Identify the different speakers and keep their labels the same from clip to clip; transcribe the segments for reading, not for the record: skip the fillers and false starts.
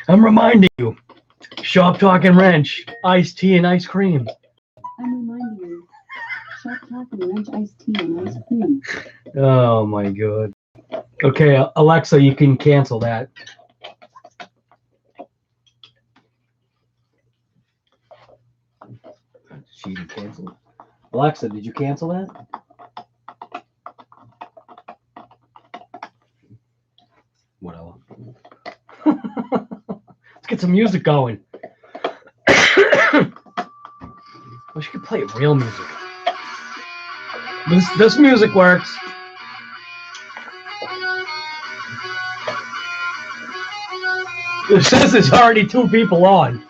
Speaker 1: I'm reminding you. Shop Talk and Wrench, iced tea and ice cream.
Speaker 2: I'm reminding you. Shop Talk and Wrench iced tea and ice cream.
Speaker 1: Oh my god. Okay, Alexa, you can cancel that. She didn't cancel it. Alexa, did you cancel that? Whatever. Let's get some music going. I wish you could play real music. This music works. It says there's already 2 people on,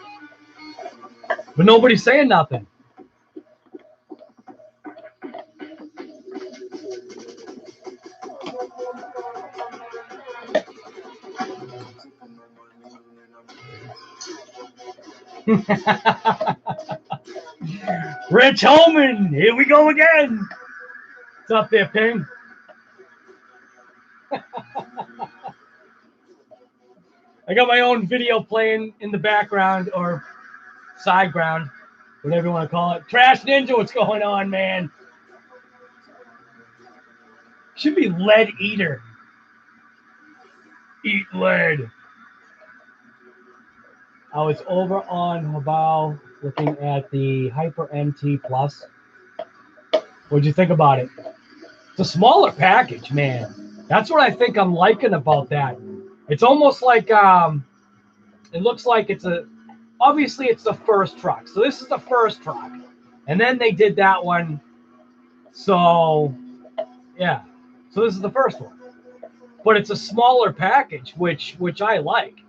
Speaker 1: but nobody's saying nothing. Rich Holman, here we go again. What's up there, Ping? I got my own video playing in the background or side ground, whatever you want to call it. Trash Ninja, what's going on, man? Should be Lead Eater. Eat lead. I was over on Habal looking at the Hyper MT Plus. What'd you think about it? It's a smaller package, man. That's what I think I'm liking about that. It's almost like it looks like obviously it's the first truck. So this is the first truck. And then they did that one. So yeah. So this is the first one. But it's a smaller package, which I like.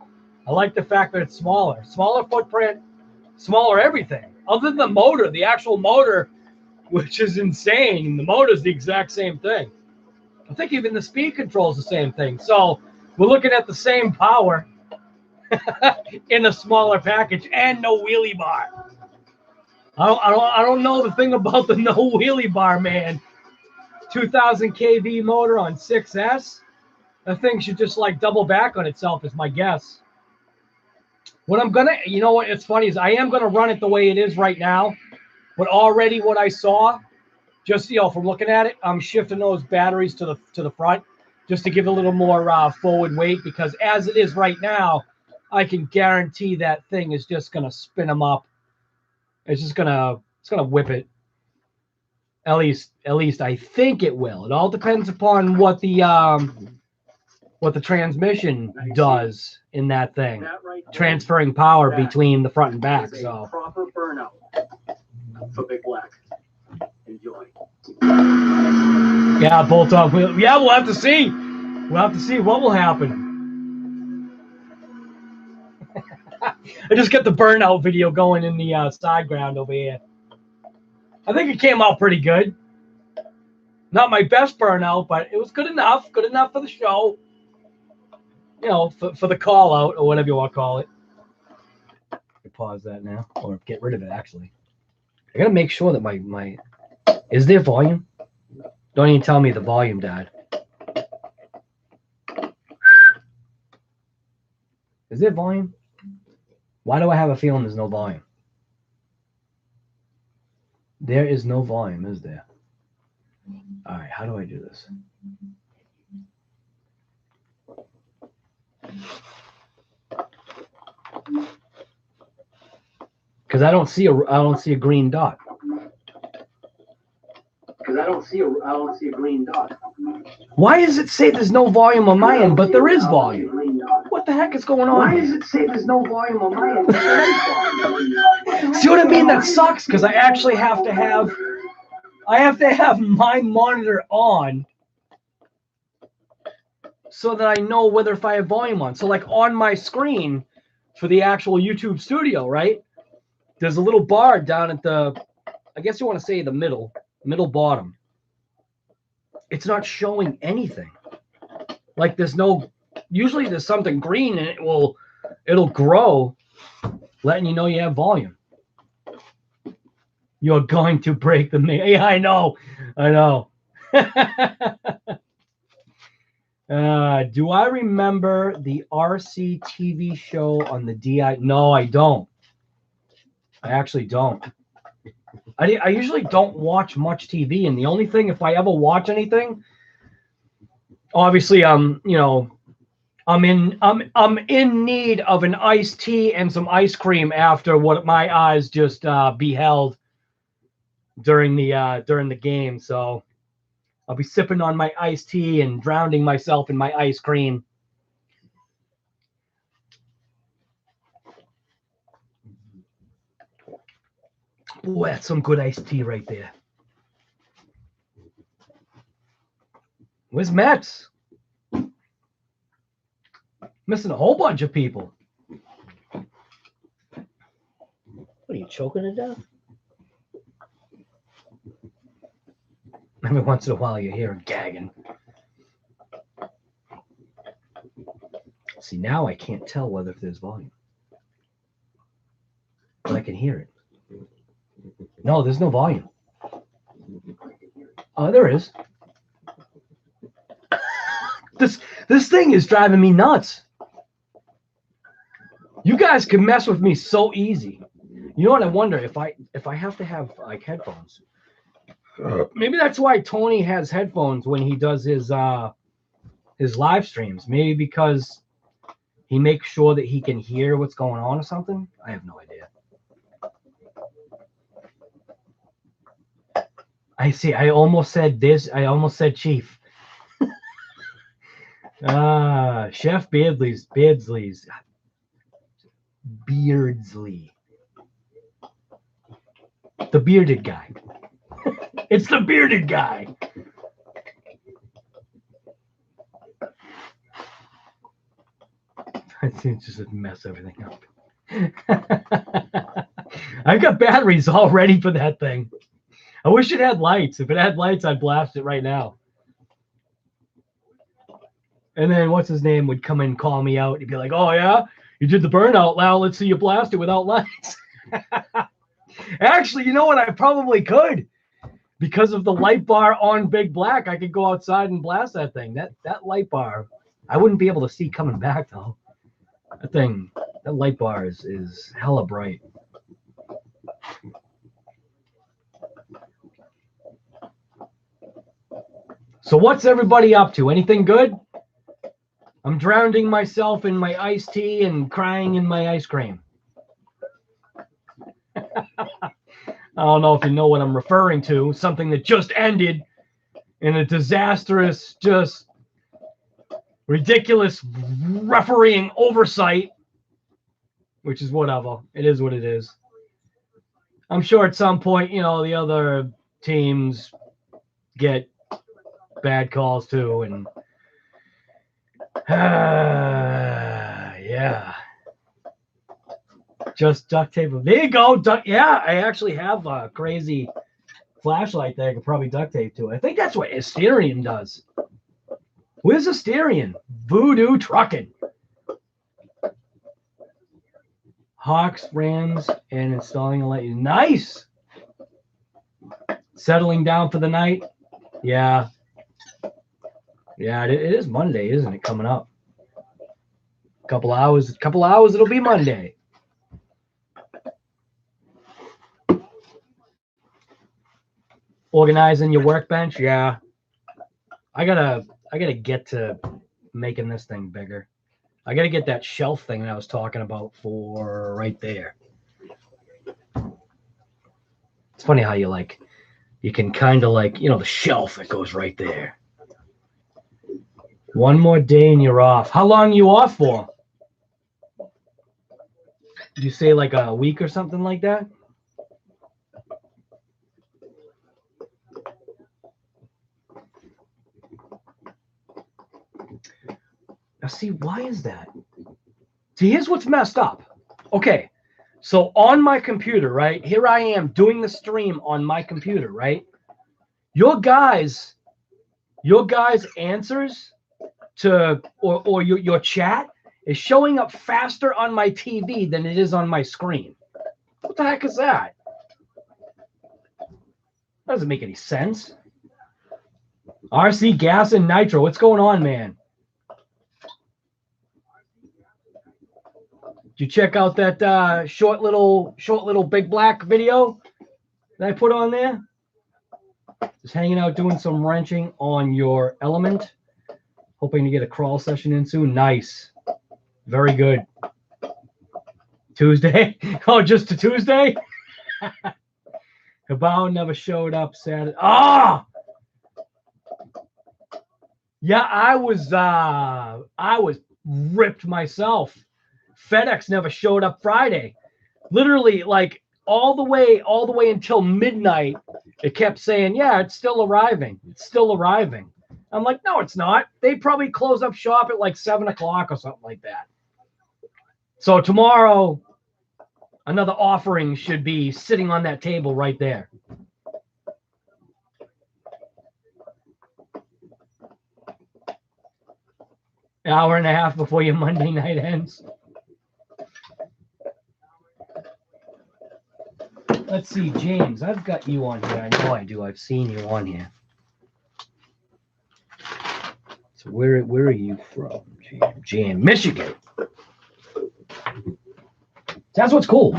Speaker 1: I like the fact that it's smaller. Smaller footprint, smaller everything. Other than the motor, the actual motor, which is insane. The motor's the exact same thing. I think even the speed control is the same thing. So we're looking at the same power in a smaller package and no wheelie bar. I don't know the thing about the no wheelie bar, man. 2000 kV motor on 6S. That thing should just like double back on itself is my guess. What I'm gonna, you know what? It's funny is I am gonna run it the way it is right now, but already what I saw, just from looking at it, I'm shifting those batteries to the front just to give it a little more forward weight because as it is right now, I can guarantee that thing is just gonna spin them up. It's gonna whip it. At least I think it will. It all depends upon what the transmission does in that thing, transferring power between the front and back. So
Speaker 3: proper burnout for Big Black. Enjoy.
Speaker 1: Yeah, bolt off wheel. Yeah, we'll have to see. We'll have to see what will happen. I just got the burnout video going in the side ground over here. I think it came out pretty good. Not my best burnout, but it was good enough. Good enough for the show. You know, for the call out or whatever you want to call it. Pause that now, or get rid of it. Actually, I gotta make sure that my is there volume? Don't even tell me the volume died. Is there volume? Why do I have a feeling there's no volume? There is no volume, is there? All right, how do I do this? Because I don't see a green dot. Why does it say there's no volume on my end, but there is volume? What the heck is going on?
Speaker 3: Why does it say there's no volume on my end?
Speaker 1: See what I mean? That sucks because I actually have to have my monitor on so that I know whether if I have volume on. So like on my screen for the actual YouTube studio, right? There's a little bar down at the, I guess you want to say the middle bottom. It's not showing anything. Like usually there's something green and it'll grow, letting you know you have volume. You're going to break the main. Yeah, I know. Do I remember the RC TV show on the DI? No, I don't. I actually don't. I usually don't watch much TV, and the only thing, if I ever watch anything, obviously, I'm in need of an iced tea and some ice cream after what my eyes just beheld during the game. So I'll be sipping on my iced tea and drowning myself in my ice cream. Boy, that's some good iced tea right there. Where's Mets? Missing a whole bunch of people. What are you, choking to death? Every once in a while you hear him gagging. See, now I can't tell whether if there's volume. But I can hear it. No, there's no volume. Oh, there is. This thing is driving me nuts. You guys can mess with me so easy. You know what? I wonder if I have to have like headphones. Maybe that's why Tony has headphones when he does his live streams. Maybe because he makes sure that he can hear what's going on or something. I have no idea. I see. I almost said this. I almost said Chief. Chef Beardsley. The bearded guy. It's the bearded guy. It's just mess everything up. I've got batteries all ready for that thing. I wish it had lights. If it had lights, I'd blast it right now. And then what's his name would come and call me out. He'd be like, "Oh yeah, you did the burnout. Now let's see you blast it without lights." Actually, you know what? I probably could. Because of the light bar on Big Black, I could go outside and blast that thing. That light bar, I wouldn't be able to see coming back though. That light bar is hella bright. So what's everybody up to? Anything good? I'm drowning myself in my iced tea and crying in my ice cream. I don't know if you know what I'm referring to. Something that just ended in a disastrous, just ridiculous refereeing oversight, which is whatever. It is what it is. I'm sure at some point, the other teams get bad calls too, and yeah. Just duct tape. There you go. Yeah, I actually have a crazy flashlight that I could probably duct tape to. I think that's what Asterion does. Where's Asterion? Voodoo Trucking. Hawks, Rams, and installing a light. Nice. Settling down for the night. Yeah. Yeah, it is Monday, isn't it? Coming up. Couple hours, it'll be Monday. Organizing your workbench, yeah. I gotta get to making this thing bigger. I gotta get that shelf thing that I was talking about for right there. It's funny how you can kind of the shelf that goes right there. One more day and you're off. How long are you off for? Did you say like a week or something like that? Now, see, why is that? See, here's what's messed up. Okay, so on my computer, right? Here I am doing the stream on my computer, right? Your guys' answers to or your chat is showing up faster on my TV than it is on my screen. What the heck is that? That doesn't make any sense. RC Gas and Nitro, what's going on, man? you check out that short little Big Black video that I put on there? Just hanging out doing some wrenching on your element. Hoping to get a crawl session in soon. Nice. Very good. Tuesday? Oh, just a Tuesday? Cabal never showed up Saturday. Ah! Yeah, I was ripped myself. FedEx never showed up Friday. Literally, like all the way until midnight, it kept saying, yeah, it's still arriving. It's still arriving. I'm like, no, it's not. They probably close up shop at like 7 o'clock or something like that. So tomorrow, another offering should be sitting on that table right there. An hour and a half before your Monday night ends. Let's see, James, I've got you on here. I know I do. I've seen you on here. So where are you from, James? Michigan. That's what's cool.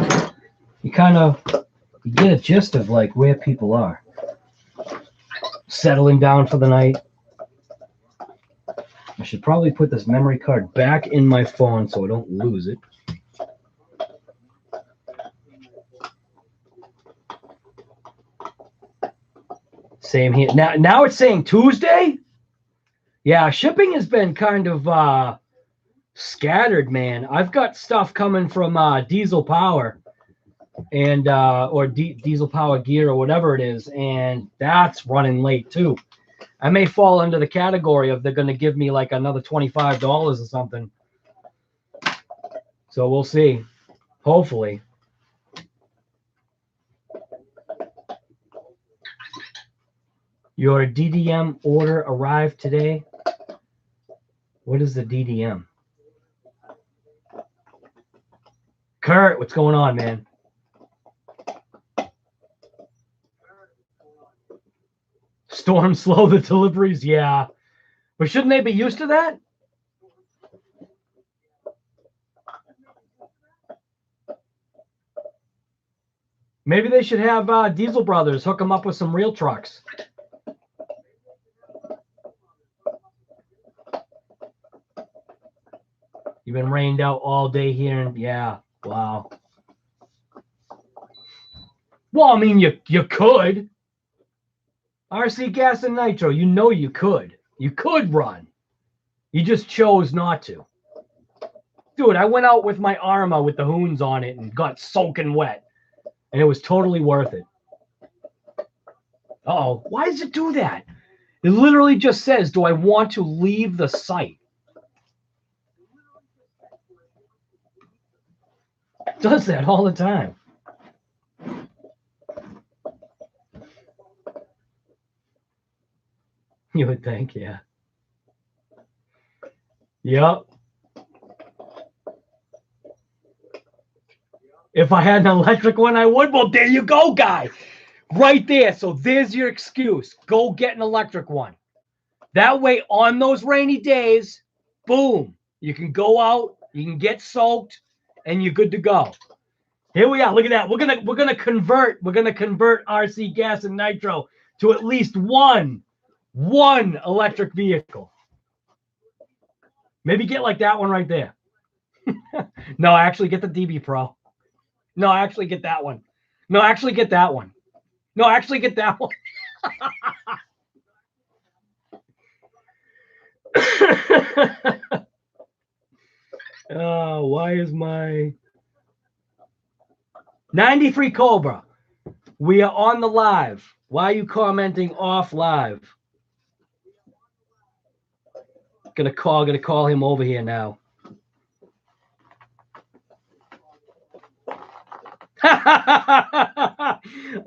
Speaker 1: You get a gist of like where people are. Settling down for the night. I should probably put this memory card back in my phone so I don't lose it. Same here. Now it's saying Tuesday? Yeah, shipping has been kind of scattered, man. I've got stuff coming from Diesel Power and or Diesel Power Gear or whatever it is, and that's running late too. I may fall under the category of they're going to give me like another $25 or something. So we'll see. Hopefully. Your DDM order arrived today. What is the DDM? Kurt, what's going on, man? Storm slow the deliveries, yeah. But shouldn't they be used to that? Maybe they should have Diesel Brothers hook them up with some real trucks. You've been rained out all day here, and yeah, wow. Well, I mean, you could. RC Gas and Nitro, you know you could. You could run. You just chose not to. Dude, I went out with my Arma with the Hoons on it and got soaking wet. And it was totally worth it. Uh-oh, why does it do that? It literally just says, do I want to leave the site? It does that all the time. You would think, yeah. Yep. If I had an electric one, I would. Well, there you go, guy. Right there. So there's your excuse. Go get an electric one. That way, on those rainy days, boom, you can go out, you can get soaked, and you're good to go. Here we are. Look at that. We're gonna convert RC Gas and Nitro to at least one electric vehicle. Maybe get like that one right there. No, actually get the DB Pro. No, actually get that one. No, actually get that one. No, actually get that one. Why is my 93 Cobra? We are on the live. Why are you commenting off live? Gonna call him over here now.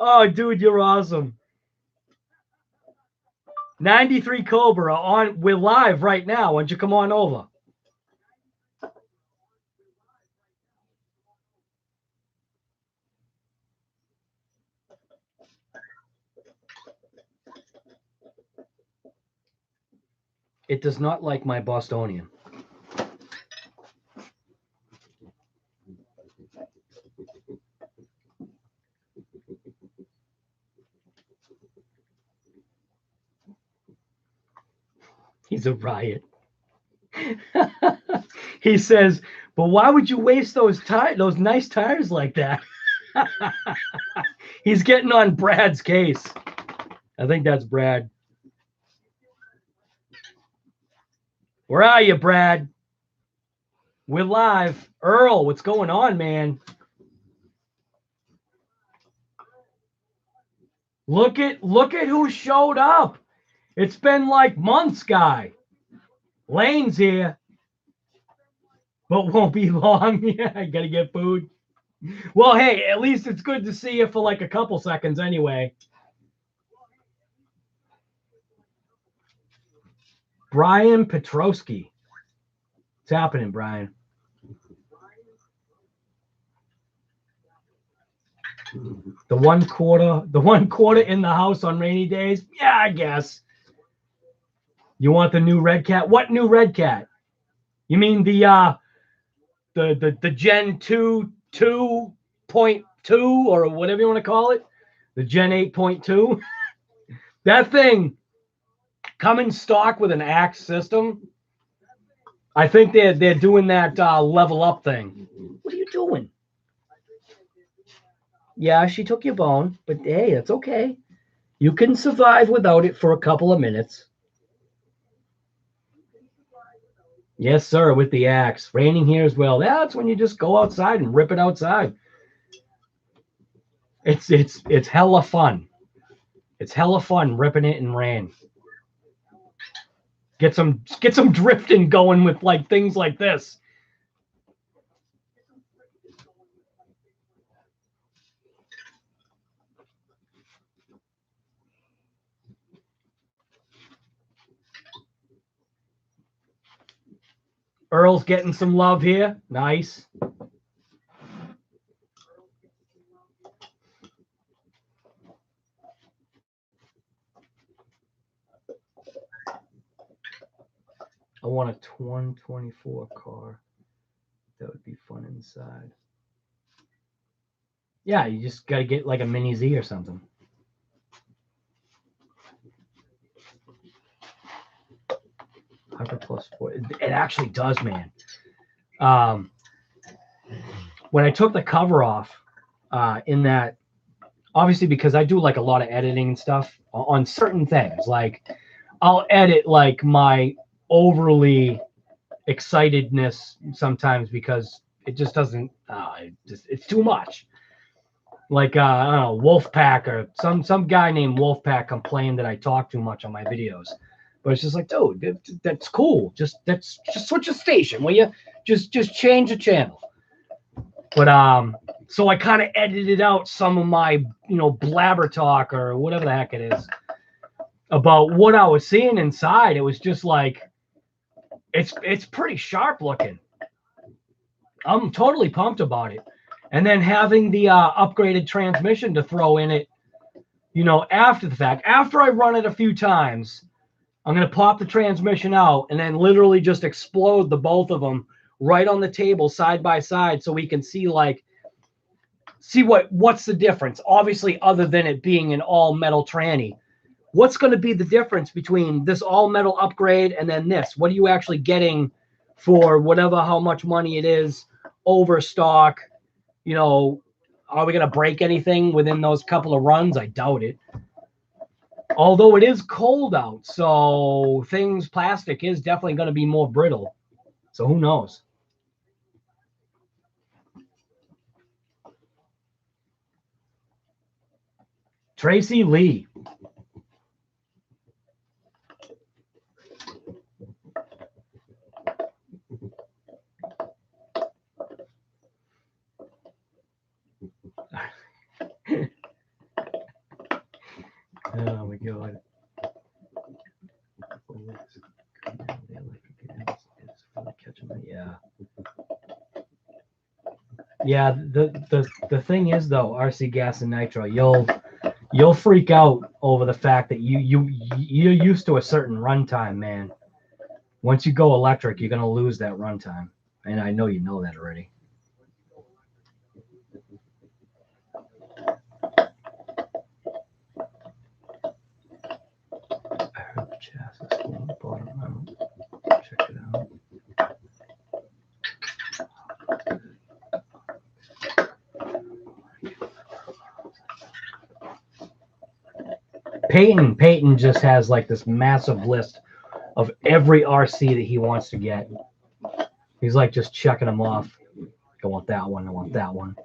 Speaker 1: Oh, dude, you're awesome. 93 Cobra we're live right now. Why don't you come on over? It does not like my Bostonian. He's a riot. He says, but why would you waste those nice tires like that? He's getting on Brad's case. I think that's Brad. Where are you, Brad? We're live. Earl, what's going on, man? Look at who showed up. It's been like months, guy. Lane's here. But won't be long. Yeah, I gotta get food. Well, hey, at least it's good to see you for like a couple seconds anyway. Brian Petrosky. What's happening, Brian? The one quarter in the house on rainy days? Yeah, I guess. You want the new Red Cat? What new Red Cat? You mean the Gen 2.2 or whatever you want to call it? The Gen 8.2? That thing come in stock with an Axe system. I think they're doing that level up thing. What are you doing? Yeah, she took your bone, but hey, it's okay. You can survive without it for a couple of minutes. Yes, sir, with the Axe. Raining here as well. That's when you just go outside and rip it outside. It's hella fun. It's hella fun ripping it in rain. Get some drifting going with like things like this. Earl's getting some love here. Nice. I want a 124 car. That would be fun inside. Yeah, you just got to get like a Mini Z or something. Hyper Plus 4. It actually does, man. When I took the cover off, in that, obviously because I do like a lot of editing and stuff on certain things. Like I'll edit like my overly excitedness sometimes because it just doesn't. It's too much. Like I don't know, Wolfpack or some guy named Wolfpack complained that I talk too much on my videos. But it's just like, dude, that's cool. Just switch a station, will you? Just change the channel. But so I kind of edited out some of my, blabber talk or whatever the heck it is about what I was seeing inside. It was just like, it's pretty sharp looking. I'm totally pumped about it. And then having the upgraded transmission to throw in it, after the fact, after I run it a few times, I'm going to pop the transmission out and then literally just explode the both of them right on the table side by side so we can see what's the difference. Obviously, other than it being an all metal tranny, what's going to be the difference between this all metal upgrade and then this? What are you actually getting for how much money it is over stock? Are we going to break anything within those couple of runs? I doubt it. Although it is cold out, so plastic is definitely going to be more brittle. So who knows? Tracy Lee. Oh my God. Yeah. Yeah, the thing is though, RC Gas and Nitro, you'll freak out over the fact that you're used to a certain runtime, man. Once you go electric, you're gonna lose that runtime. And I know you know that already. I heard the chassis going. up on. Check it out. Peyton just has like this massive list of every RC that he wants to get. He's like just checking them off. I want that one. I want that one.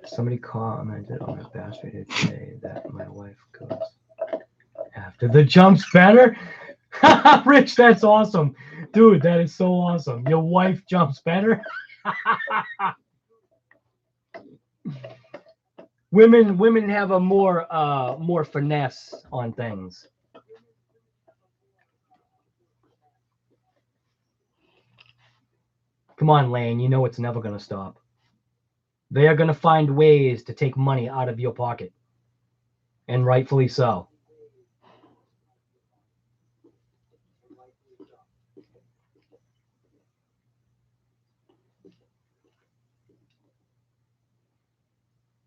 Speaker 1: Somebody commented on a bass video today that my wife goes after the jumps better. Rich, that's awesome. Dude, that is so awesome. Your wife jumps better. Women have a more finesse on things. Come on, Lane, you know it's never going to stop. They are going to find ways to take money out of your pocket. And rightfully so.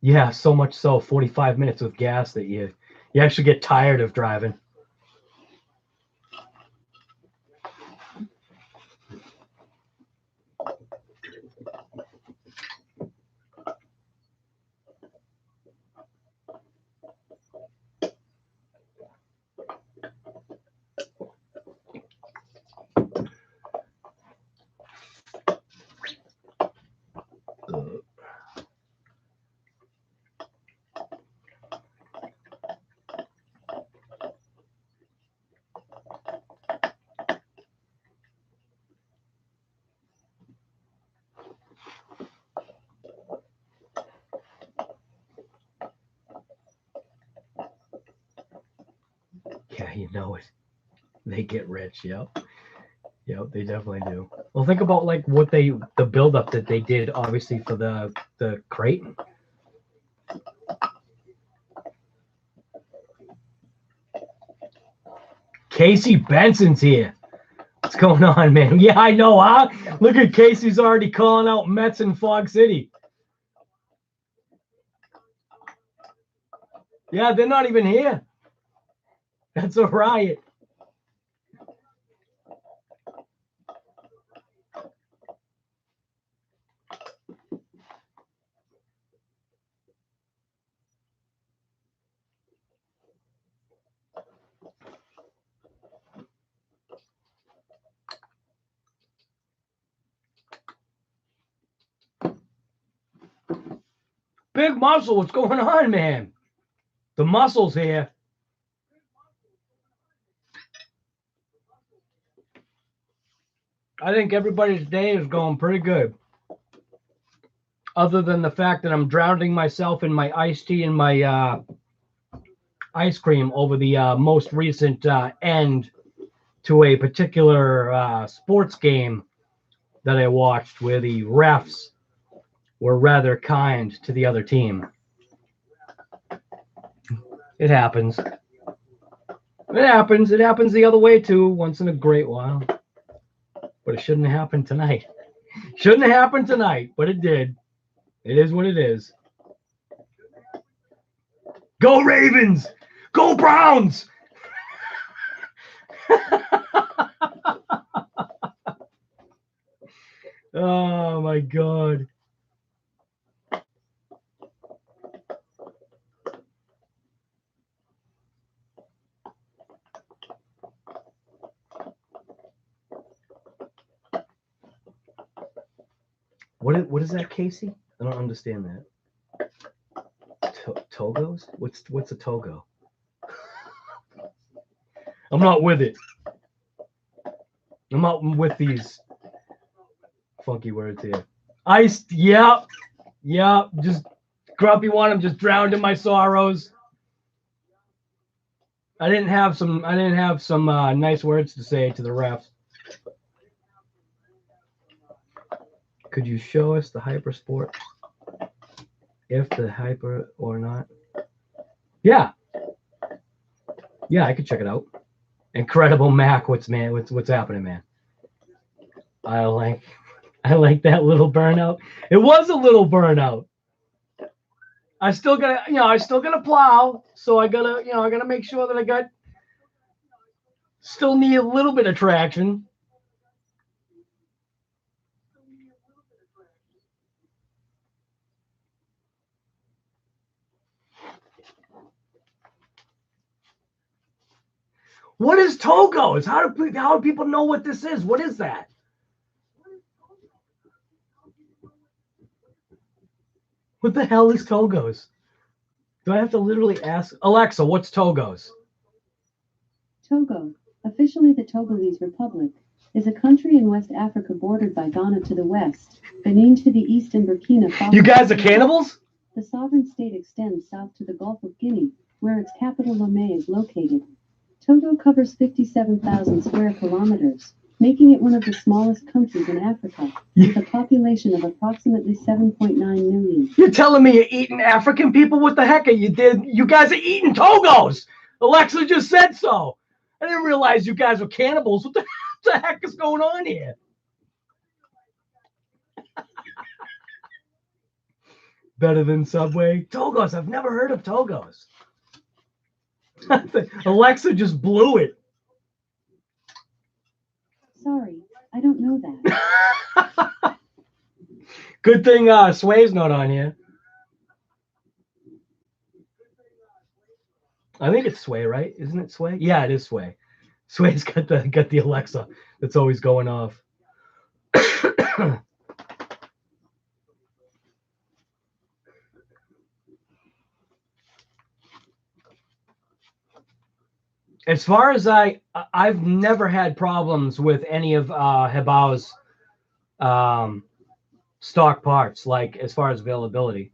Speaker 1: Yeah, so much so, 45 minutes with gas that you actually get tired of driving. Yeah, you know it. They get rich, yep. Yep, they definitely do. Well, think about like what the buildup that they did, obviously, for the Creighton. Casey Benson's here. What's going on, man? Yeah, I know, huh? Look at Casey's already calling out Mets in Fog City. Yeah, they're not even here. That's a riot. Big Muscle, what's going on, man? The Muscle's here. I think everybody's day is going pretty good. Other than the fact that I'm drowning myself in my iced tea and my ice cream over the most recent end to a particular sports game that I watched where the refs were rather kind to the other team. It happens. It happens. It happens the other way too, once in a great while. But it shouldn't have happened tonight. Shouldn't have happened tonight, but it did. It is what it is. Go Ravens! Go Browns! Oh my God. What is that, Casey? I don't understand that. Togos? What's a Togo? I'm not with it. I'm not with these funky words here. Iced, yep. Just grumpy one. I'm just drowned in my sorrows. I didn't have some nice words to say to the refs. Could you show us the Hypersport? If the Hyper or not? Yeah, I could check it out. Incredible Mac, what's happening, man? I like that little burnout. It was a little burnout. I still gotta plow. So I gotta make sure that still need a little bit of traction. What is Togos? How do people know what this is? What is that? What the hell is Togos? Do I have to literally ask Alexa, what's Togos?
Speaker 2: Togo, officially the Togolese Republic, is a country in West Africa bordered by Ghana to the west, Benin to the east, and Burkina Faso.
Speaker 1: You guys are cannibals?
Speaker 2: The sovereign state extends south to the Gulf of Guinea, where its capital Lomé is located. Togo covers 57,000 square kilometers, making it one of the smallest countries in Africa, with a population of approximately 7.9 million.
Speaker 1: You're telling me you're eating African people? What the heck are you did? You guys are eating Togos. Alexa just said so. I didn't realize you guys were cannibals. What the heck is going on here? Better than Subway? Togos. I've never heard of Togos. Alexa just blew it.
Speaker 2: Sorry, I don't know that.
Speaker 1: Good thing Sway's not on here. I think it's Sway, right? Isn't it Sway? Yeah, it is Sway. Sway's got the Alexa that's always going off. As far as I've never had problems with any of Hebao's stock parts, like as far as availability.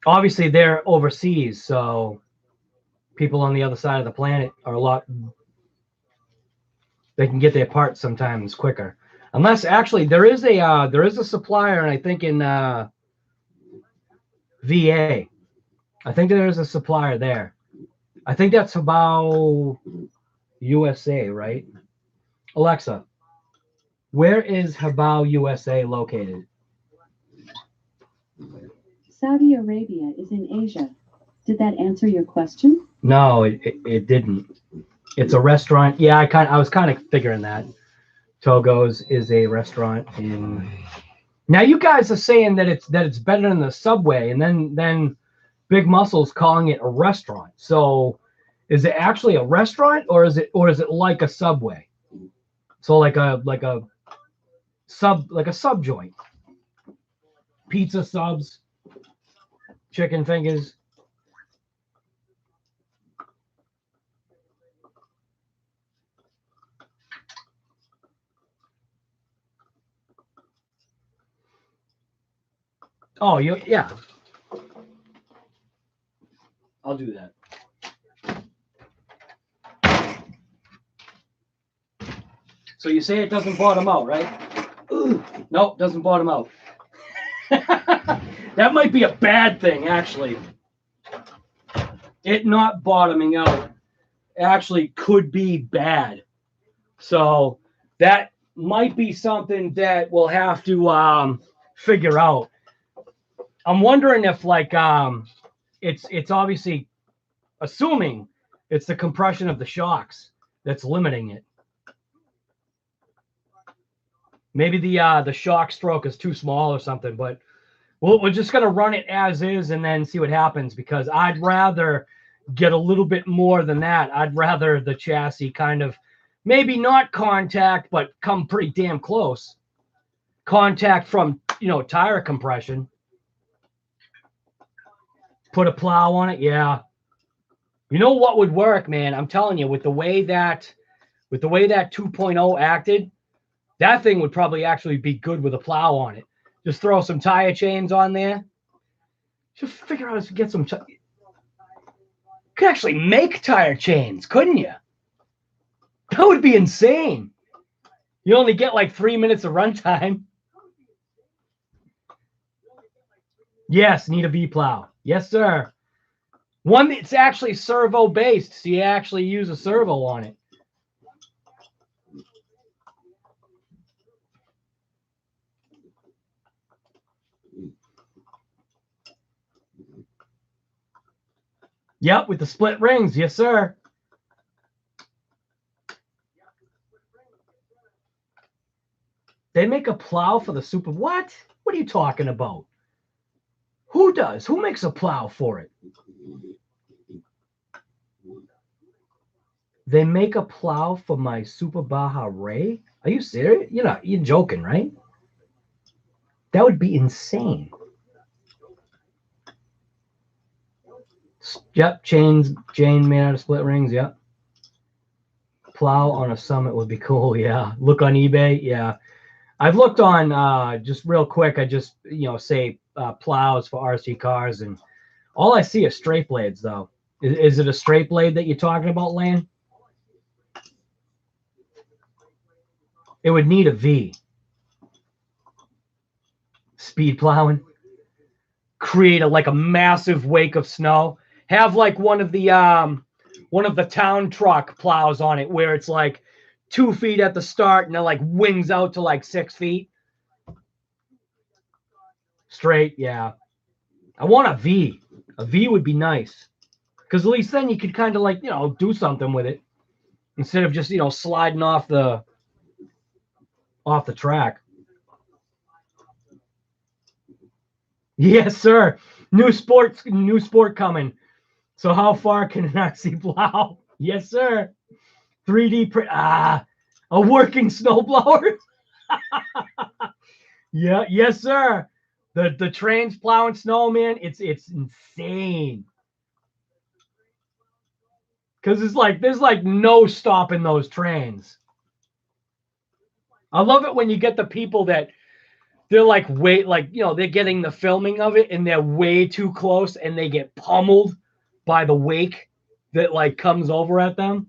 Speaker 1: Obviously, they're overseas, so people on the other side of the planet are they can get their parts sometimes quicker. Unless actually there is a supplier, and I think in VA, I think there is a supplier there. I think that's Hebao USA, right? Alexa, where is Hebao USA located?
Speaker 2: Saudi Arabia is in Asia. Did that answer your question?
Speaker 1: No, it didn't. It's a restaurant. Yeah, I was kind of figuring that. Togo's is a restaurant in. Now you guys are saying that it's better than the Subway, and then Big Muscle's calling it a restaurant. So is it actually a restaurant, or is it like a Subway? So like a sub joint. Pizza subs, chicken fingers. Oh, yeah. I'll do that. So you say it doesn't bottom out, right? Ooh, nope, doesn't bottom out. That might be a bad thing, actually. It not bottoming out actually could be bad. So that might be something that we'll have to figure out. I'm wondering if it's obviously assuming it's the compression of the shocks that's limiting it. Maybe the shock stroke is too small or something, but we're just going to run it as is and then see what happens, because I'd rather get a little bit more than that. I'd rather the chassis kind of maybe not contact, but come pretty damn close. Contact from, tire compression. Put a plow on it. Yeah. You know what would work, man? I'm telling you, with the way that 2.0 acted, that thing would probably actually be good with a plow on it. Just throw some tire chains on there. Just figure out how to get some. You could actually make tire chains, couldn't you? That would be insane. You only get like 3 minutes of runtime. Yes, need a V plow. Yes, sir. One that's actually servo based, so you actually use a servo on it. Yep, with the split rings. Yes, sir. They make a plow for the Super. What? What are you talking about? Who does? Who makes a plow for it? They make a plow for my Super Baja Ray? Are you serious? You're joking, right? That would be insane. Yep, Jane made out of split rings. Yep. Plow on a Summit would be cool. Yeah. Look on eBay. Yeah. I've looked on just real quick. I just say plows for RC cars, and all I see is straight blades. Though, is it a straight blade that you're talking about, Lane? It would need a V. Speed plowing. Create like a massive wake of snow. Have like one of the town truck plows on it, where it's like 2 feet at the start and it like wings out to like 6 feet. Straight, yeah. I want a V. A V would be nice, because at least then you could kind of like do something with it instead of just sliding off the track. Yes, sir. New sport coming. So how far can an RC plow? Yes, sir. 3D print. A working snowblower. Yeah, yes, sir. The trains plowing snow, man. It's insane. Because it's like there's like no stopping those trains. I love it when you get the people that they're like they're getting the filming of it and they're way too close and they get pummeled by the wake that like comes over at them.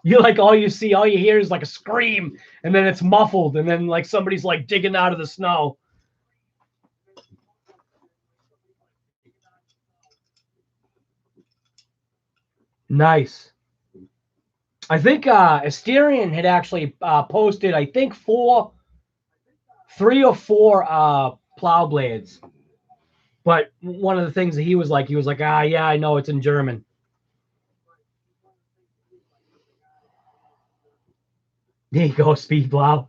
Speaker 1: You like all you hear is like a scream, and then it's muffled, and then like somebody's like digging out of the snow. Nice. I think Asterion had actually posted, I think 3 or 4 plow blades. But one of the things that he was like, yeah, I know it's in German. There you go, speed plow.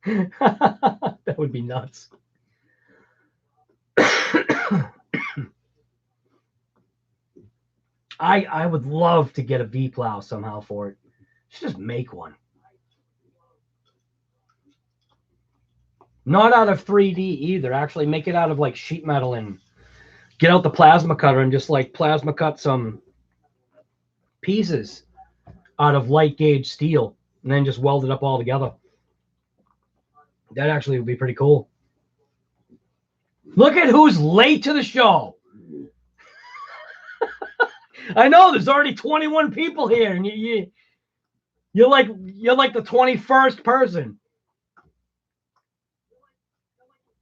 Speaker 1: That would be nuts. I would love to get a V plow somehow for it. Should just make one. Not out of 3D either. Actually, make it out of like sheet metal and get out the plasma cutter and just like plasma cut some pieces out of light gauge steel and then just weld it up all together. That actually would be pretty cool. Look at who's late to the show. I know there's already 21 people here, and you're like the 21st person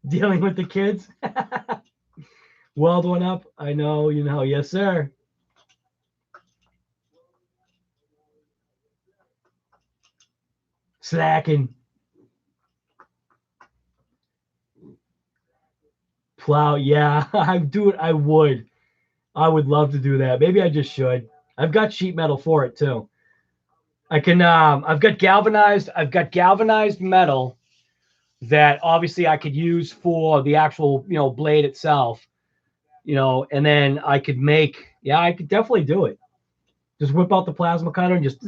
Speaker 1: dealing with the kids. Weld one up. I know, yes, sir. Slacking. Plow, yeah. I would. I would love to do that. Maybe I just should. I've got sheet metal for it too. I can I've got galvanized metal that obviously I could use for the actual, blade itself. And then I could I could definitely do it. Just whip out the plasma cutter and just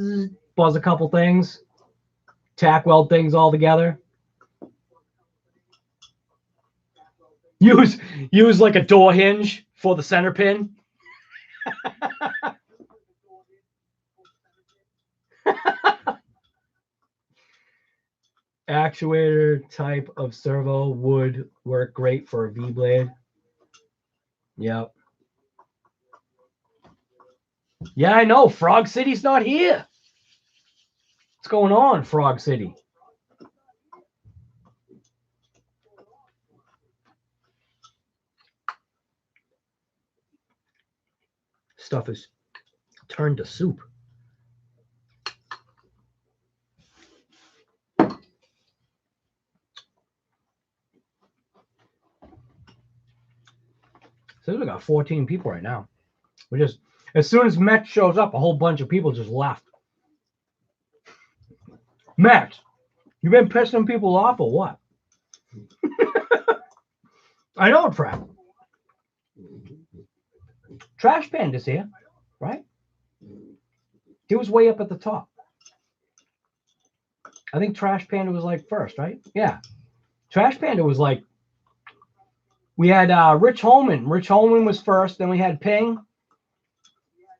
Speaker 1: buzz a couple things, tack weld things all together. Use like a door hinge for the center pin. Actuator type of servo would work great for a V blade. Yep. Yeah, I know. Frog City's not here. What's going on, Frog City? Stuff is turned to soup. So we got 14 people right now. As soon as Met shows up, a whole bunch of people just left. Met, you been pissing people off or what? I know, Trav. Trash Panda's here, right? He was way up at the top. I think Trash Panda was like first, right? Yeah. Trash Panda was like, we had Rich Holman. Rich Holman was first. Then we had Ping,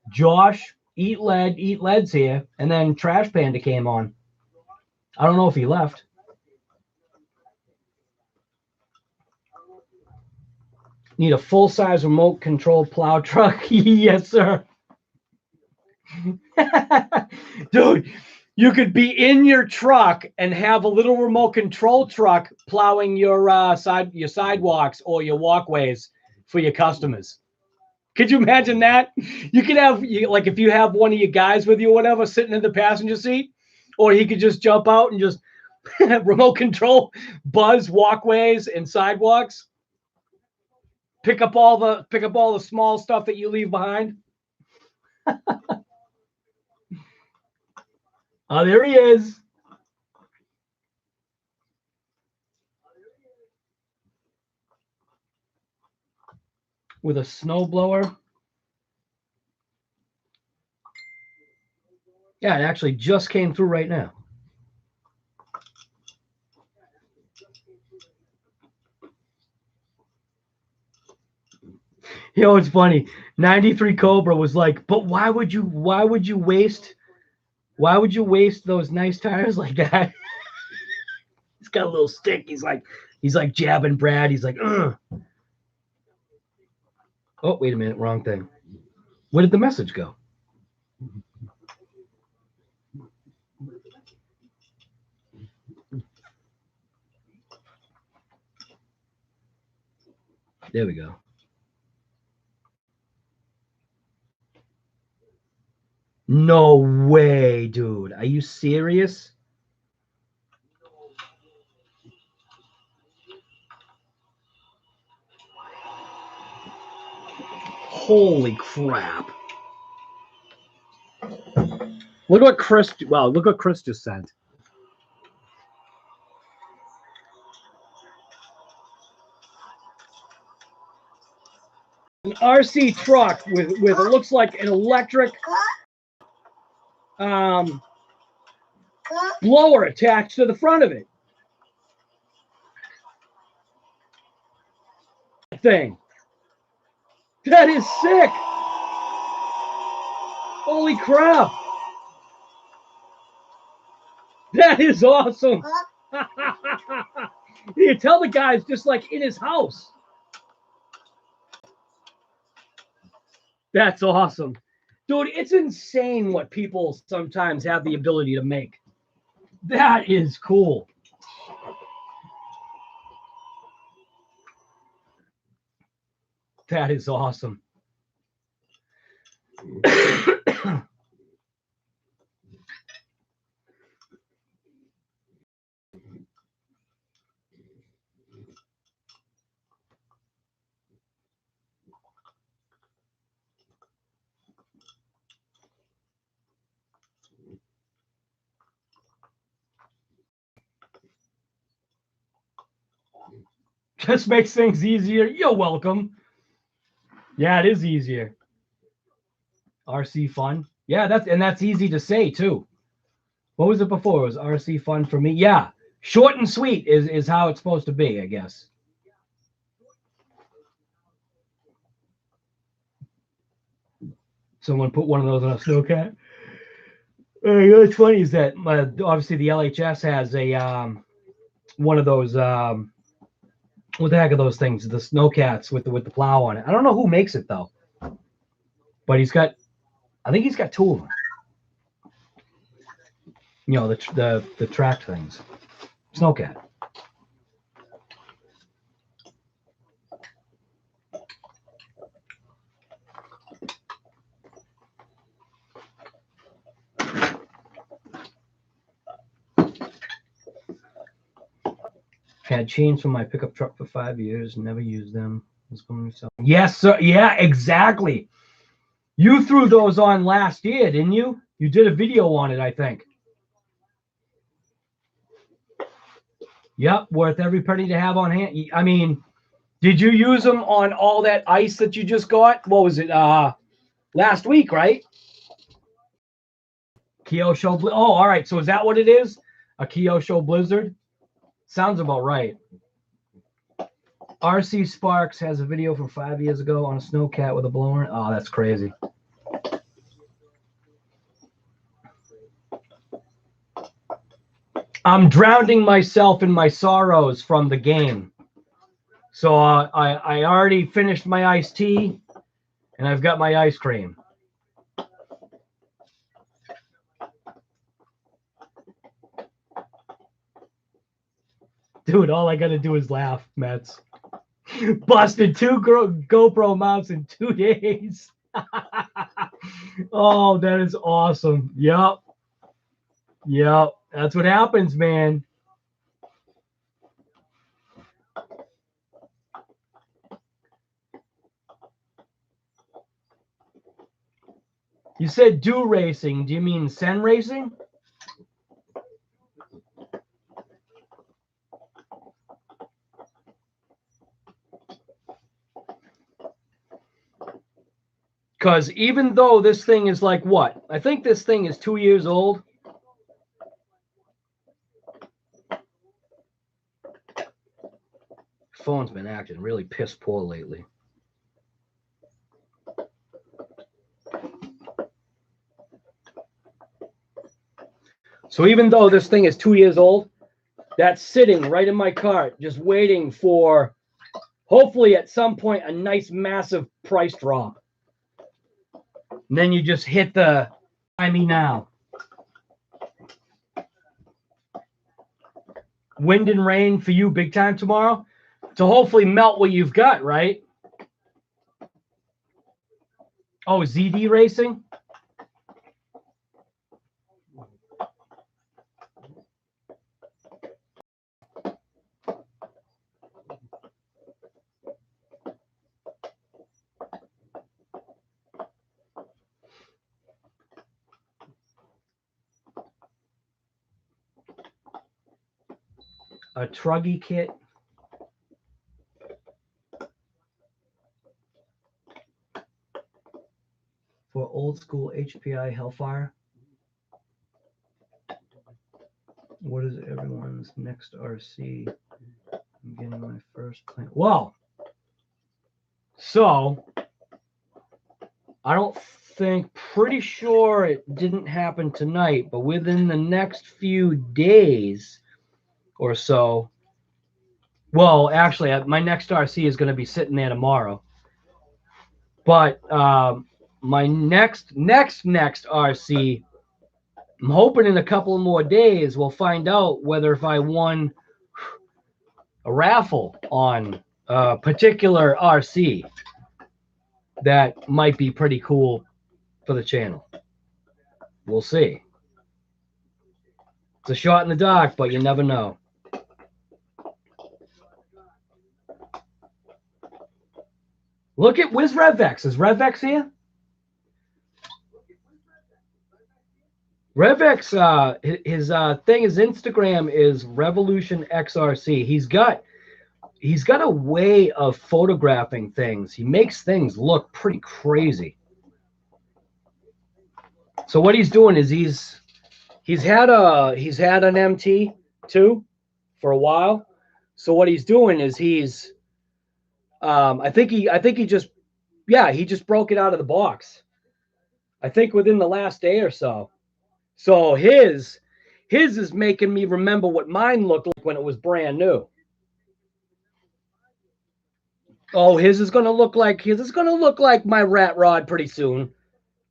Speaker 1: Josh, Eat Lead. Eat Lead's here. And then Trash Panda came on. I don't know if he left. Need a full-size remote control plow truck. Yes, sir. Dude, you could be in your truck and have a little remote control truck plowing your sidewalks or your walkways for your customers. Could you imagine that? You could have, like, if you have one of your guys with you or whatever sitting in the passenger seat, or he could just jump out and just remote control buzz walkways and sidewalks. Pick up all the small stuff that you leave behind. Oh, there he is. With a snowblower. Yeah, it actually just came through right now. You know, it's funny. 93 Cobra was like, but why would you waste those nice tires like that? He's got a little stick. He's like jabbing Brad. He's like, ugh. Oh, wait a minute, wrong thing. Where did the message go? There we go. No way, dude. Are you serious? Holy crap. Look what Chris just sent. An RC truck with it looks like an electric blower attached to the front of it. Thing. That is sick. Holy crap. That is awesome. You tell the guy's just like in his house. That's awesome. Dude, it's insane what people sometimes have the ability to make. That is cool. That is awesome. Just makes things easier. You're welcome. Yeah, it is easier. RC fun. Yeah, that's easy to say too. What was it before? It was RC fun for me. Yeah, short and sweet is how it's supposed to be, I guess. Someone put one of those on a snowcat. You know what's funny is that obviously the LHS has a one of those what the heck are those things? The snowcats with the plow on it. I don't know who makes it though, but I think he's got two of them. You know, the track things. Snowcat. Had chains from my pickup truck for 5 years, never used them. Was going to sell. Yes, sir. Yeah, exactly. You threw those on last year, didn't you? You did a video on it, I think. Yep, worth every penny to have on hand. I mean, did you use them on all that ice that you just got? What was it? Last week, right? Kyosho. Oh, all right. So is that what it is? A Kyosho Blizzard? Sounds about right. RC Sparks has a video from 5 years ago on a snowcat with a blower. Oh, that's crazy. I'm drowning myself in my sorrows from the game. So I already finished my iced tea, and I've got my ice cream. Dude, all I got to do is laugh, Mets. Busted 2 GoPro mounts in 2 days. Oh, that is awesome. Yep. Yep. That's what happens, man. You said do racing. Do you mean Sen racing? Because even though this thing is like what? I think this thing is 2 years old. Phone's been acting really piss poor lately. So even though this thing is 2 years old, that's sitting right in my cart, just waiting for, hopefully at some point, a nice massive price drop. And then you just hit the buy me now. Wind and rain for you big time tomorrow to hopefully melt what you've got, right? Oh, ZD Racing? A Truggy kit. For old school HPI Hellfire. What is everyone's next RC? I'm getting my first plan. Well, so I don't think, pretty sure it didn't happen tonight, but within the next few days or so, well, actually, my next RC is going to be sitting there tomorrow. But my next RC, I'm hoping in a couple more days we'll find out whether if I won a raffle on a particular RC that might be pretty cool for the channel. We'll see. It's a shot in the dark, but you never know. Look at, where's RevX? Is RevX here? RevX, his thing, his Instagram is Revolution XRC. He's got a way of photographing things. He makes things look pretty crazy. So what he's doing is he's had an MT too for a while. So what he's doing is he's I think he just broke it out of the box. I think within the last day or so. So his is making me remember what mine looked like when it was brand new. Oh, his is gonna look like my rat rod pretty soon,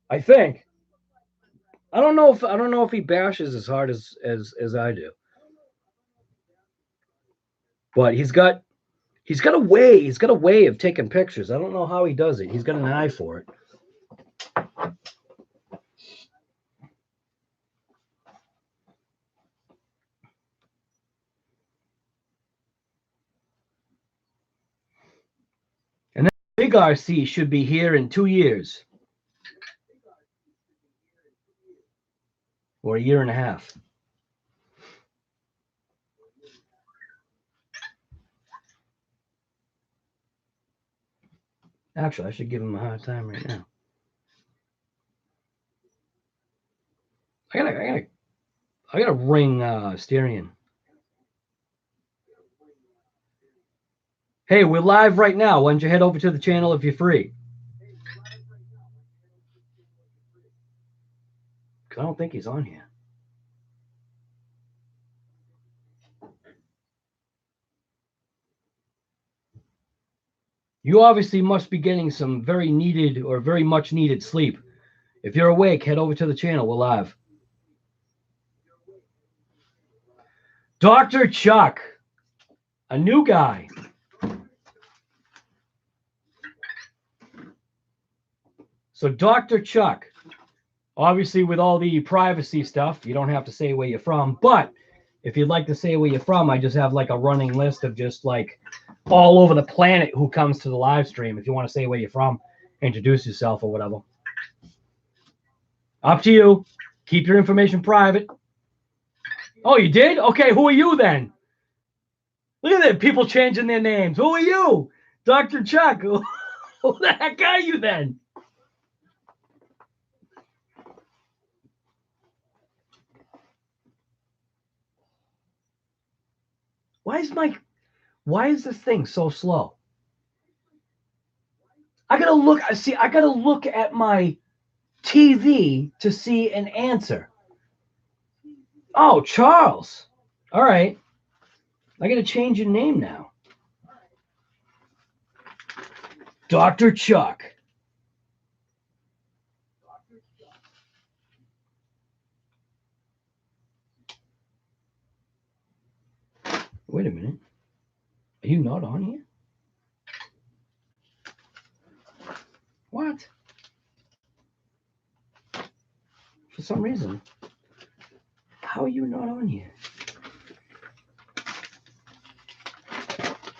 Speaker 1: I think. I don't know if he bashes as hard as I do. But he's got a way of taking pictures. I don't know how he does it. He's got an eye for it. And then Big RC should be here in 2 years. or a year and a half. Actually, I should give him a hard time right now. I gotta ring Styrian. Hey, we're live right now. Why don't you head over to the channel if you're free? I don't think he's on here. You obviously must be getting some very needed or very much needed sleep. If you're awake, head over to the channel. We're live. Dr. Chuck, a new guy. So Dr. Chuck, obviously with all the privacy stuff, you don't have to say where you're from. But if you'd like to say where you're from, I just have like a running list of just like all over the planet who comes to the live stream. If you want to say where you're from, introduce yourself or whatever. Up to you. Keep your information private. Oh, you did? Okay, who are you then? Look at that, people changing their names. Who are you? Dr. Chuck. Who the heck are you then? Why is this thing so slow? I gotta look at my TV to see an answer. Oh, Charles. All right. I gotta change your name now. Dr. Chuck. Wait a minute. Are you not on here? What? For some reason. How are you not on here?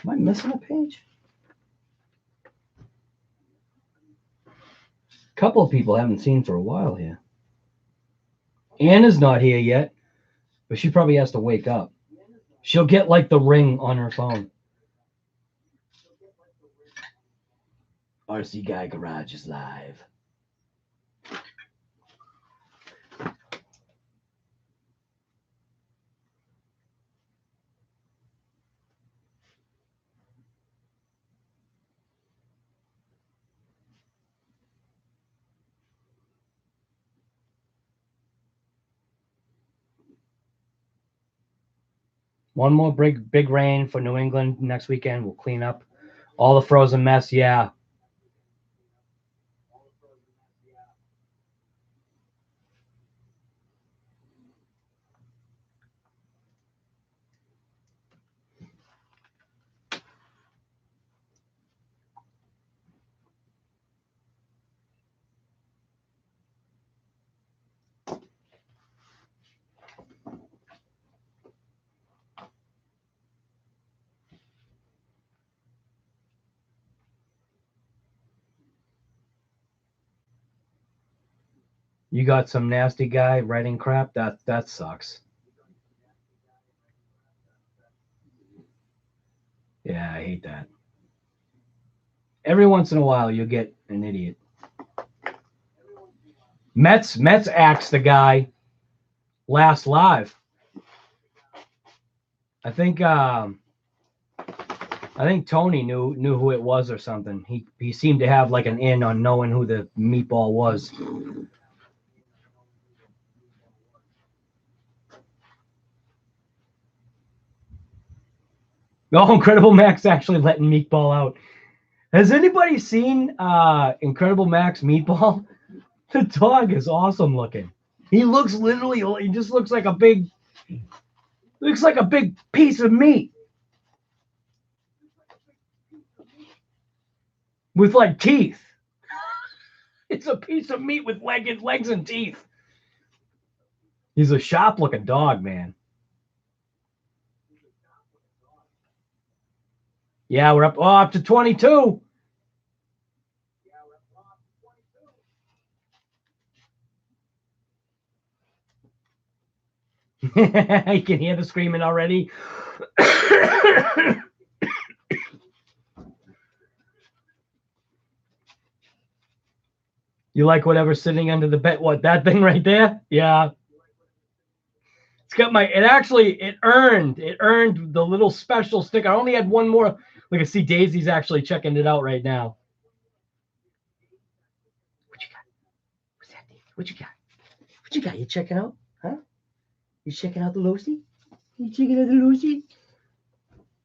Speaker 1: Am I missing a page? A couple of people I haven't seen for a while here. Anna's not here yet, but she probably has to wake up. She'll get like the ring on her phone. RC Guy Garage is live. One more big rain for New England next weekend. We'll clean up all the frozen mess. Yeah. You got some nasty guy writing crap. That sucks. Yeah, I hate that. Every once in a while, you'll get an idiot. Mets axed the guy last live. I think Tony knew who it was or something. He seemed to have like an in on knowing who the meatball was. Oh, Incredible Max actually letting Meatball out. Has anybody seen Incredible Max Meatball? The dog is awesome looking. He looks he just looks like a big piece of meat. With like teeth. It's a piece of meat with legs and teeth. He's a sharp looking dog, man. Yeah, we're up to 22. You can hear the screaming already. You like whatever's sitting under the bed? What, that thing right there? Yeah. It's got it earned the little special sticker. I only had one more. Look, I see Daisy's actually checking it out right now. What you got? What's that, Daisy? What you got? What you got? You checking out? Huh? You checking out the Lucy? You checking out the Lucy?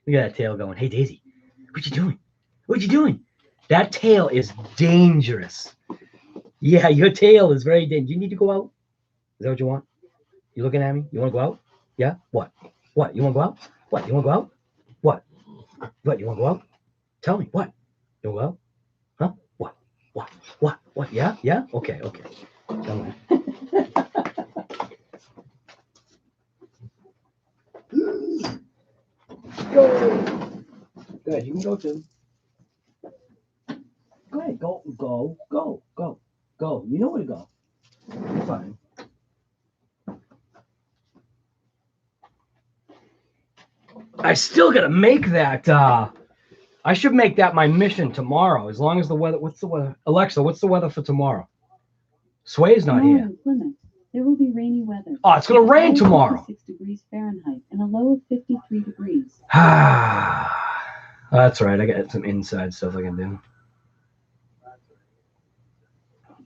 Speaker 1: Look at that tail going. Hey, Daisy, what you doing? What you doing? That tail is dangerous. Yeah, your tail is very dangerous. You need to go out. Is that what you want? You looking at me? You want to go out? Yeah? What? What? You want to go out? What? You want to go out? What? What? You want to go out? Tell me. What? You want to go out? Huh? What? What? What? What? Yeah? Yeah? Okay. Okay. Tell me. Go. Good. You can go too. Go ahead. Go. Go. Go. Go. Go. You know where to go. You're fine. I still gotta make that. I should make that my mission tomorrow. As long as the weather. What's the weather? Alexa, what's the weather for tomorrow? Sway's not
Speaker 2: Tomorrow
Speaker 1: here.
Speaker 2: in Plymouth, there will be rainy weather.
Speaker 1: Oh, it's gonna
Speaker 2: With a
Speaker 1: rain
Speaker 2: high of
Speaker 1: tomorrow.
Speaker 2: 56 degrees Fahrenheit and a low of 53 degrees.
Speaker 1: That's right. I got some inside stuff I can do.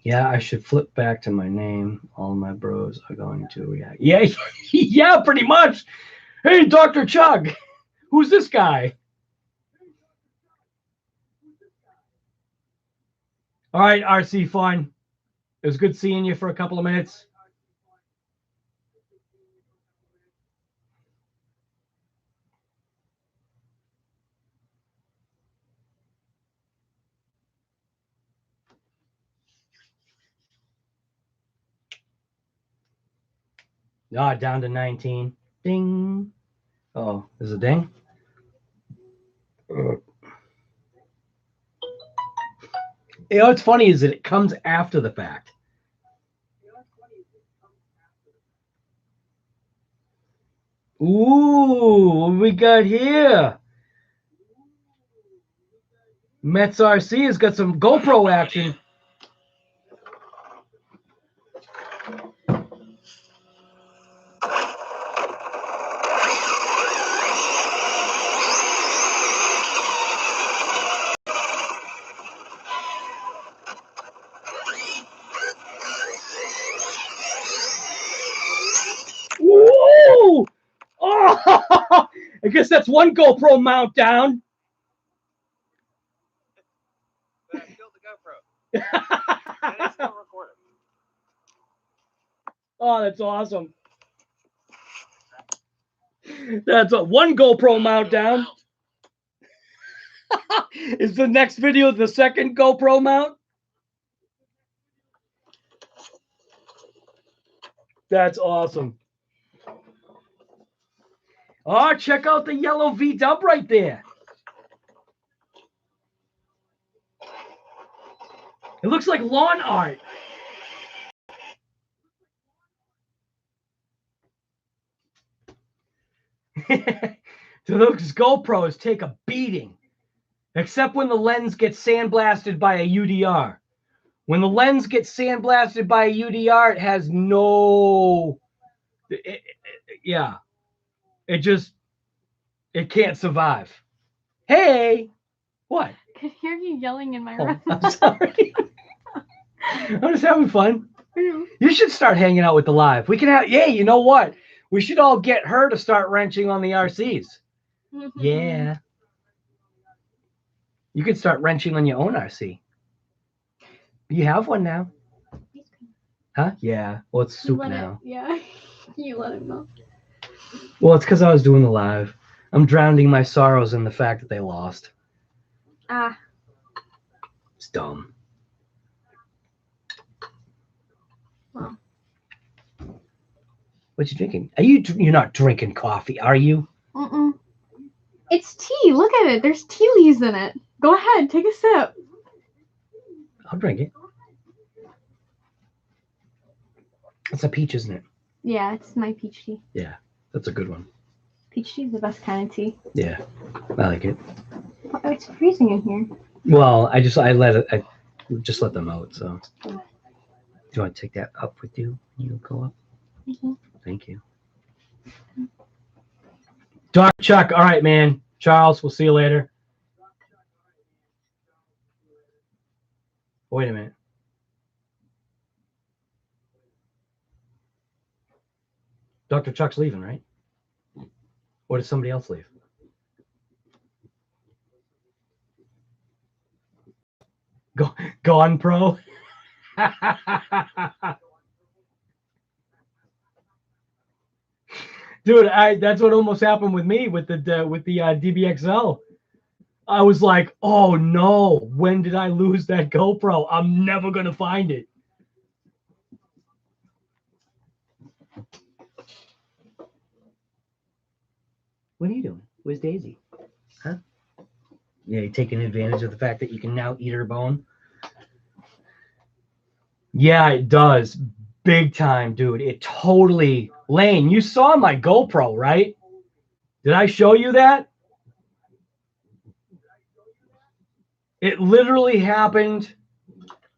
Speaker 1: Yeah, I should flip back to my name. All my bros are going to react. Yeah, yeah, pretty much. Hey, Dr. Chug. Who's this guy? All right, RC Fun. It was good seeing you for a couple of minutes. Down to 19. Ding. Oh, there's a ding. You know what's funny is that it comes after the fact. Ooh, what we got here? Mets RC has got some GoPro action. Whoa! Oh, I guess that's one GoPro mount down.
Speaker 4: But I killed the GoPro. And it's still recording.
Speaker 1: Oh, that's awesome. That's one GoPro mount down. Is the next video the second GoPro mount? That's awesome. Oh, check out the yellow V-dub right there. It looks like lawn art. Those GoPros take a beating, except when the lens gets sandblasted by a UDR. When the lens gets sandblasted by a UDR, it has no... It can't survive. Hey! What?
Speaker 5: I could hear you yelling in my room.
Speaker 1: I'm sorry. I'm just having fun. You should start hanging out with the live. We can have, you know what? We should all get her to start wrenching on the RCs. Yeah. You could start wrenching on your own RC. You have one now. Huh? Yeah. Well, it's soup now.
Speaker 5: Yeah. You let him know.
Speaker 1: Well, it's because I was doing the live. I'm drowning my sorrows in the fact that they lost.
Speaker 5: Ah.
Speaker 1: It's dumb.
Speaker 5: Well.
Speaker 1: What you drinking? You're not drinking coffee, are you?
Speaker 5: Mm-mm. It's tea. Look at it. There's tea leaves in it. Go ahead. Take a sip.
Speaker 1: I'll drink it. It's a peach, isn't it?
Speaker 5: Yeah, it's my peach tea.
Speaker 1: That's a good one.
Speaker 5: Peach tea is the best kind of tea.
Speaker 1: Yeah, I like it.
Speaker 5: Oh, it's freezing in here.
Speaker 1: Well, I just let them out. So, do you want to take that up with you? You go up.
Speaker 5: Mhm.
Speaker 1: Thank you. Dr. Chuck, all right, man. Charles, we'll see you later. Wait a minute. Dr. Chuck's leaving, right? Or did somebody else leave? Gone pro. Dude, that's what almost happened with me with the DBXL. I was like, oh no, when did I lose that GoPro? I'm never gonna find it. What are you doing? Where's Daisy? Huh? Yeah, you taking advantage of the fact that you can now eat her bone? Yeah, it does. Big time, dude. It totally... Lane, you saw my GoPro, right? Did I show you that? It literally happened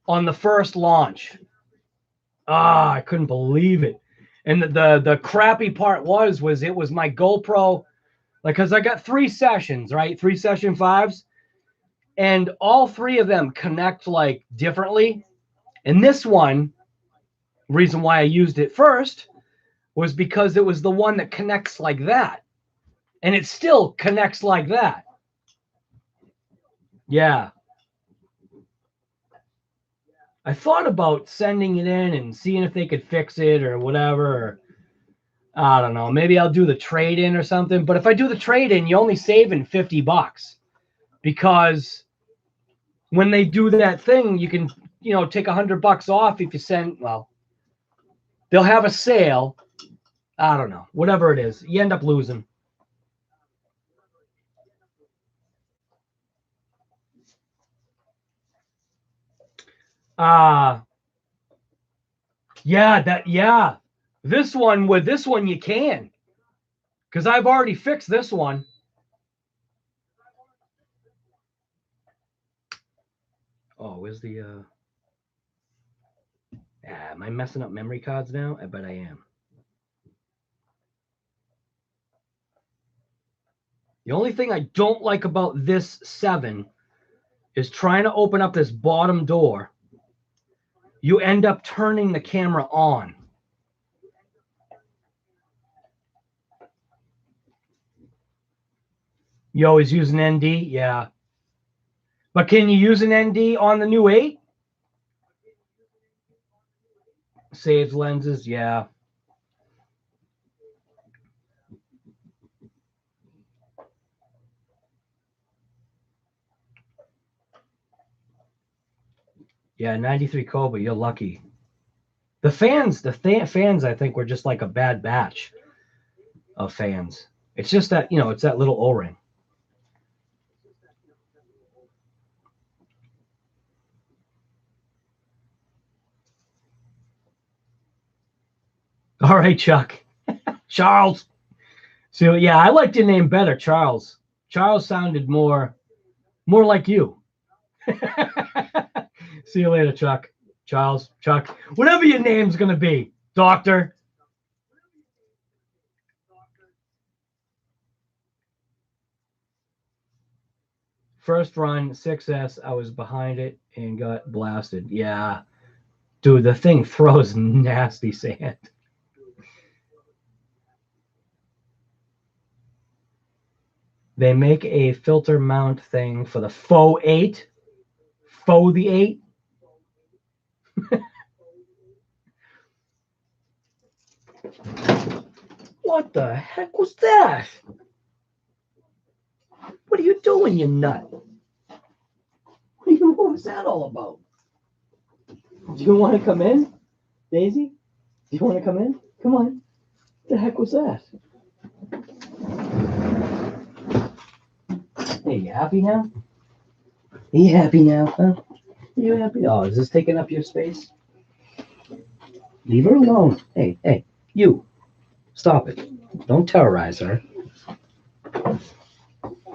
Speaker 1: on the first launch. I couldn't believe it. And the crappy part was it was my GoPro, like, because I got 3 sessions, right? 3 session 5s. And all 3 of them connect, like, differently. And this one, reason why I used it first, was because it was the one that connects like that. And it still connects like that. Yeah. I thought about sending it in and seeing if they could fix it or whatever. Or, I don't know. Maybe I'll do the trade-in or something. But if I do the trade-in, you're only saving $50. Because when they do that thing, you can, take $100 off if you send, well, they'll have a sale. I don't know. Whatever it is. You end up losing. Yeah. This one you can. Because I've already fixed this one. Oh, where's the am I messing up memory cards now? I bet I am. The only thing I don't like about this 7 is trying to open up this bottom door. You end up turning the camera on. You always use an ND? Yeah. But can you use an ND on the new 8? Saves lenses? Yeah. Yeah, 93 Cobra, you're lucky. The fans, I think, were just like a bad batch of fans. It's just that, it's that little O-ring. All right, Chuck. Charles. So, yeah, I liked your name better, Charles. Charles sounded more like you. See you later, Chuck. Charles, Chuck, whatever your name's going to be. Doctor. First run, 6S, I was behind it and got blasted. Yeah. Dude, the thing throws nasty sand. They make a filter mount thing for the Faux 8. Faux the 8. What the heck was that? What are you doing, you nut? What was that all about? Do you want to come in, Daisy? Do you want to come in? Come on. What the heck was that? Hey, you happy now? Are you happy now, huh? Are you happy? Oh, is this taking up your space? Leave her alone. Hey, You. Stop it. Don't terrorize her.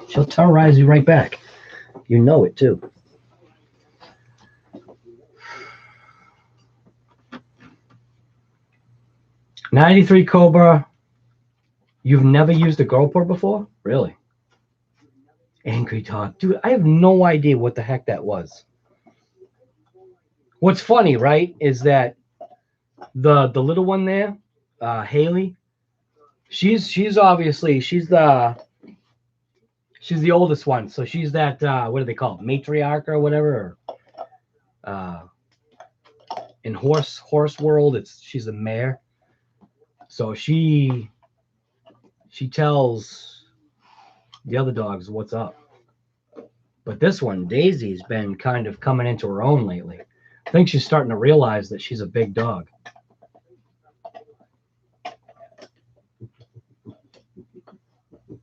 Speaker 1: She'll terrorize you right back. You know it too. '93 Cobra. You've never used a GoPro before? Really? Angry Dog. Dude, I have no idea what the heck that was. What's funny, right, is that the little one there, Haley, she's obviously the oldest one, so she's that what do they call it, matriarch or whatever, or in horse world she's the mare, so she tells the other dogs what's up. But this one, Daisy's been kind of coming into her own lately. I think she's starting to realize that she's a big dog.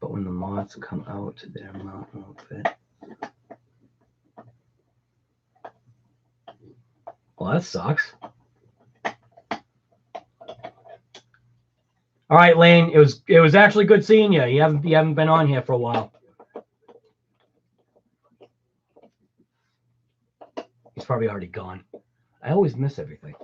Speaker 1: But when the moths come out, their mouth won't fit. Well, that sucks. All right, Lane. It was actually good seeing you. You haven't been on here for a while. He's probably already gone. I always miss everything.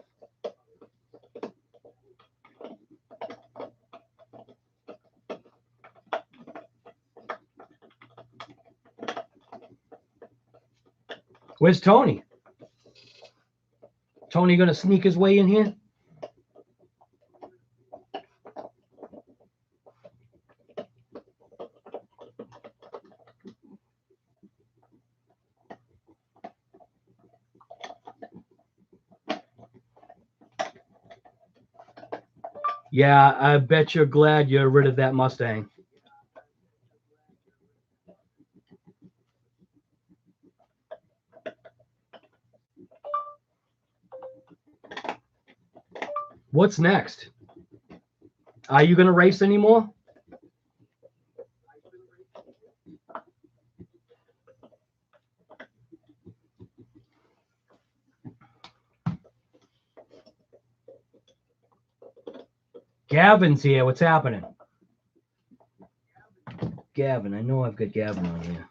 Speaker 1: Where's Tony? Tony gonna sneak his way in here? Yeah, I bet you're glad you're rid of that Mustang. What's next? Are you going to race anymore? Gavin's here. What's happening? Gavin, I know I've got Gavin on here.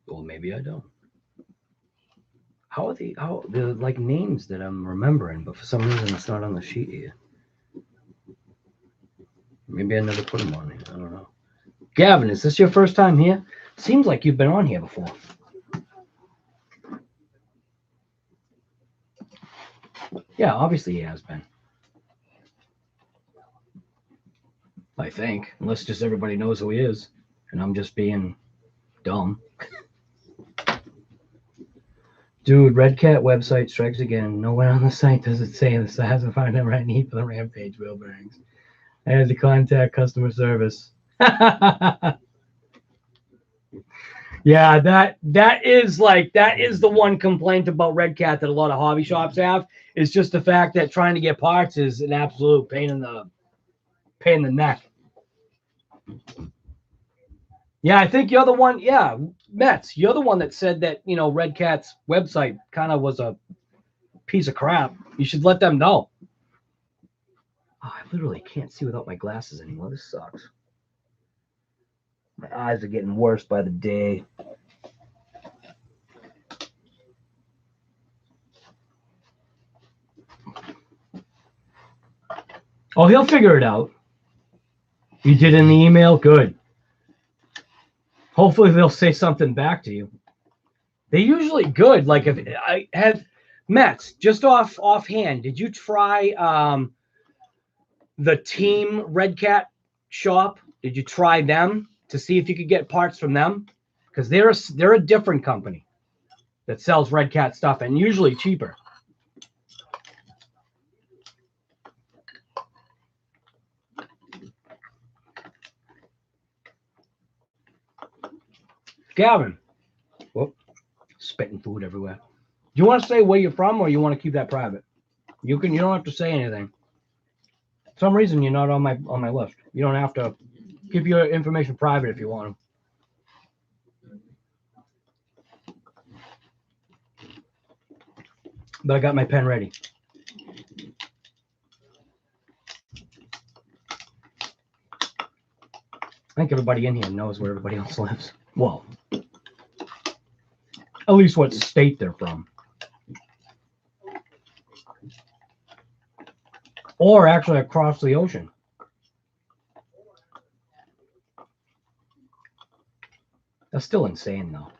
Speaker 1: Well, maybe I don't. How are they're like names that I'm remembering, but for some reason it's not on the sheet here. Maybe I never put them on here. I don't know. Gavin, is this your first time here? Seems like you've been on here before. Yeah, obviously he has been. I think, unless just everybody knows who he is, and I'm just being dumb. Dude, Red Cat website strikes again. Nowhere on the site does it say the size of our right need for the Rampage wheel bearings. I had to contact customer service. Yeah, that is the one complaint about Red Cat that a lot of hobby shops have, is just the fact that trying to get parts is an absolute pain in the neck. Yeah, I think you're the one. Yeah, Metz, you're the one that said that, Red Cat's website kind of was a piece of crap. You should let them know. Oh, I literally can't see without my glasses anymore. This sucks. My eyes are getting worse by the day. Oh, he'll figure it out. You did in the email? Good. Hopefully they'll say something back to you. They're usually good. Like, if I have Metz, just offhand, did you try the Team Red Cat shop? Did you try them to see if you could get parts from them? Because they're a different company that sells Red Cat stuff, and usually cheaper. Gavin. Whoop. Spitting food everywhere. Do you want to say where you're from, or you want to keep that private? You don't have to say anything. For some reason you're not on my list. You don't have to keep your information private if you want to. But I got my pen ready. I think everybody in here knows where everybody else lives. Well, at least what state they're from. Or actually across the ocean. That's still insane, though.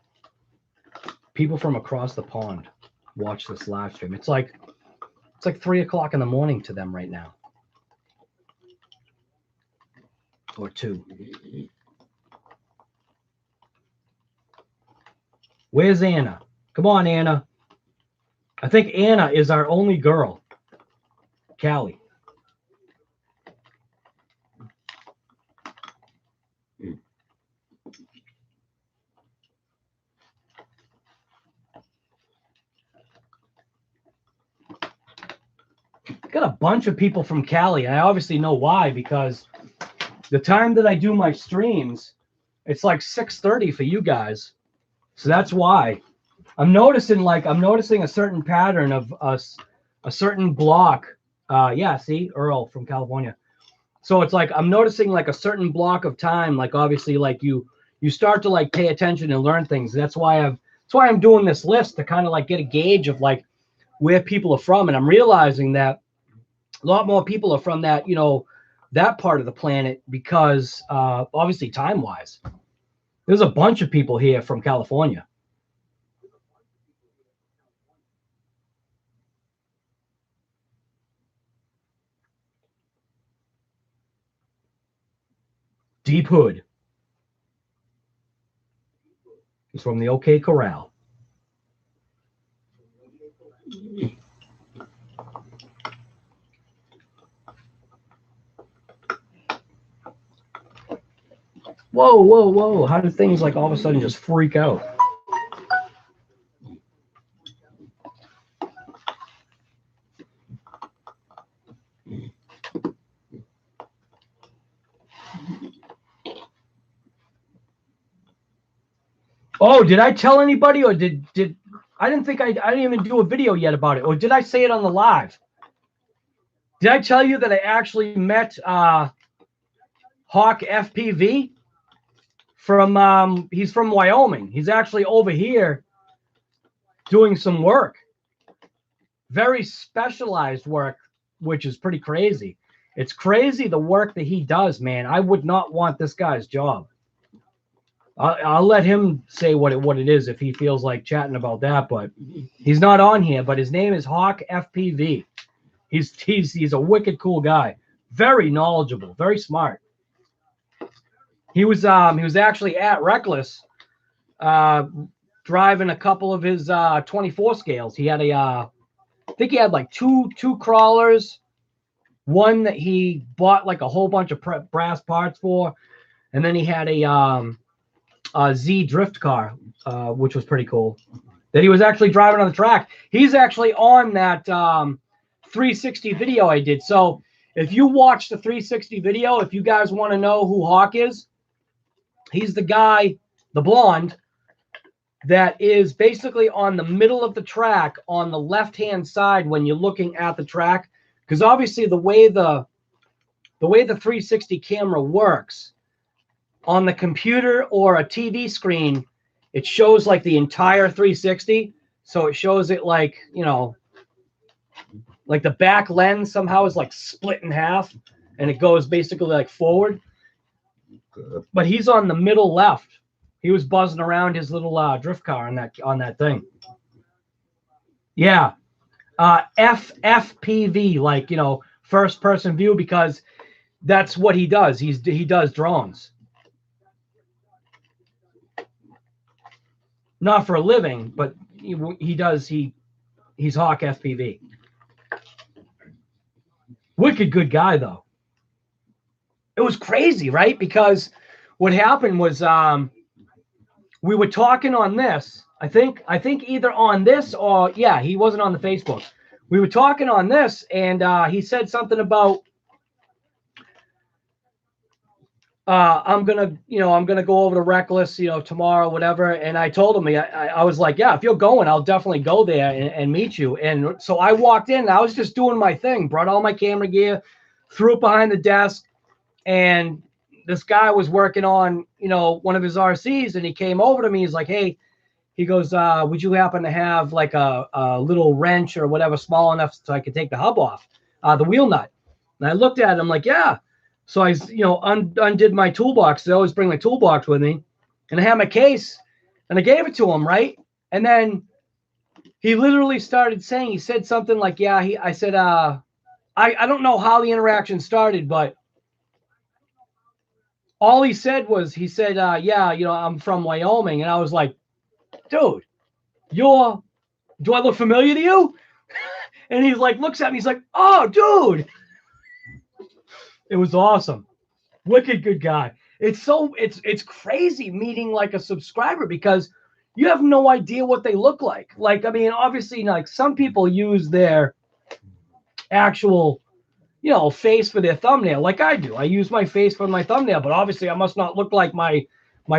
Speaker 1: People from across the pond watch this live stream. It's like 3 o'clock in the morning to them right now. Or 2. Where's Anna? Come on, Anna. I think Anna is our only girl. Callie. Got a bunch of people from Cali. I obviously know why, because the time that I do my streams, it's like 6:30 for you guys. So that's why. I'm noticing a certain pattern of a certain block. Yeah, see, Earl from California. So it's like I'm noticing like a certain block of time, like obviously like you start to like pay attention and learn things. That's why I'm doing this list to kind of like get a gauge of like where people are from. And I'm realizing that a lot more people are from that, that part of the planet because obviously time-wise. There's a bunch of people here from California. Deep Hood. He's from the OK Corral. Whoa, whoa, whoa. How do things like all of a sudden just freak out? Oh, did I tell anybody, or did I didn't think I didn't even do a video yet about it, or did I say it on the live? Did I tell you that I actually met Hawk FPV from he's from Wyoming. He's actually over here doing some work. Very specialized work, which is pretty crazy. It's crazy the work that he does, man. I would not want this guy's job. I'll let him say what it is if he feels like chatting about that, but he's not on here. But his name is Hawk FPV. He's a wicked cool guy, very knowledgeable, very smart. He was actually at Reckless, driving a couple of his 24 scales. He had I think he had like two crawlers, one that he bought like a whole bunch of brass parts for, and then he had a Z drift car, which was pretty cool, that he was actually driving on the track. He's actually on that 360 video I did. So if you watch the 360 video, if you guys want to know who Hawk is, he's the guy, the blonde, that is basically on the middle of the track on the left-hand side when you're looking at the track. Because obviously the way the 360 camera works, on the computer or a TV screen, it shows like the entire 360. So it shows it like, like the back lens somehow is like split in half and it goes basically like forward. But he's on the middle left. He was buzzing around his little drift car on that thing. Yeah. FPV, like, first person view, because that's what he does. He does drones. Not for a living, but he's Hawk FPV. Wicked good guy, though. It was crazy, right? Because what happened was we were talking on this. I think either on this or, yeah, he wasn't on the Facebook. We were talking on this, and he said something about I'm gonna go over to Reckless, tomorrow, whatever. And I told him, I was like, yeah, if you're going, I'll definitely go there and meet you. And so I walked in. And I was just doing my thing, brought all my camera gear, threw it behind the desk, and this guy was working on, one of his RCs, and he came over to me. He's like, hey, he goes, would you happen to have like a little wrench or whatever small enough so I could take the hub off, the wheel nut? And I looked at him like, yeah. So I, undid my toolbox. I always bring my toolbox with me, and I had my case, and I gave it to him, right? And then he literally started saying, he said something like, yeah, I said, I don't know how the interaction started, but all he said was, yeah, I'm from Wyoming. And I was like, dude, do I look familiar to you? And he's like, looks at me, he's like, oh, dude. It was awesome. Wicked good guy. It's crazy meeting like a subscriber because you have no idea what they look like. Like, I mean, obviously, like some people use their actual, face for their thumbnail, like I do. I use my face for my thumbnail, but obviously I must not look like my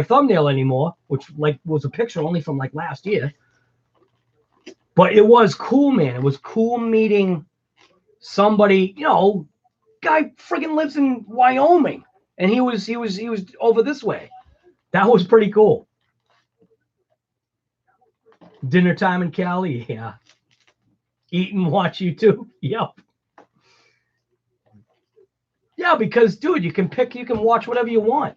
Speaker 1: thumbnail anymore, which like was a picture only from like last year. But it was cool, man. It was cool meeting somebody, guy friggin' lives in Wyoming, and he was over this way. That was pretty cool. Dinner time in Cali, yeah. Eat and watch YouTube. Yep. Yeah, because dude, you can watch whatever you want.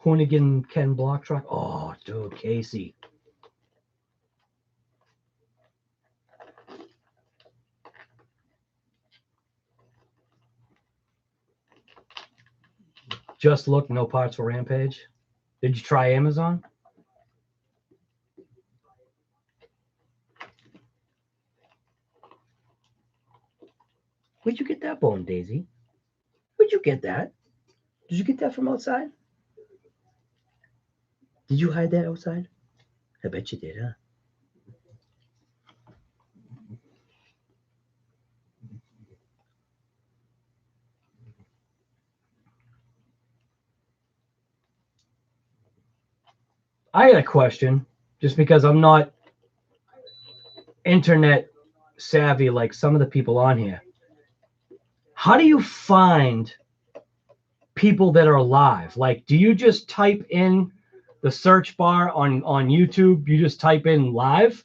Speaker 1: Hoonigan Ken Block Truck. Oh, dude, Casey. Just look, no parts for Rampage. Did you try Amazon? Where'd you get that bone, Daisy? Where'd you get that? Did you get that from outside? Did you hide that outside? I bet you did, huh? I got a question, just because I'm not internet savvy like some of the people on here. How do you find people that are live? Like, do you just type in the search bar on YouTube? You just type in live?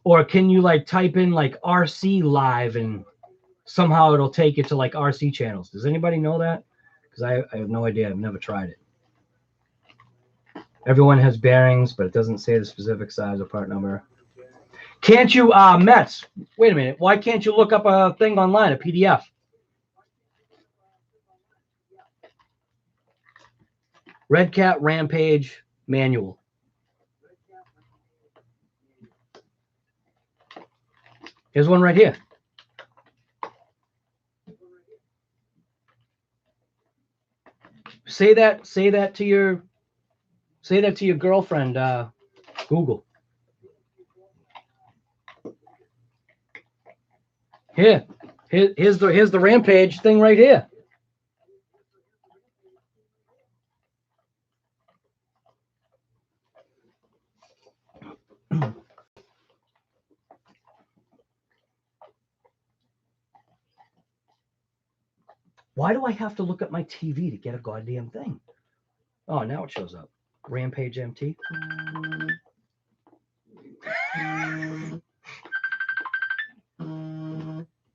Speaker 1: Or can you like type in like RC live and somehow it'll take you to like RC channels? Does anybody know that? Because I have no idea. I've never tried it. Everyone has bearings, but it doesn't say the specific size or part number. Can't you, Mets, wait a minute. Why can't you look up a thing online, a PDF? Red Cat Rampage manual. Here's one right here. Say that to your girlfriend, Google. Here's the Rampage thing right here. Why do I have to look at my TV to get a goddamn thing? Oh, now it shows up. Rampage MT.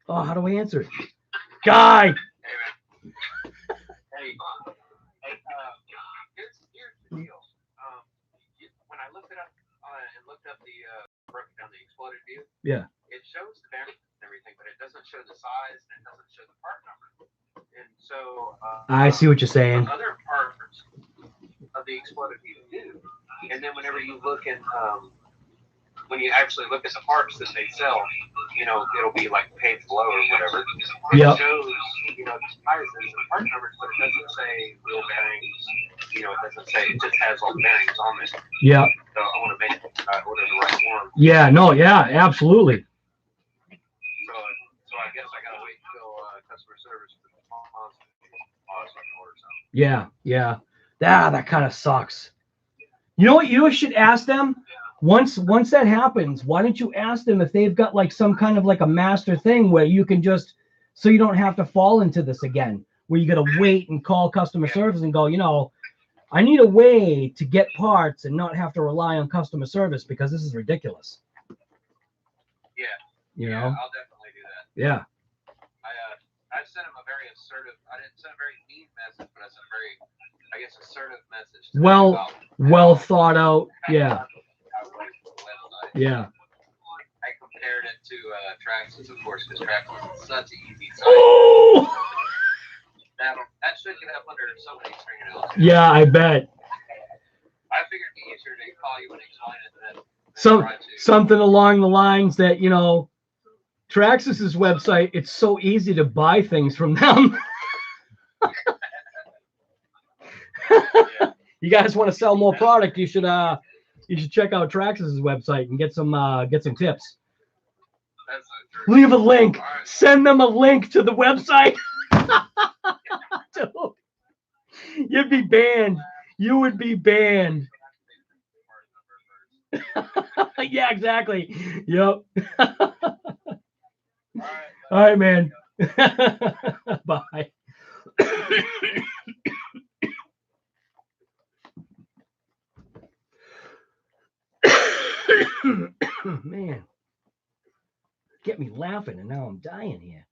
Speaker 1: Oh, how do I answer it? Guy!
Speaker 4: Hey, here's the deal. When I looked it up and looked up broken down the exploded view,
Speaker 1: Yeah.
Speaker 4: it shows the bearings and everything, but it doesn't show the size and it doesn't show the part number. And so
Speaker 1: I see what you're saying.
Speaker 4: Other parts of the exploded view do. And then whenever you look in, when you actually look at the parts that they sell, it'll be like page below or whatever. It shows, the sizes and part numbers, but it doesn't say wheel bearings. It doesn't say, it just has all the bearings on it.
Speaker 1: Yeah.
Speaker 4: So I want to make order the right one.
Speaker 1: Yeah, no, yeah, absolutely.
Speaker 4: So I
Speaker 1: Yeah. That kind of sucks. You know what you should ask them? Once that happens, why don't you ask them if they've got like some kind of like a master thing where you can just, so you don't have to fall into this again, where you got to wait and call customer service and go, I need a way to get parts and not have to rely on customer service because this is ridiculous.
Speaker 4: Yeah. I'll definitely do that.
Speaker 1: Yeah.
Speaker 4: I sent him a very assertive. I didn't send a very mean message, but I sent a very, I guess, assertive message.
Speaker 1: Well thought out. Yeah. Yeah.
Speaker 4: I compared it to Traxxas, of course, because Traxxas is such an easy site.
Speaker 1: Oh!
Speaker 4: That should get up under somebody's fingernails.
Speaker 1: Yeah, I bet.
Speaker 4: I figured it'd be easier to call you and explain it than
Speaker 1: Something along the lines that, Traxxas's website, it's so easy to buy things from them. You guys want to sell more product, you should check out Traxxas's website and get some tips.
Speaker 4: That's so true.
Speaker 1: Leave a link. Send them a link to the website. Dude, you'd be banned. You would be banned. Yeah, exactly. Yep. All right, man. Bye. Man, get me laughing, and now I'm dying here.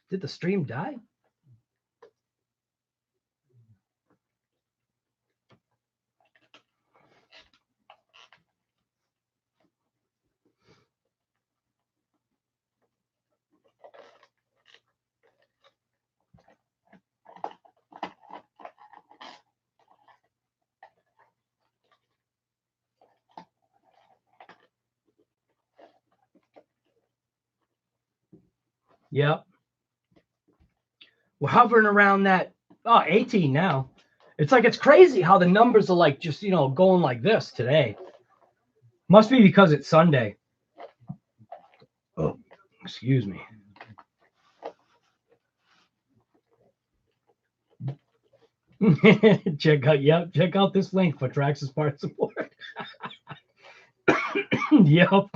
Speaker 1: Did the stream die? Yep. We're hovering around that 18 now. It's crazy how the numbers are like just, going like this today. Must be because it's Sunday. Oh, excuse me. Check out this link for Traxxas part support. Yep.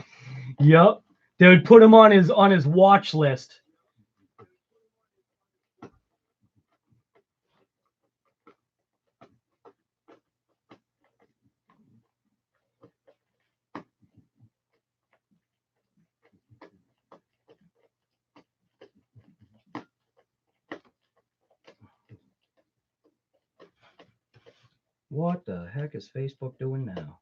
Speaker 1: They would put him on his watch list. What the heck is Facebook doing now?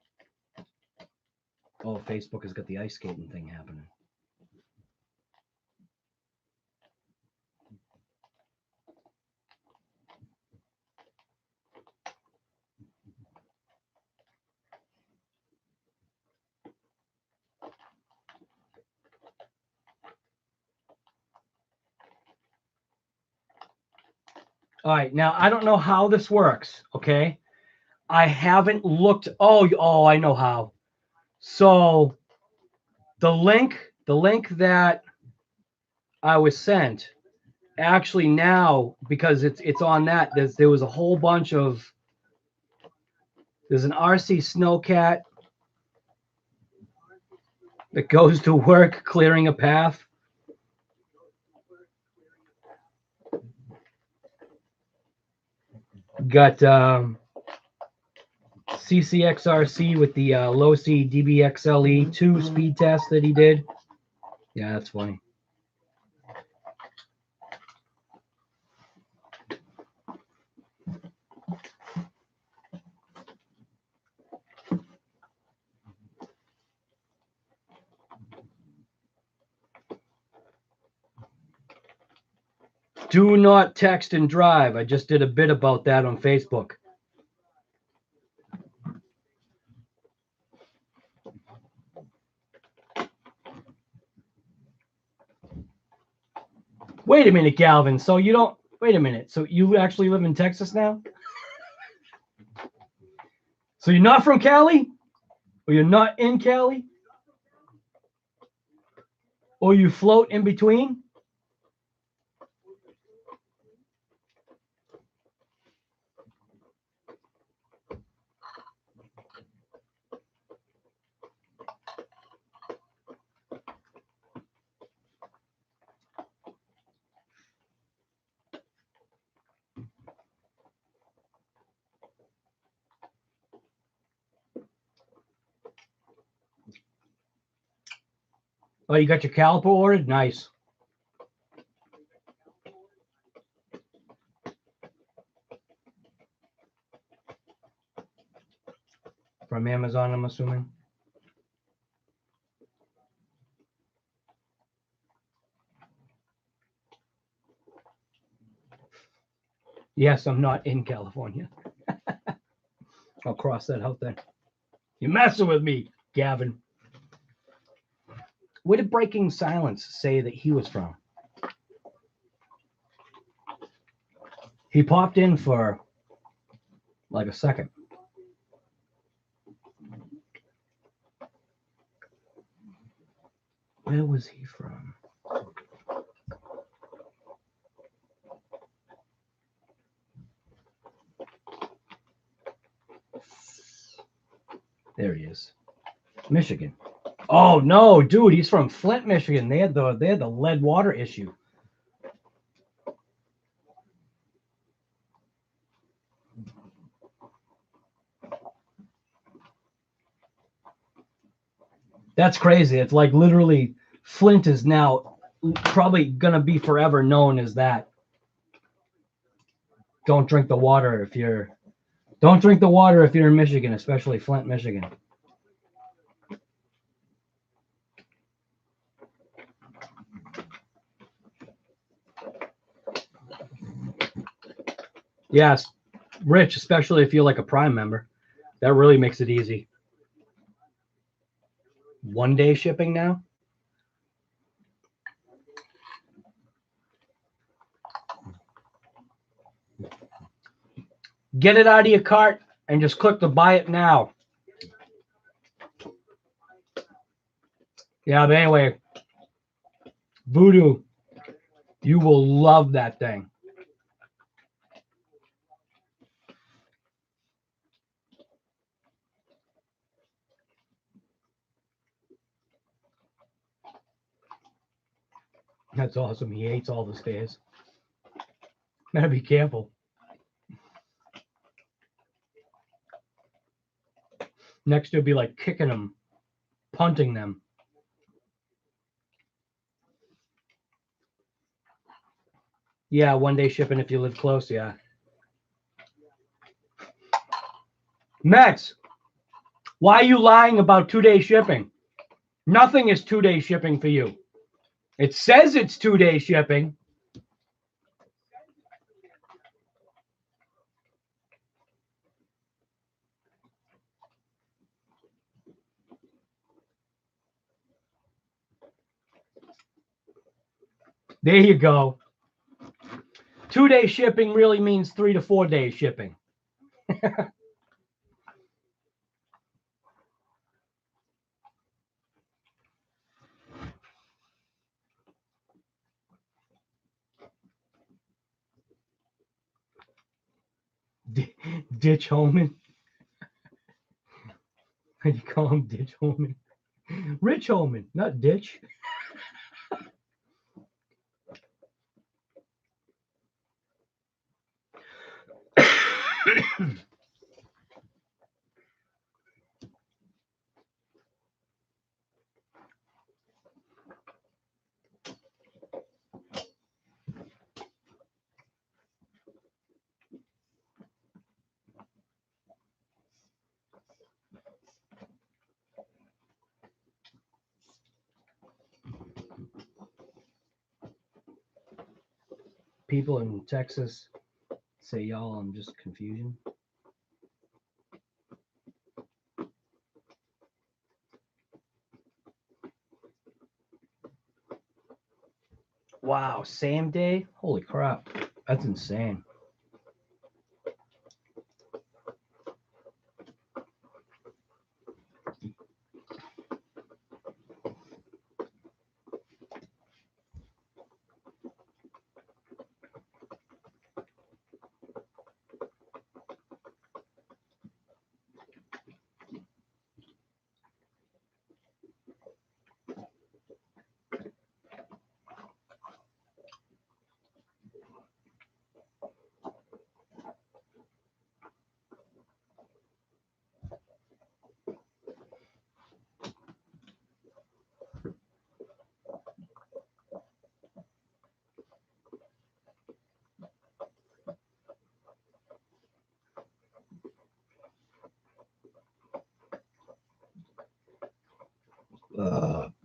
Speaker 1: Oh, Facebook has got the ice skating thing happening. All right, now I don't know how this works, okay? I haven't looked. Oh, I know how. So the link that I was sent, actually now, because it's on that, there was a whole bunch of, there's an RC Snowcat that goes to work clearing a path. Got CCXRC with the Losi DBXLE 2 speed test that he did. Yeah, that's funny. Do not text and drive. I just did a bit about that on Facebook. Wait a minute, Galvin. So you don't, wait a minute. So you actually live in Texas now? So you're not from Cali? Or you're not in Cali? Or you float in between? Oh, you got your caliper ordered? Nice. From Amazon, I'm assuming. Yes, I'm not in California. I'll cross that out then. You're messing with me, Gavin. Where did Breaking Silence say that he was from? He popped in for like a second. Where was he from? There he is. Michigan. Oh no, dude, he's from Flint, Michigan. They had the lead water issue. That's crazy. It's like literally Flint is now probably gonna be forever known as that. Don't drink the water if you're in Michigan, especially Flint, Michigan. Yes, Rich, especially if you're like a Prime member. That really makes it easy. 1 day shipping now? Get it out of your cart and just click to buy it now. Yeah, but anyway, Voodoo, you will love that thing. That's awesome. He hates all the stairs. Gotta be careful. Next, you'll be like kicking them, punting them. Yeah, 1 day shipping if you live close. Yeah. Max, why are you lying about 2 day shipping? Nothing is 2 day shipping for you. It says it's 2 day shipping. There you go. 2 day shipping really means 3 to 4 day shipping. Ditch Holman. How do you call him Ditch Holman? Rich Holman, not Ditch. People in Texas say y'all, I'm just confusion. Wow, same day? Holy crap. That's insane.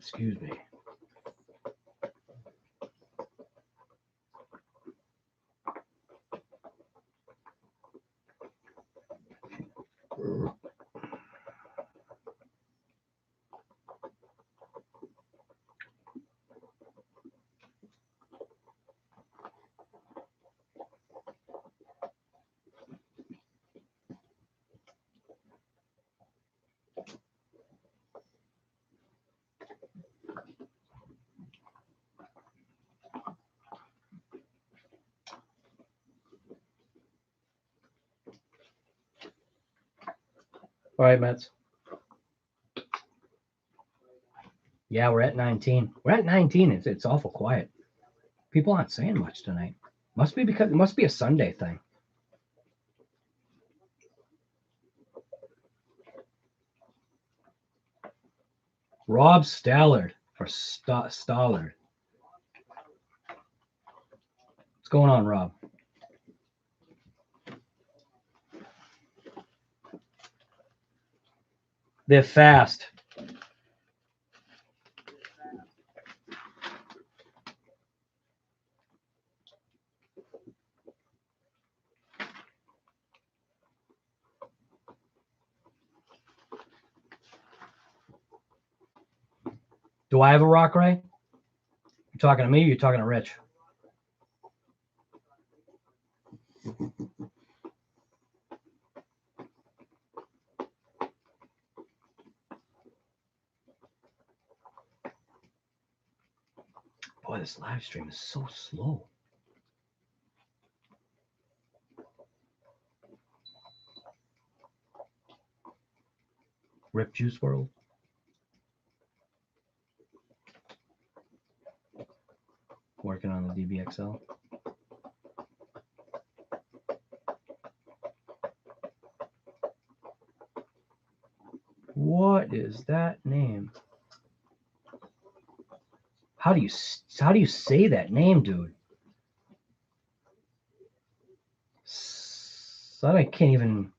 Speaker 1: Excuse me. All right, Mets. Yeah, we're at 19. We're at 19. It's awful quiet. People aren't saying much tonight. Must be because it must be a Sunday thing. Rob Stallard for Stallard. What's going on, Rob? They're fast. Do I have a rock, Ray? You talking to me or you talking to Rich? Boy, this live stream is so slow. Rip Juice World. Working on the DBXL. What is that name? How do you say that name, dude? Son, I can't even.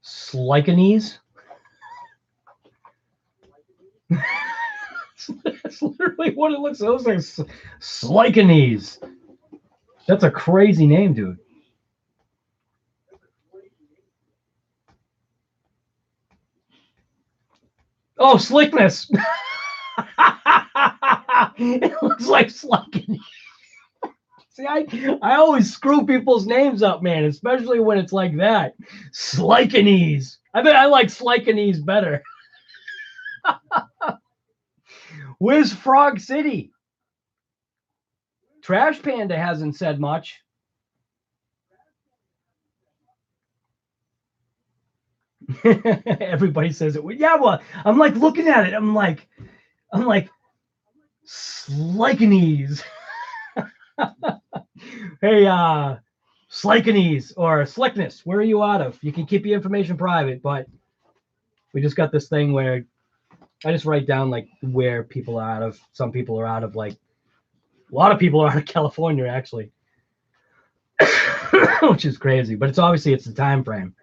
Speaker 1: Slikenese? That's literally what it looks like. It looks like Slikenese. That's a crazy name, dude. Oh, Slickness. It looks like Slikenese. See, I always screw people's names up, man, especially when it's like that. Slikenese. I bet I like Slikenese better. Where's Frog City? Trash Panda hasn't said much. Everybody says it. Yeah, well, I'm like looking at it. I'm like Slikenese. Hey, Slikenese or Slickness, where are you out of? You can keep your information private, but we just got this thing where I just write down like where people are out of. Some people are out of like a lot of people are out of California actually, which is crazy. But it's the time frame.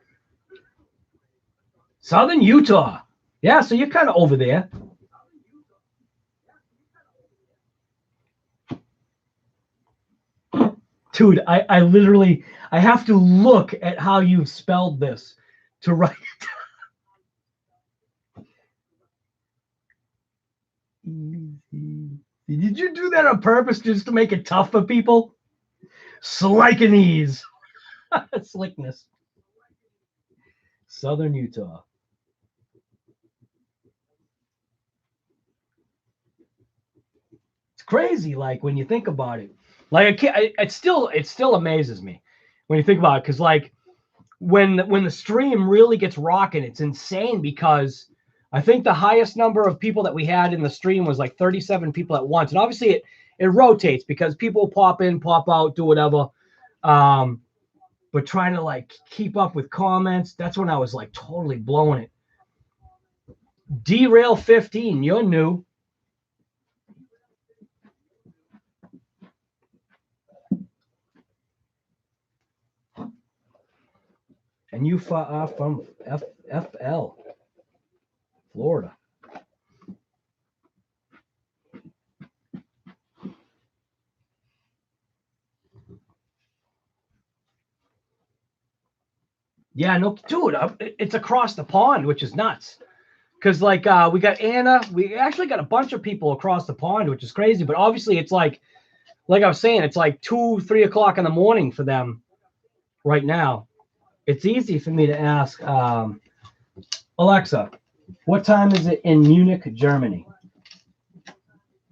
Speaker 1: Southern Utah, yeah. So you're kind of over there. Dude, I literally have to look at how you spelled this to write it. Did you do that on purpose just to make it tough for people? Slikenese. Slickness. Southern Utah. It's crazy, like when you think about it. Like it still amazes me when you think about it, because like when the stream really gets rocking, it's insane because I think the highest number of people that we had in the stream was like 37 people at once. And obviously it rotates because people pop in, pop out, do whatever. But trying to like keep up with comments, that's when I was like totally blowing it. Derail 15, you're new. And you are from FL, Florida. Yeah, no, dude, it's across the pond, which is nuts. Because like we got Anna, we actually got a bunch of people across the pond, which is crazy. But obviously, it's like I was saying, it's like 2, 3 o'clock in the morning for them right now. It's easy for me to ask Alexa, what time is it in Munich, Germany?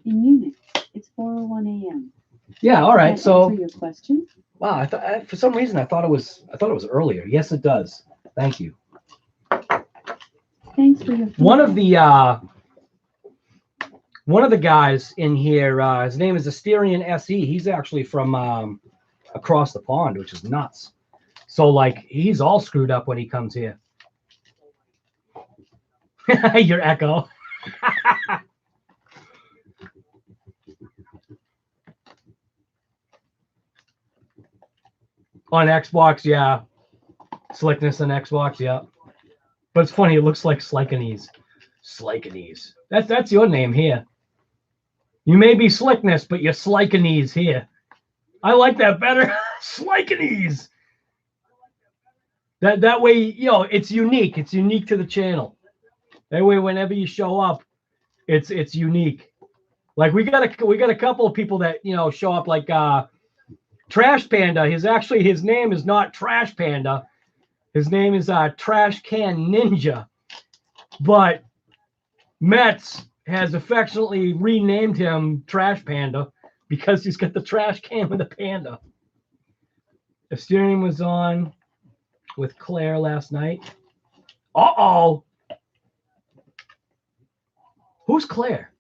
Speaker 2: In Munich, it's 4:01 a.m.
Speaker 1: Yeah, all right.
Speaker 2: Does that
Speaker 1: So
Speaker 2: answer your question?
Speaker 1: wow, I thought for some reason I thought it was earlier. Yes, it does. Thank you.
Speaker 2: Thanks for your feedback.
Speaker 1: One of the guys in here, his name is Asterian SE. He's actually from across the pond, which is nuts. So like he's all screwed up when he comes here. Your echo. On Xbox, yeah. Slickness on Xbox, yeah. But it's funny, it looks like Slikanese. Slikanese. That's your name here. You may be Slickness, but you're Slikanese here. I like that better. Slikanese. That way, it's unique. It's unique to the channel. That way, whenever you show up, it's unique. Like we got a couple of people that show up like Trash Panda. His name is not Trash Panda. His name is Trash Can Ninja. But Metz has affectionately renamed him Trash Panda because he's got the trash can with a panda. The steering was on with Claire last night. Uh-oh. Who's Claire?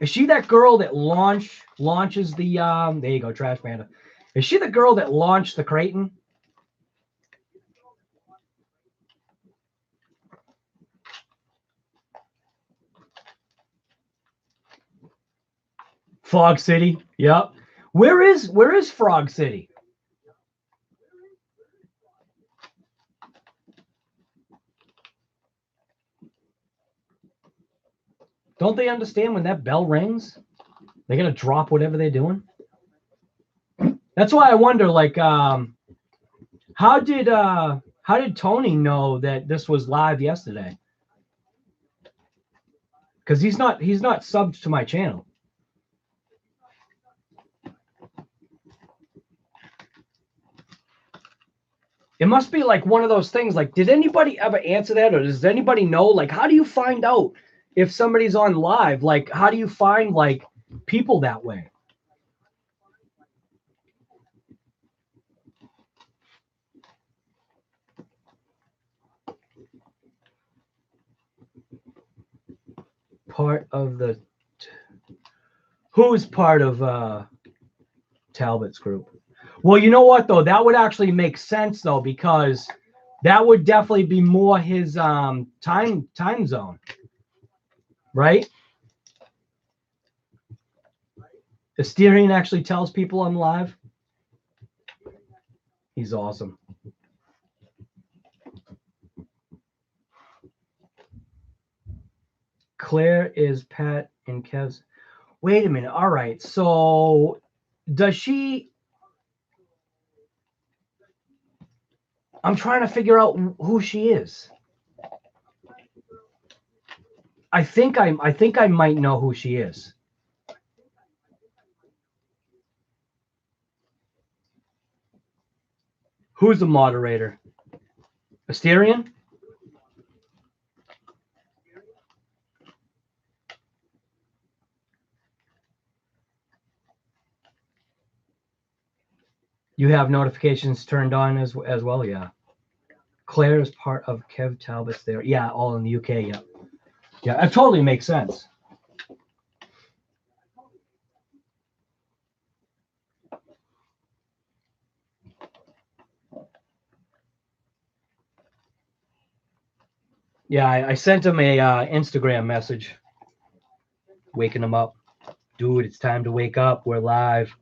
Speaker 1: Is she that girl that launches the there you go, Trash Panda. Is she the girl that launched the Kraton? Frog City. Yep. Where is Frog City? Don't they understand when that bell rings? They're gonna drop whatever they're doing. That's why I wonder, like, how did Tony know that this was live yesterday? Because he's not subbed to my channel. It must be like one of those things. Like, did anybody ever answer that, or does anybody know? Like, how do you find out if somebody's on live? Like, how do you find like people that way? Part of the who's part of Talbot's group? Well, you know what though? That would actually make sense though, because that would definitely be more his time zone, right? Asterian actually tells people I'm live. He's awesome. Claire is Pat and Kev's. Wait a minute. All right. So does she? I'm trying to figure out who she is. I think I might know who she is. Who's the moderator? Asterian? You have notifications turned on as well, yeah. Claire is part of Kev Talbot's there. Yeah, all in the UK, yeah. Yeah, it totally makes sense. Yeah, I sent him a Instagram message, waking him up. Dude, it's time to wake up. We're live.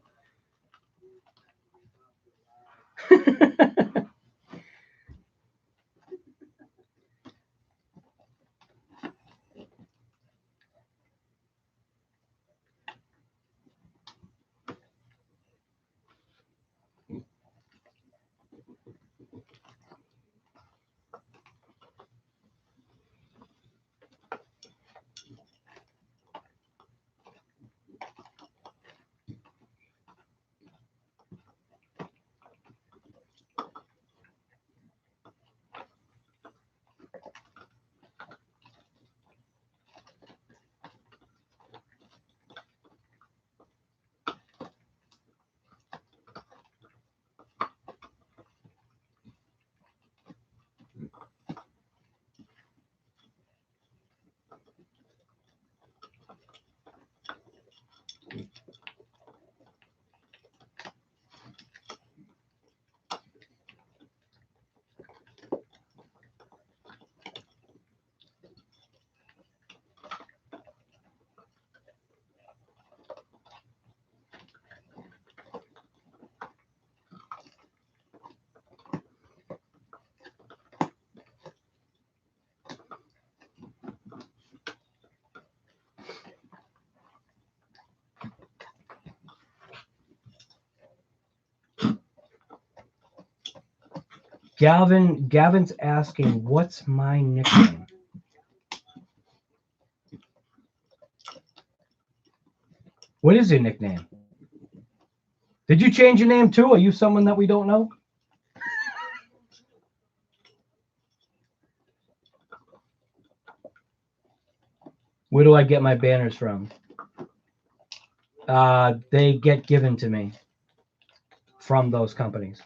Speaker 1: Gavin's asking, what's my nickname? What is your nickname? Did you change your name too? Are you someone that we don't know? Where do I get my banners from? They get given to me from those companies.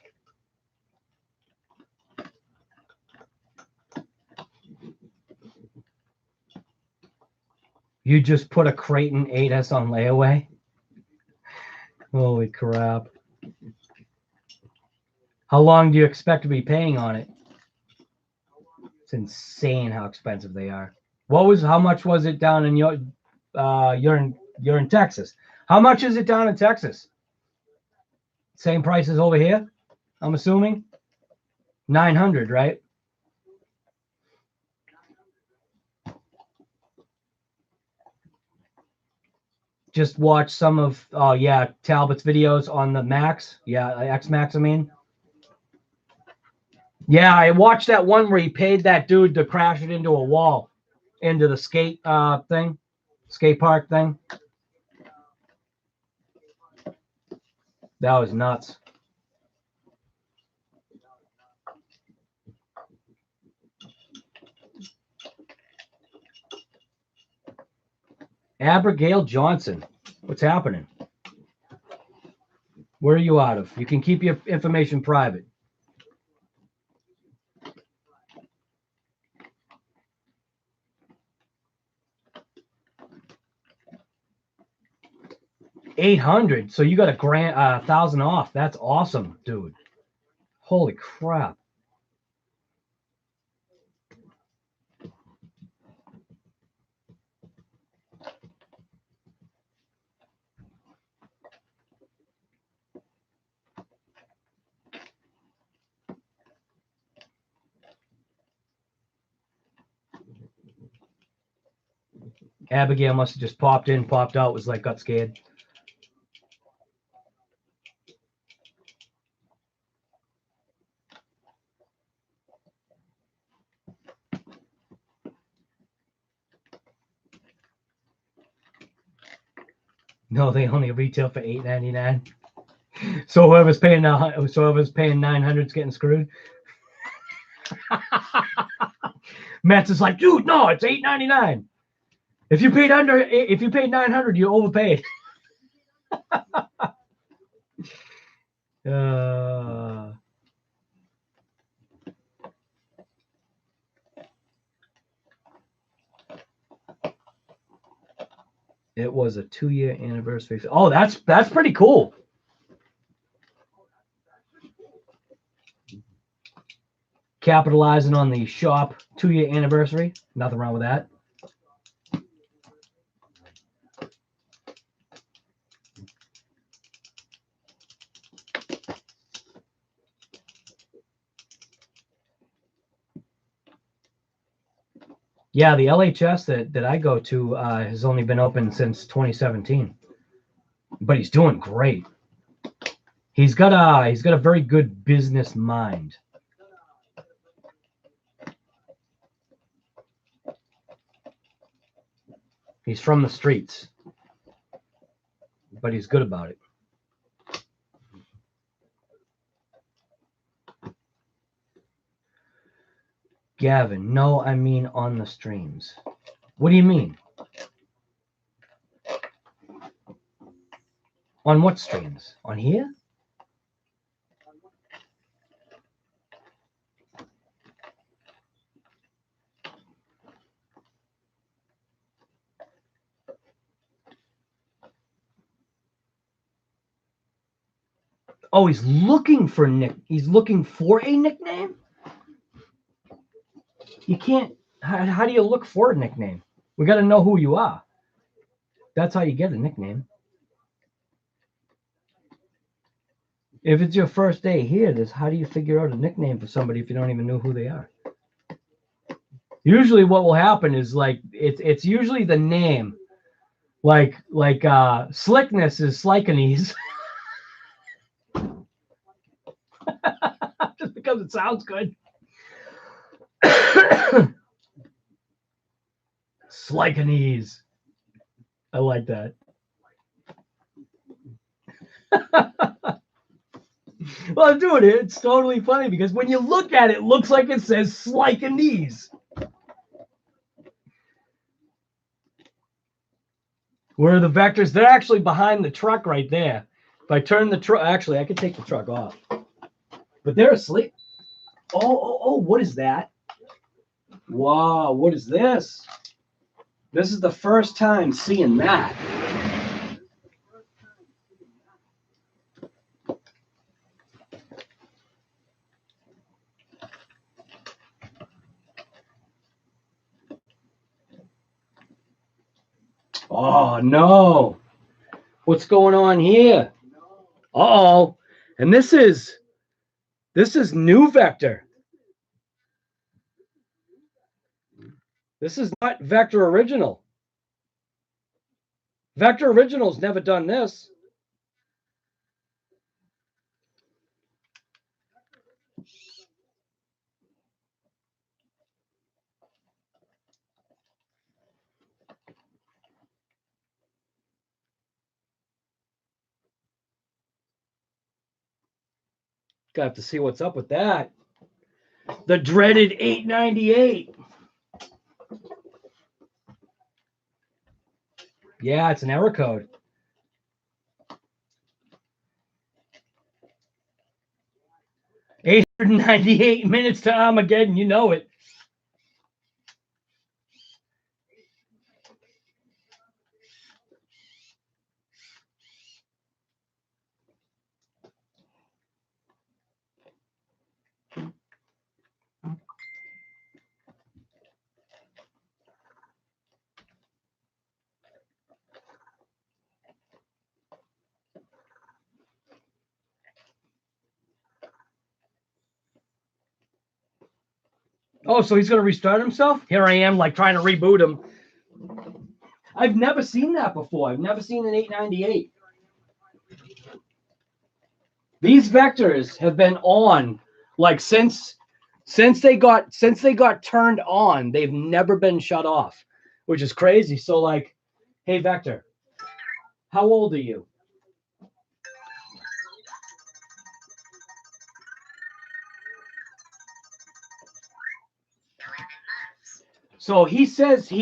Speaker 1: You just put a Creighton 8S on layaway? Holy crap. How long do you expect to be paying on it? It's insane how expensive they are. How much was it down in your you're in Texas. How much is it down in Texas? Same price as over here, I'm assuming? 900, right? Just watch some of Talbot's videos on the Max. Yeah, X Max, I mean. Yeah, I watched that one where he paid that dude to crash it into a wall, into the skate park thing. That was nuts. Abigail Johnson, what's happening? Where are you out of? You can keep your information private. $800. So you got a grand, 1,000 off. That's awesome, dude. Holy crap. Abigail must have just popped in, popped out, was like, got scared. No, they only retail for $8.99. So whoever's paying 900 is getting screwed. Mets is like, dude, no, it's $8.99. If you paid 900, you overpaid. It was a 2-year anniversary. Oh, that's pretty cool. Capitalizing on the shop 2-year anniversary. Nothing wrong with that. Yeah, the LHS that I go to has only been open since 2017, but he's doing great. He's got a very good business mind. He's from the streets, but he's good about it. Gavin, no, I mean on the streams. What do you mean? On what streams? On here? Oh, he's looking for He's looking for a nickname? You can't. How do you look for a nickname? We got to know who you are. That's how you get a nickname. If it's your first day here, how do you figure out a nickname for somebody if you don't even know who they are? Usually what will happen is like it's usually the name. Like Slickness is Slikenese. Just because it sounds good. Slikenese. I like that. Well, I'm doing it. It's totally funny because when you look at it, it looks like it says Slikenese. Where are the vectors? They're actually behind the truck right there. If I turn the truck, actually, I could take the truck off. But they're asleep. Oh, what is that? Wow, what is this? This is the first time seeing that. Oh, no. What's going on here? Uh-oh. And this is new vector. This is not Vector Original. Vector Original's never done this. Gonna have to see what's up with that. The dreaded 898. Yeah, it's an error code. $898 minutes to Armageddon, you know it. Oh, so he's going to restart himself? Here I am, like, trying to reboot him. I've never seen that before. I've never seen an 898. These vectors have been on, like, since they got turned on, they've never been shut off, which is crazy. So, like, hey, Vector, how old are you? So he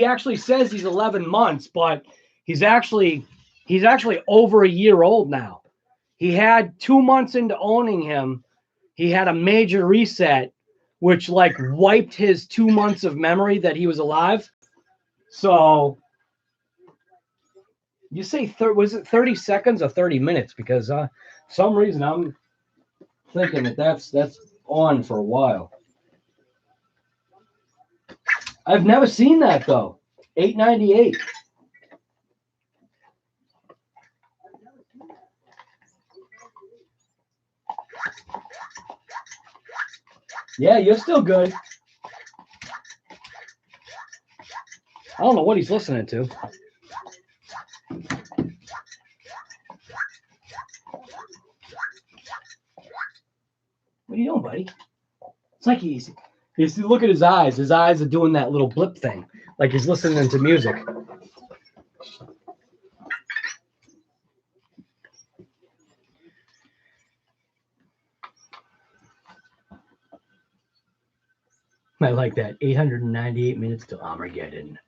Speaker 1: actually says he's 11 months, but he's actually over a year old now. He had 2 months into owning him. He had a major reset, which like wiped his 2 months of memory that he was alive. So you say was it 30 seconds or 30 minutes? Because some reason I'm thinking that's on for a while. I've never seen that though. 898. Yeah, you're still good. I don't know what he's listening to. What are you doing, buddy? It's like you look at his eyes. His eyes are doing that little blip thing, like he's listening to music. I like that. 898 minutes to Armageddon.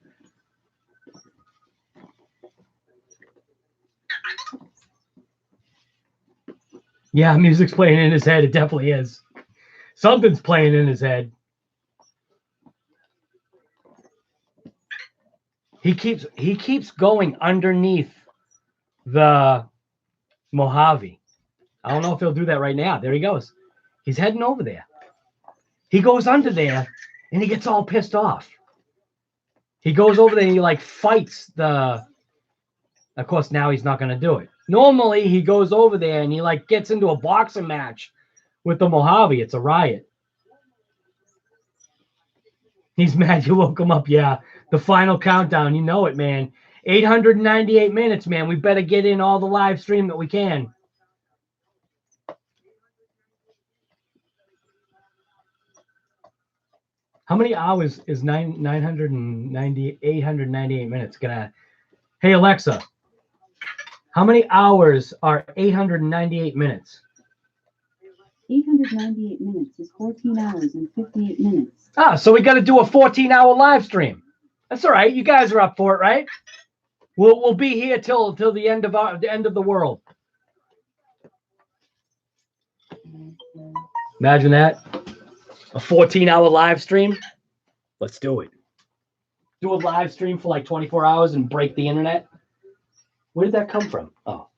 Speaker 1: Yeah, music's playing in his head. It definitely is. Something's playing in his head. He keeps going underneath the Mojave. I don't know if he'll do that right now. There he goes. He's heading over there. He goes under there and he gets all pissed off. He goes over there and he like fights the. Of course, now he's not going to do it. Normally, he goes over there and he like gets into a boxing match with the Mojave. It's a riot. He's mad you woke him up. Yeah, the final countdown. You know it, man. 898 minutes, man. We better get in all the live stream that we can. How many hours is 898 minutes gonna? Hey Alexa, how many hours are 898 minutes?
Speaker 2: 898 minutes is 14 hours and 58 minutes.
Speaker 1: Ah, so we got to do a 14-hour live stream. That's all right. You guys are up for it, right? We'll be here till the end of the world. Imagine that. A 14-hour live stream. Let's do it. Do a live stream for like 24 hours and break the internet. Where did that come from? Oh.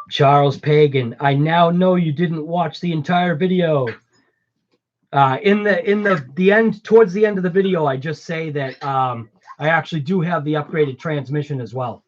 Speaker 1: Charles Pagan, I now know you didn't watch the entire video. In the end, towards the end of the video, I just say that I actually do have the upgraded transmission as well.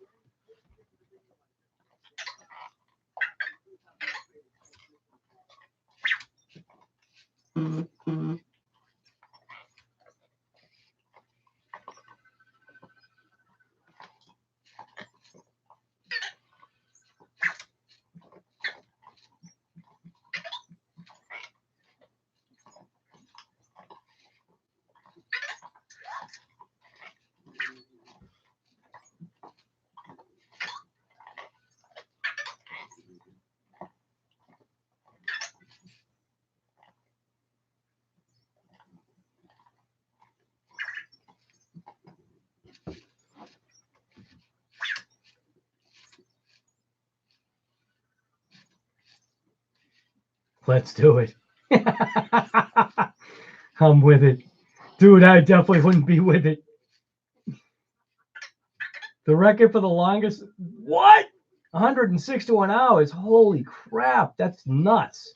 Speaker 1: Let's do it. I'm with it. Dude, I definitely wouldn't be with it. The record for the longest, what? 161 hours. Holy crap. That's nuts.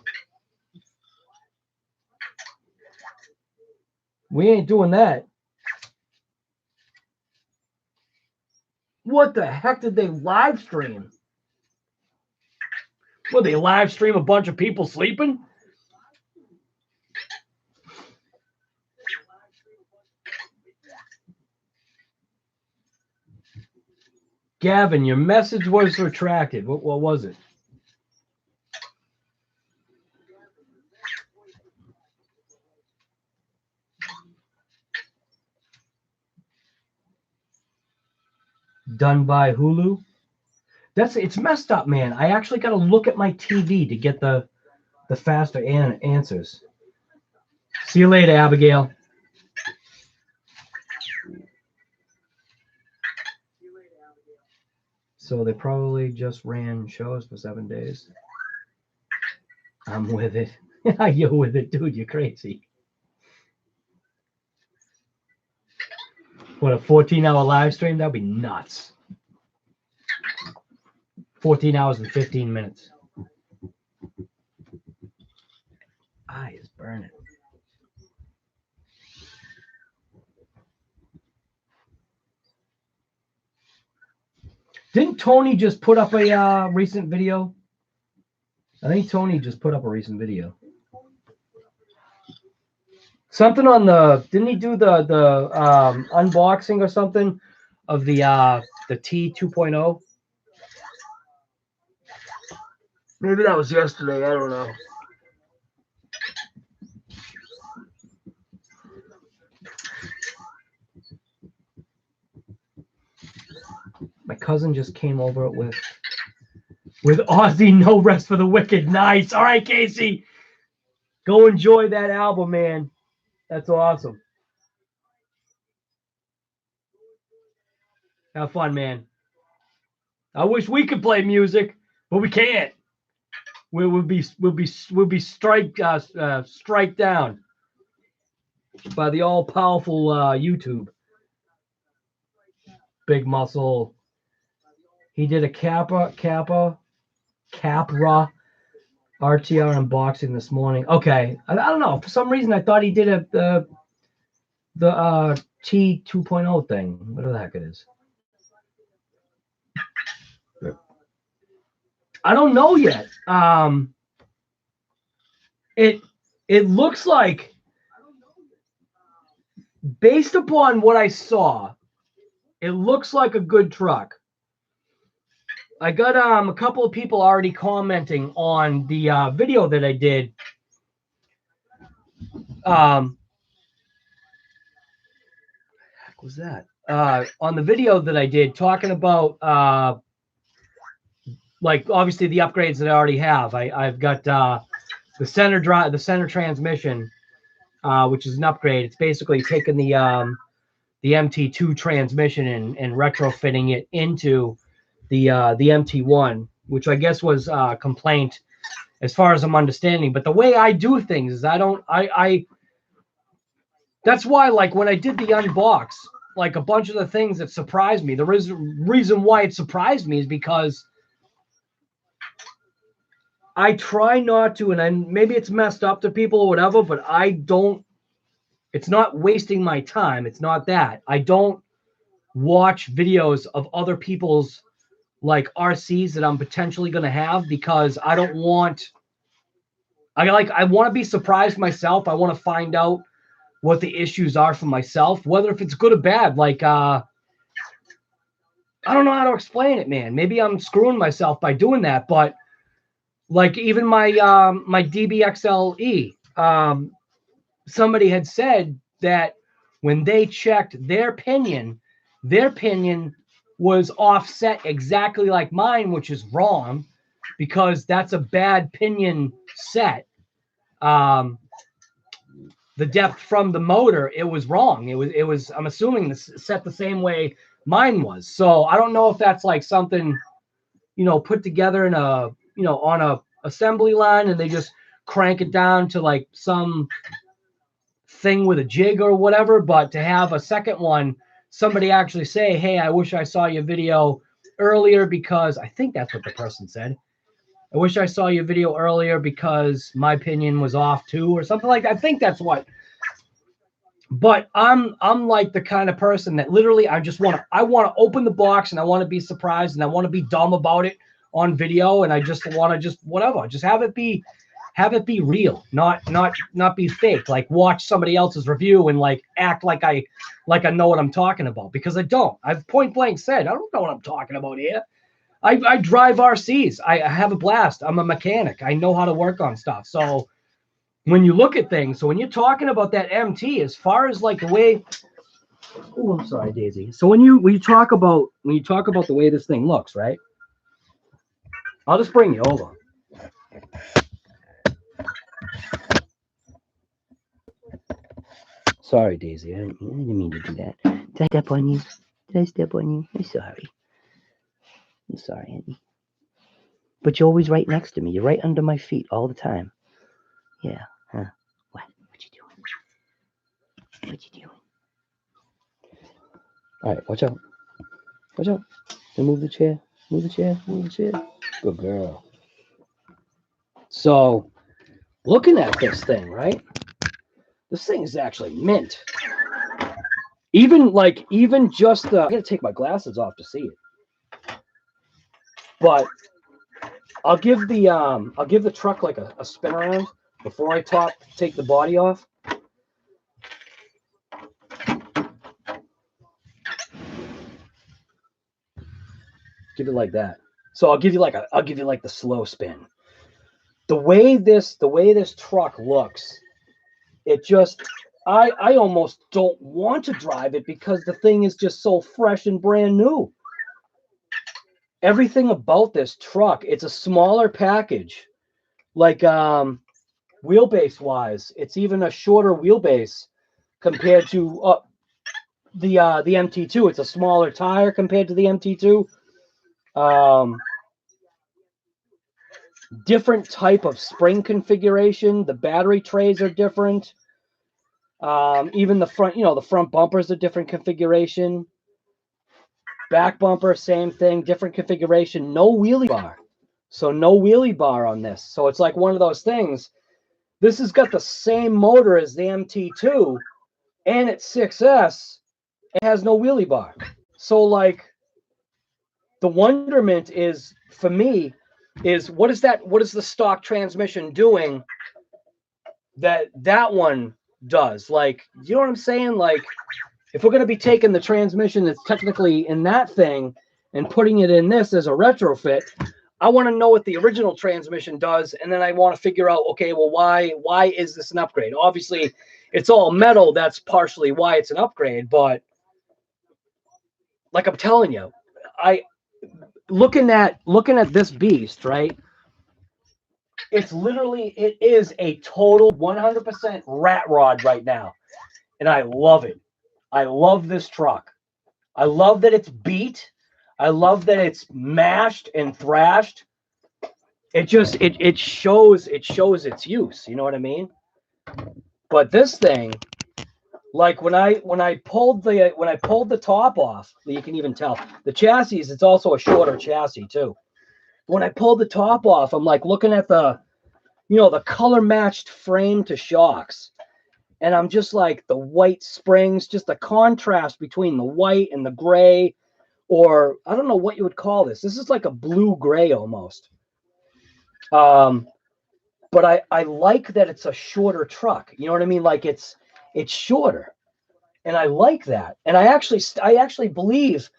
Speaker 1: We ain't doing that. What the heck did they live stream? Well, they live stream a bunch of people sleeping? Gavin, your message was retracted. What was it? Done by Hulu? It's messed up, man. I actually got to look at my TV to get the faster answers. See you later, Abigail. So they probably just ran shows for 7 days. I'm with it. You're with it, dude. You're crazy. What, a 14-hour live stream? That'd be nuts. 14 hours and 15 minutes. Eye is burning. Didn't Tony just put up a recent video? I think Tony just put up a recent video. Something on the, didn't he do the unboxing or something of the T 2.0? Maybe that was yesterday. I don't know. My cousin just came over with Ozzy No Rest for the Wicked. Nice. All right, Casey. Go enjoy that album, man. That's awesome. Have fun, man. I wish we could play music, but we can't. We'll be strike down by the all-powerful YouTube. Big Muscle. He did a Capra RTR unboxing this morning. Okay, I don't know. For some reason, I thought he did the T 2.0 thing. Whatever the heck it is. I don't know yet. It looks like, based upon what I saw, it looks like a good truck. I got a couple of people already commenting on the video that I did. Heck was that? On the video that I did, talking about like obviously the upgrades that I already have. I've got the center transmission, which is an upgrade. It's basically taking the MT2 transmission and retrofitting it into the MT1, which I guess was a complaint as far as I'm understanding. But the way I do things is I that's why, like, when I did the unbox, like, a bunch of the things that surprised me, the reason why it surprised me is because I try not to, and maybe it's messed up to people or whatever, but it's not wasting my time. It's not that. I don't watch videos of other people's, like, RCs that I'm potentially going to have, because I don't want, I want to be surprised myself. I want to find out what the issues are for myself, whether if it's good or bad. Like, I don't know how to explain it, man. Maybe I'm screwing myself by doing that, but like, even my my DBXLE, somebody had said that when they checked their pinion was offset exactly like mine, which is wrong, because that's a bad pinion set. The depth from the motor, it was wrong. It was I'm assuming set the same way mine was. So I don't know if that's like something, put together in a, on a assembly line, and they just crank it down to like some thing with a jig or whatever. But to have a second one, somebody actually say, hey, I wish I saw your video earlier, because I think that's what the person said. I wish I saw your video earlier because my opinion was off too, or something like that. I think that's what. But I'm like the kind of person that literally I want to open the box, and I want to be surprised, and I want to be dumb about it on video, and I just want to whatever, just have it be real, not be fake. Like, watch somebody else's review and like act like I know what I'm talking about, because I don't. I've point blank said I don't know what I'm talking about here. I drive RCs. I have a blast. I'm a mechanic. I know how to work on stuff. So when you look at things, so when you're talking about that MT, as far as like the way, oh, I'm sorry, Daisy. So when you talk about the way this thing looks, right? I'll just bring you over. Sorry, Daisy. I didn't mean to do that. Did I step on you? I'm sorry. I'm sorry, Andy. But you're always right next to me. You're right under my feet all the time. Yeah. Huh? What you doing? All right, watch out. And move the chair. Good girl. So, looking at this thing, right? This thing is actually mint. Even just the, I gotta take my glasses off to see it. But I'll give the truck like a spin around before I take the body off. Give it like that. So I'll give you like the slow spin. The way this truck looks, it just, I almost don't want to drive it, because the thing is just so fresh and brand new. Everything about this truck, it's a smaller package. Like wheelbase wise, it's even a shorter wheelbase compared to the MT2. It's a smaller tire compared to the MT2. Different type of spring configuration. The battery trays are different. Even the front, the front bumper is a different configuration. Back bumper, same thing, different configuration. No wheelie bar. So no wheelie bar on this. So it's like one of those things. This has got the same motor as the MT2 and it's 6S. It has no wheelie bar. So like the wonderment is for me is what is the stock transmission doing that one does? Like, you know what I'm saying? Like if we're going to be taking the transmission that's technically in that thing and putting it in this as a retrofit, I want to know what the original transmission does, and then I want to figure out, okay, well, why is this an upgrade? Obviously, it's all metal. That's partially why it's an upgrade, but like I'm telling you, looking at this beast, right? It is a total 100% rat rod right now, and I love it. I love this truck. I love that it's beat. I love that it's mashed and thrashed. It just it shows its use. You know what I mean? But this thing, like when I pulled the top off, you can even tell the chassis. It's also a shorter chassis too. When I pulled the top off, I'm like looking at the color matched frame to shocks, and I'm just like the white springs, just the contrast between the white and the gray. Or I don't know what you would call this. This is like a blue gray almost. But I like that it's a shorter truck. You know what I mean? Like it's shorter, and I like that. And I actually believe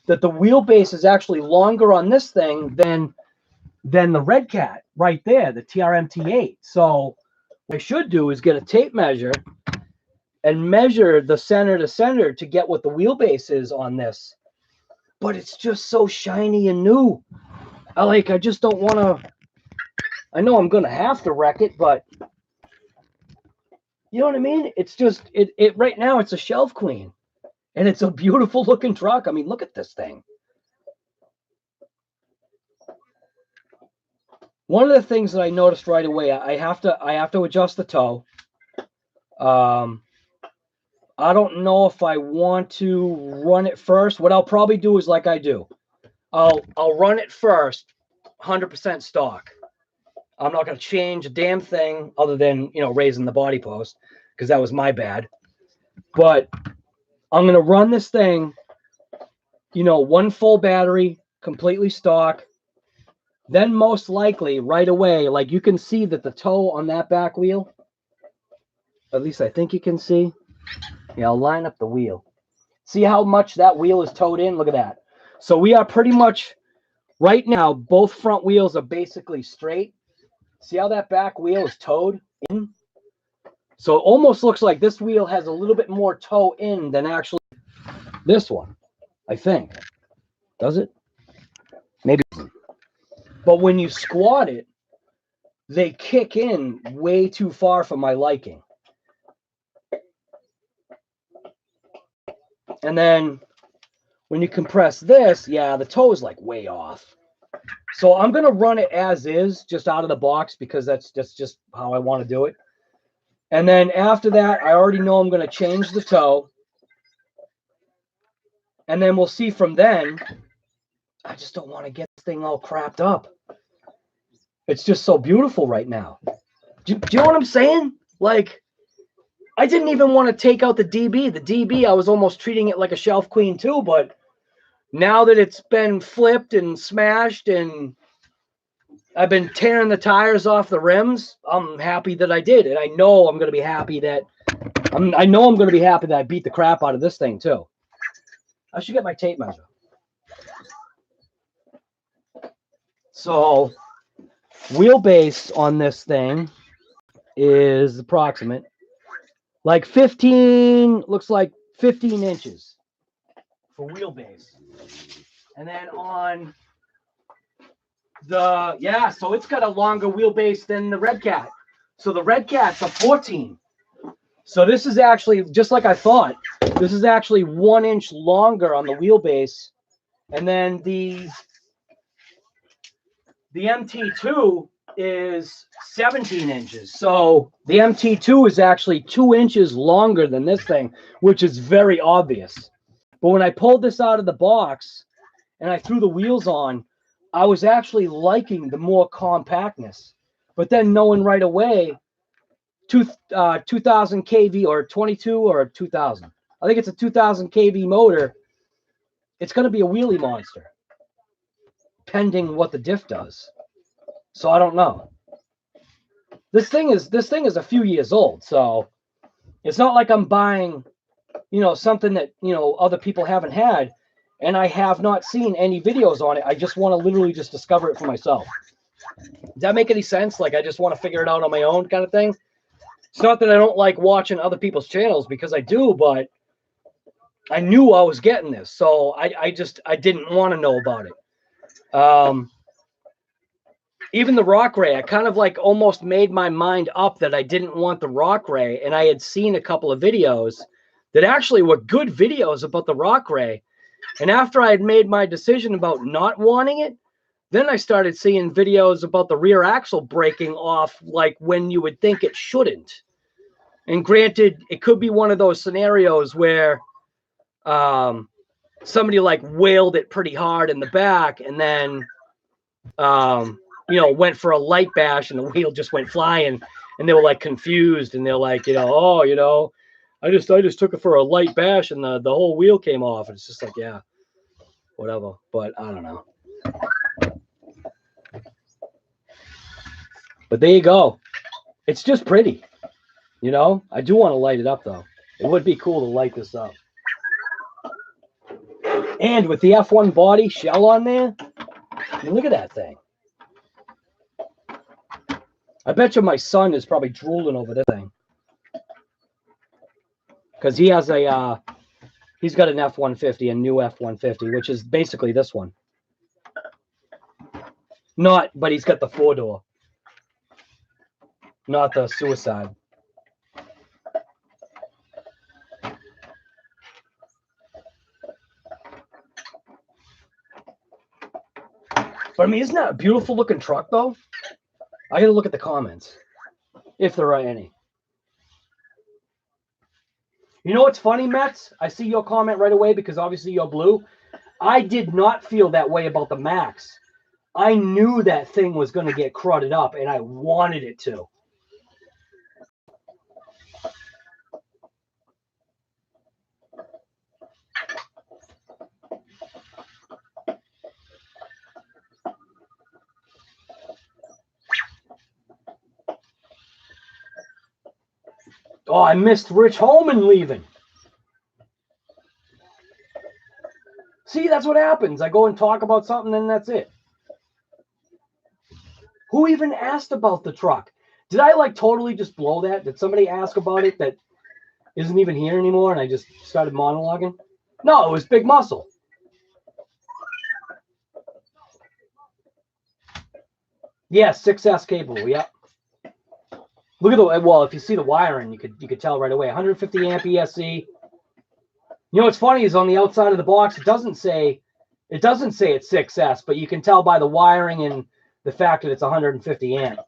Speaker 1: that the wheelbase is actually longer on this thing than the Red Cat right there, the TRMT8. So what I should do is get a tape measure and measure the center to center to get what the wheelbase is on this. But it's just so shiny and new. I just don't want to. I know I'm going to have to wreck it, but you know what I mean? It's just, it right now, it's a shelf queen. And it's a beautiful looking truck. I mean, look at this thing. One of the things that I noticed right away, I have to adjust the toe. I don't know if I want to run it first. What I'll probably do is like I do. I'll run it first, 100% stock. I'm not going to change a damn thing other than, raising the body post, because that was my bad. But I'm going to run this thing, one full battery, completely stock. Then most likely right away, like you can see that the toe on that back wheel, at least I think you can see. Yeah, I'll line up the wheel. See how much that wheel is towed in? Look at that. So we are pretty much, right now, both front wheels are basically straight. See how that back wheel is towed in? So it almost looks like this wheel has a little bit more toe in than actually this one, I think. Does it? Maybe. But when you squat it, they kick in way too far for my liking. And then when you compress this, yeah, the toe is like way off. So I'm going to run it as is, just out of the box, because that's just how I want to do it. And then after that, I already know I'm going to change the toe. And then we'll see from then. I just don't want to get this thing all crapped up. It's just so beautiful right now. Do you know what I'm saying? Like, I didn't even want to take out the DB. The DB, I was almost treating it like a shelf queen too, but now that it's been flipped and smashed and I've been tearing the tires off the rims, I'm happy that I did. And I know I'm going to be happy that I beat the crap out of this thing too. I should get my tape measure. So wheelbase on this thing is approximate. Like 15, looks like 15 inches for wheelbase. And then on so it's got a longer wheelbase than the Red Cat. So the Red Cat's a 14. So this is actually, just like I thought, this is actually 1 inch longer on the wheelbase. And then the MT2 is 17 inches. So the MT2 is actually 2 inches longer than this thing, which is very obvious. But when I pulled this out of the box and I threw the wheels on, I was actually liking the more compactness. But then knowing right away, 2000 kV or 22 or 2000. I think it's a 2000 kV motor. It's going to be a wheelie monster, pending what the diff does. So I don't know. This thing is a few years old, so it's not like I'm buying, something that other people haven't had, and I have not seen any videos on it. I just want to literally just discover it for myself. Does that make any sense? Like I just want to figure it out on my own, kind of thing. It's not that I don't like watching other people's channels, because I do, but I knew I was getting this, so I didn't want to know about it. Even the Rock Ray, I kind of like almost made my mind up that I didn't want the Rock Ray, and I had seen a couple of videos that actually were good videos about the Rock Ray. And after I had made my decision about not wanting it, then I started seeing videos about the rear axle breaking off like when you would think it shouldn't. And granted, it could be one of those scenarios where somebody like whaled it pretty hard in the back and then went for a light bash and the wheel just went flying, and they were like confused, and they're like, I just took it for a light bash and the whole wheel came off. And it's just like, yeah, whatever. But I don't know. But there you go. It's just pretty. I do want to light it up though. It would be cool to light this up. And with the F1 body shell on there, I mean, look at that thing. I bet you my son is probably drooling over this thing. Because he has he's got an F-150, a new F-150, which is basically this one. But he's got the 4-door. Not the Suicide. But I mean, isn't that a beautiful looking truck though? I gotta look at the comments, if there are any. You know what's funny, Mets? I see your comment right away because obviously you're blue. I did not feel that way about the Max. I knew that thing was going to get crudded up, and I wanted it to. Oh, I missed Rich Holman leaving. See, that's what happens. I go and talk about something, and that's it. Who even asked about the truck? Did I like totally just blow that? Did somebody ask about it that isn't even here anymore, and I just started monologuing? No, it was Big Muscle. Yeah, 6S capable. Yep. Look at if you see the wiring, you could tell right away. 150 amp ESC. What's funny is on the outside of the box, it doesn't say it's 6S, but you can tell by the wiring and the fact that it's 150 amp.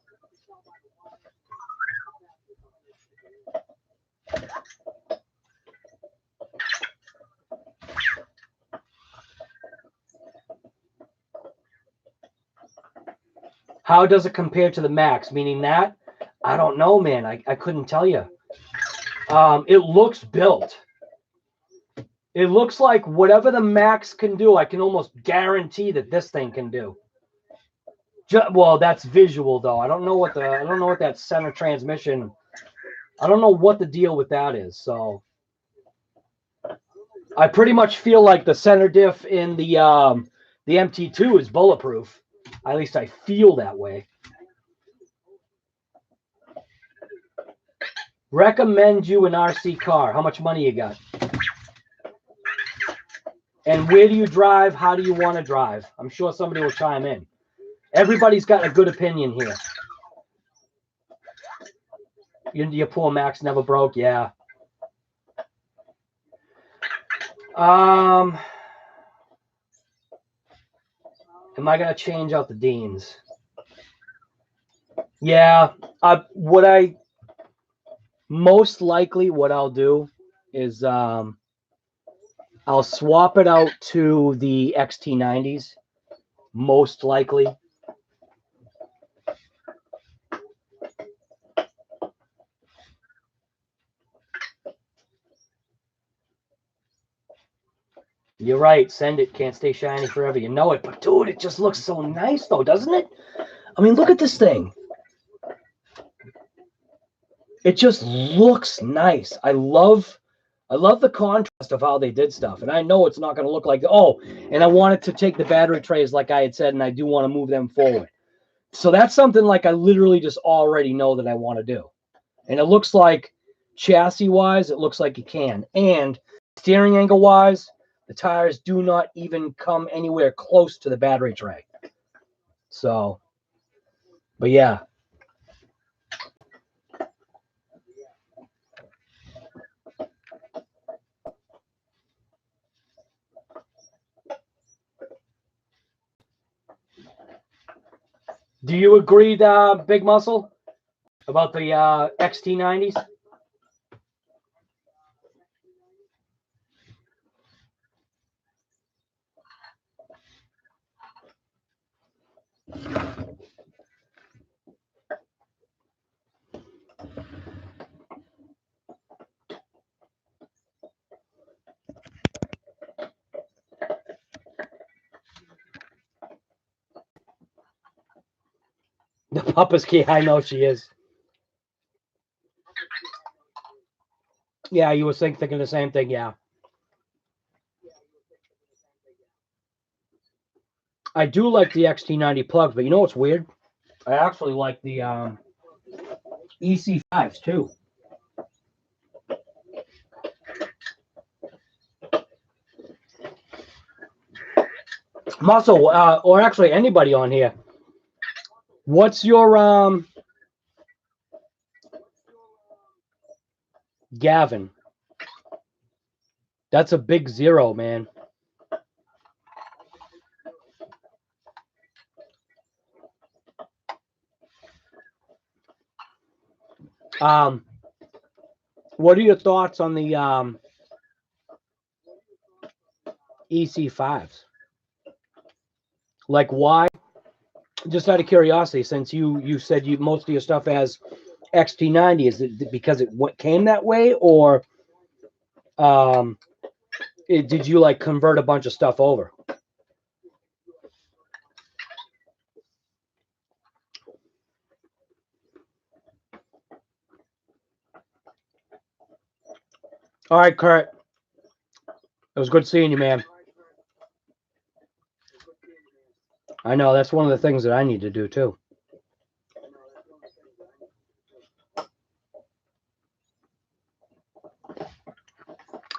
Speaker 1: How does it compare to the Max? Meaning that? I don't know, man. I couldn't tell you. It looks built. It looks like whatever the Max can do, I can almost guarantee that this thing can do. Well, that's visual though. I don't know what that center transmission. I don't know what the deal with that is. So I pretty much feel like the center diff in the MT2 is bulletproof. At least I feel that way. Recommend you an RC car. How much money you got? And where do you drive? How do you want to drive? I'm sure somebody will chime in. Everybody's got a good opinion here. Your poor Max never broke. Yeah. Am I going to change out the Deans? Yeah. Most likely what I'll do is I'll swap it out to the XT90s most likely. You're right. Send it. Can't stay shiny forever. You know it. But, dude, it just looks so nice, though, doesn't it? I mean, look at this thing. It just looks nice. I love the contrast of how they did stuff. And I know it's not going to look like, oh, and I wanted to take the battery trays like I had said, and I do want to move them forward. So that's something like I literally just already know that I want to do. And it looks like chassis-wise, it looks like it can. And steering angle-wise, the tires do not even come anywhere close to the battery tray. So, but yeah. Do you agree, Big Muscle, about the XT90s? The Papa's key, I know she is. Yeah, you were thinking the same thing, yeah. I do like the XT90 plugs, but you know what's weird? I actually like the EC5s too. Muscle, or actually anybody on here, what's your Gavin? That's a big 0, man. What are your thoughts on the EC5s? Like, why? Just out of curiosity, since you said most of your stuff has XT90, is it because it came that way, or did you like convert a bunch of stuff over? All right, Kurt. It was good seeing you, man. I know, that's one of the things that I need to do, too.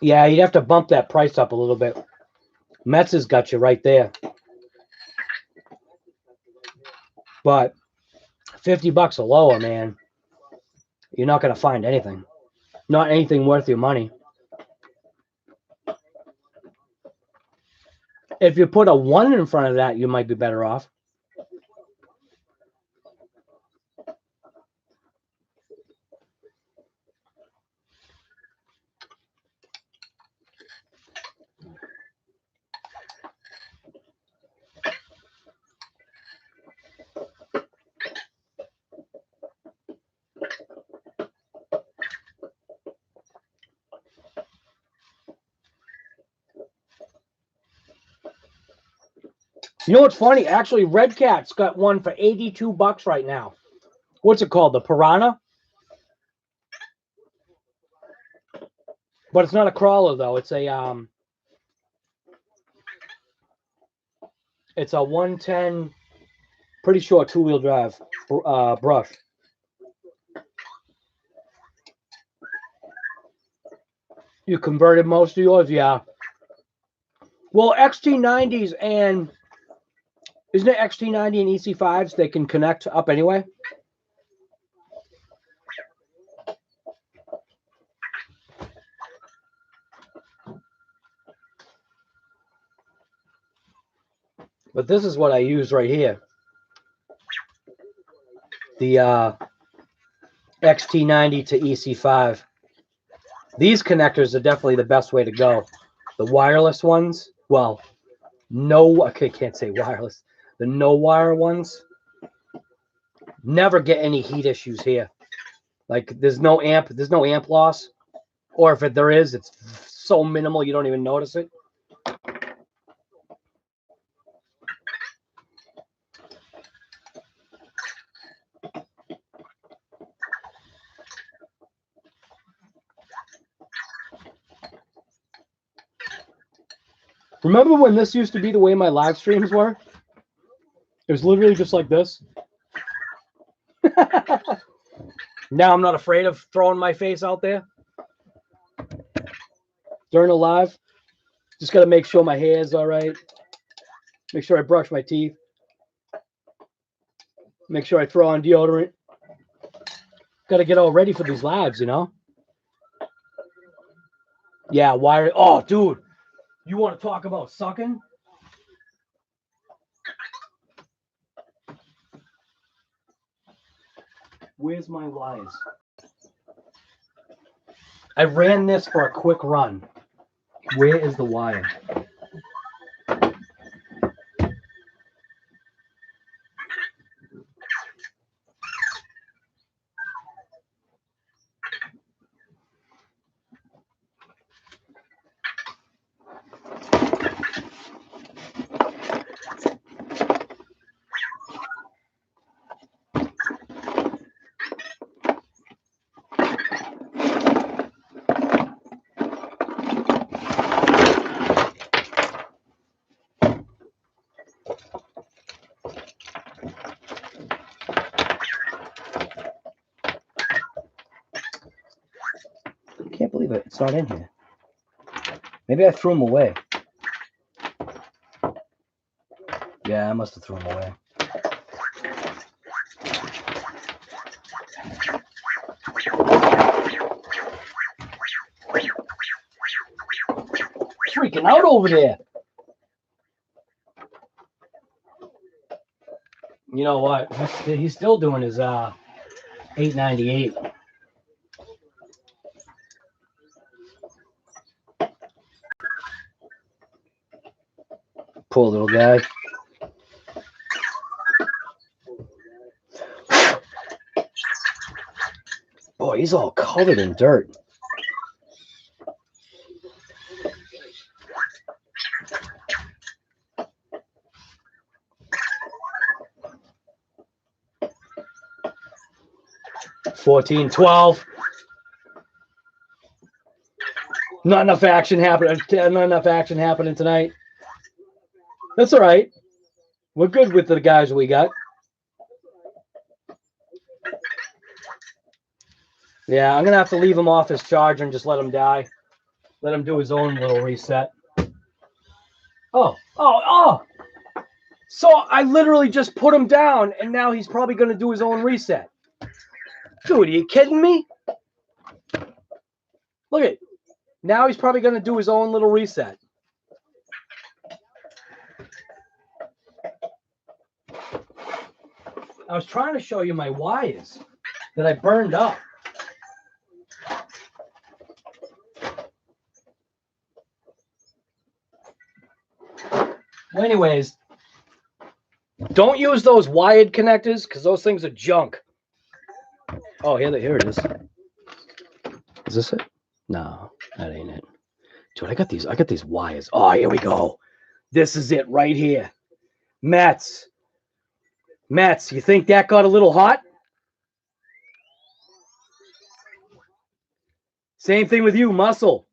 Speaker 1: Yeah, you'd have to bump that price up a little bit. Metz has got you right there. But $50 or lower, man, you're not going to find anything. Not anything worth your money. If you put a 1 in front of that, you might be better off. You know what's funny? Actually, Red Cat's got one for $82 right now. What's it called? The Piranha? But it's not a crawler, though. It's a 110, pretty short 2-wheel drive brush. You converted most of yours? Yeah. Well, XT90s and... Isn't it XT90 and EC5s? They can connect up anyway? But this is what I use right here. The XT90 to EC5. These connectors are definitely the best way to go. The wireless ones, well, no, okay, can't say wireless. the no wire ones, never get any heat issues here. Like there's no amp loss, or if there is, it's so minimal you don't even notice it. Remember when this used to be the way my live streams were? It was literally just like this. Now I'm not afraid of throwing my face out there during a live. Just got to make sure my hair is all right. Make sure I brush my teeth. Make sure I throw on deodorant. Got to get all ready for these lives, you know? Yeah, wire. Oh, dude. You want to talk about sucking? Where's my wires? I ran this for a quick run. Where is the wire? Can't believe it. It's not in here. Maybe I threw them away. Yeah, I must have thrown them away. Freaking out over there. You know what? He's still doing his $8.98. Poor little guy. Boy, he's all covered in dirt. $14-12. Not enough action happening. Not enough action happening tonight. That's all right. We're good with the guys we got. Yeah, I'm gonna have to leave him off his charger and just let him die. Let him do his own little reset. Oh. So I literally just put him down, and now he's probably gonna do his own reset. Dude, are you kidding me? Look at it. Now he's probably gonna do his own little reset. I was trying to show you my wires that I burned up. Well, anyways, don't use those wired connectors because those things are junk. Oh, here it is. Is this it? No, that ain't it. Dude, I got these wires. Oh, here we go. This is it right here. Mets, you think that got a little hot? Same thing with you, Muscle.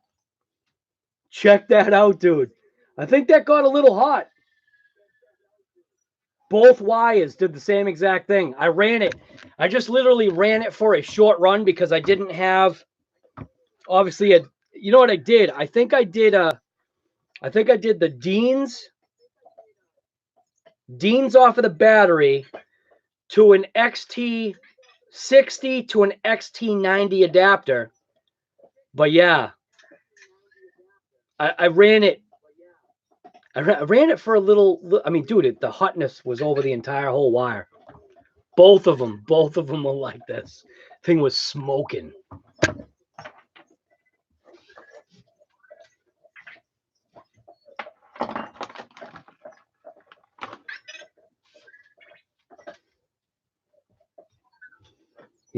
Speaker 1: Check that out, dude. I think that got a little hot. Both wires did the same exact thing. I ran it. I just literally ran it for a short run because I didn't have, obviously, you know what I did? I think I did the Deans off of the battery to an XT60 to an XT90 adapter. But yeah, I ran it. I ran it for a little. I mean, dude, the hotness was over the entire whole wire. Both of them were like this. Thing was smoking.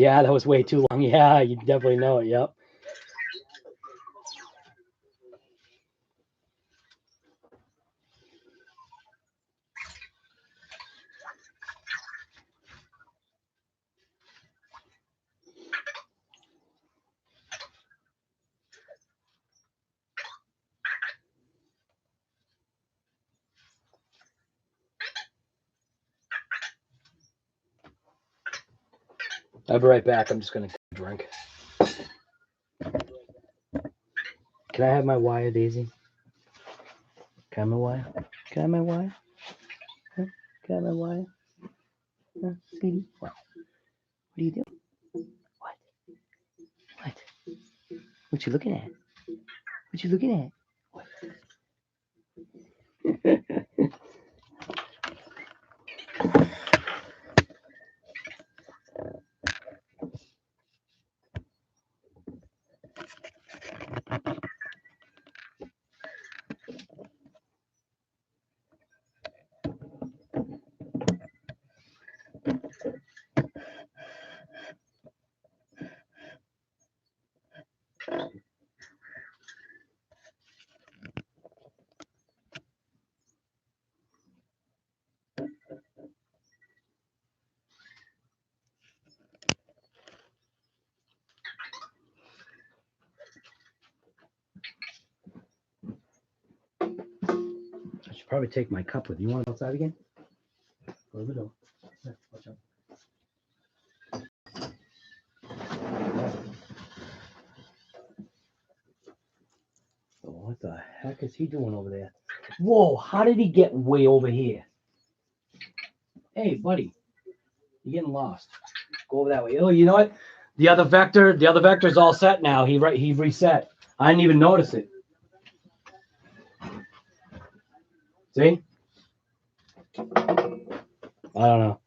Speaker 1: Yeah, that was way too long. Yeah, you definitely know it. Yep. I'll be right back. I'm just gonna drink. Can I have my wire, Daisy? Can I have my wire? Can I have my wire? Huh? Can I have my wire? Huh? Sweetie? What? What are you doing? What? What? What you looking at? What you looking at? What? I should probably take my cup with me. You want it outside again? Close the door. Yeah, watch out. Oh, what the heck is he doing over there? Whoa, how did he get way over here? Hey, buddy, you're getting lost. Go over that way. Oh, you know what? The other vector's all set now. He reset. I didn't even notice it. See? I don't know.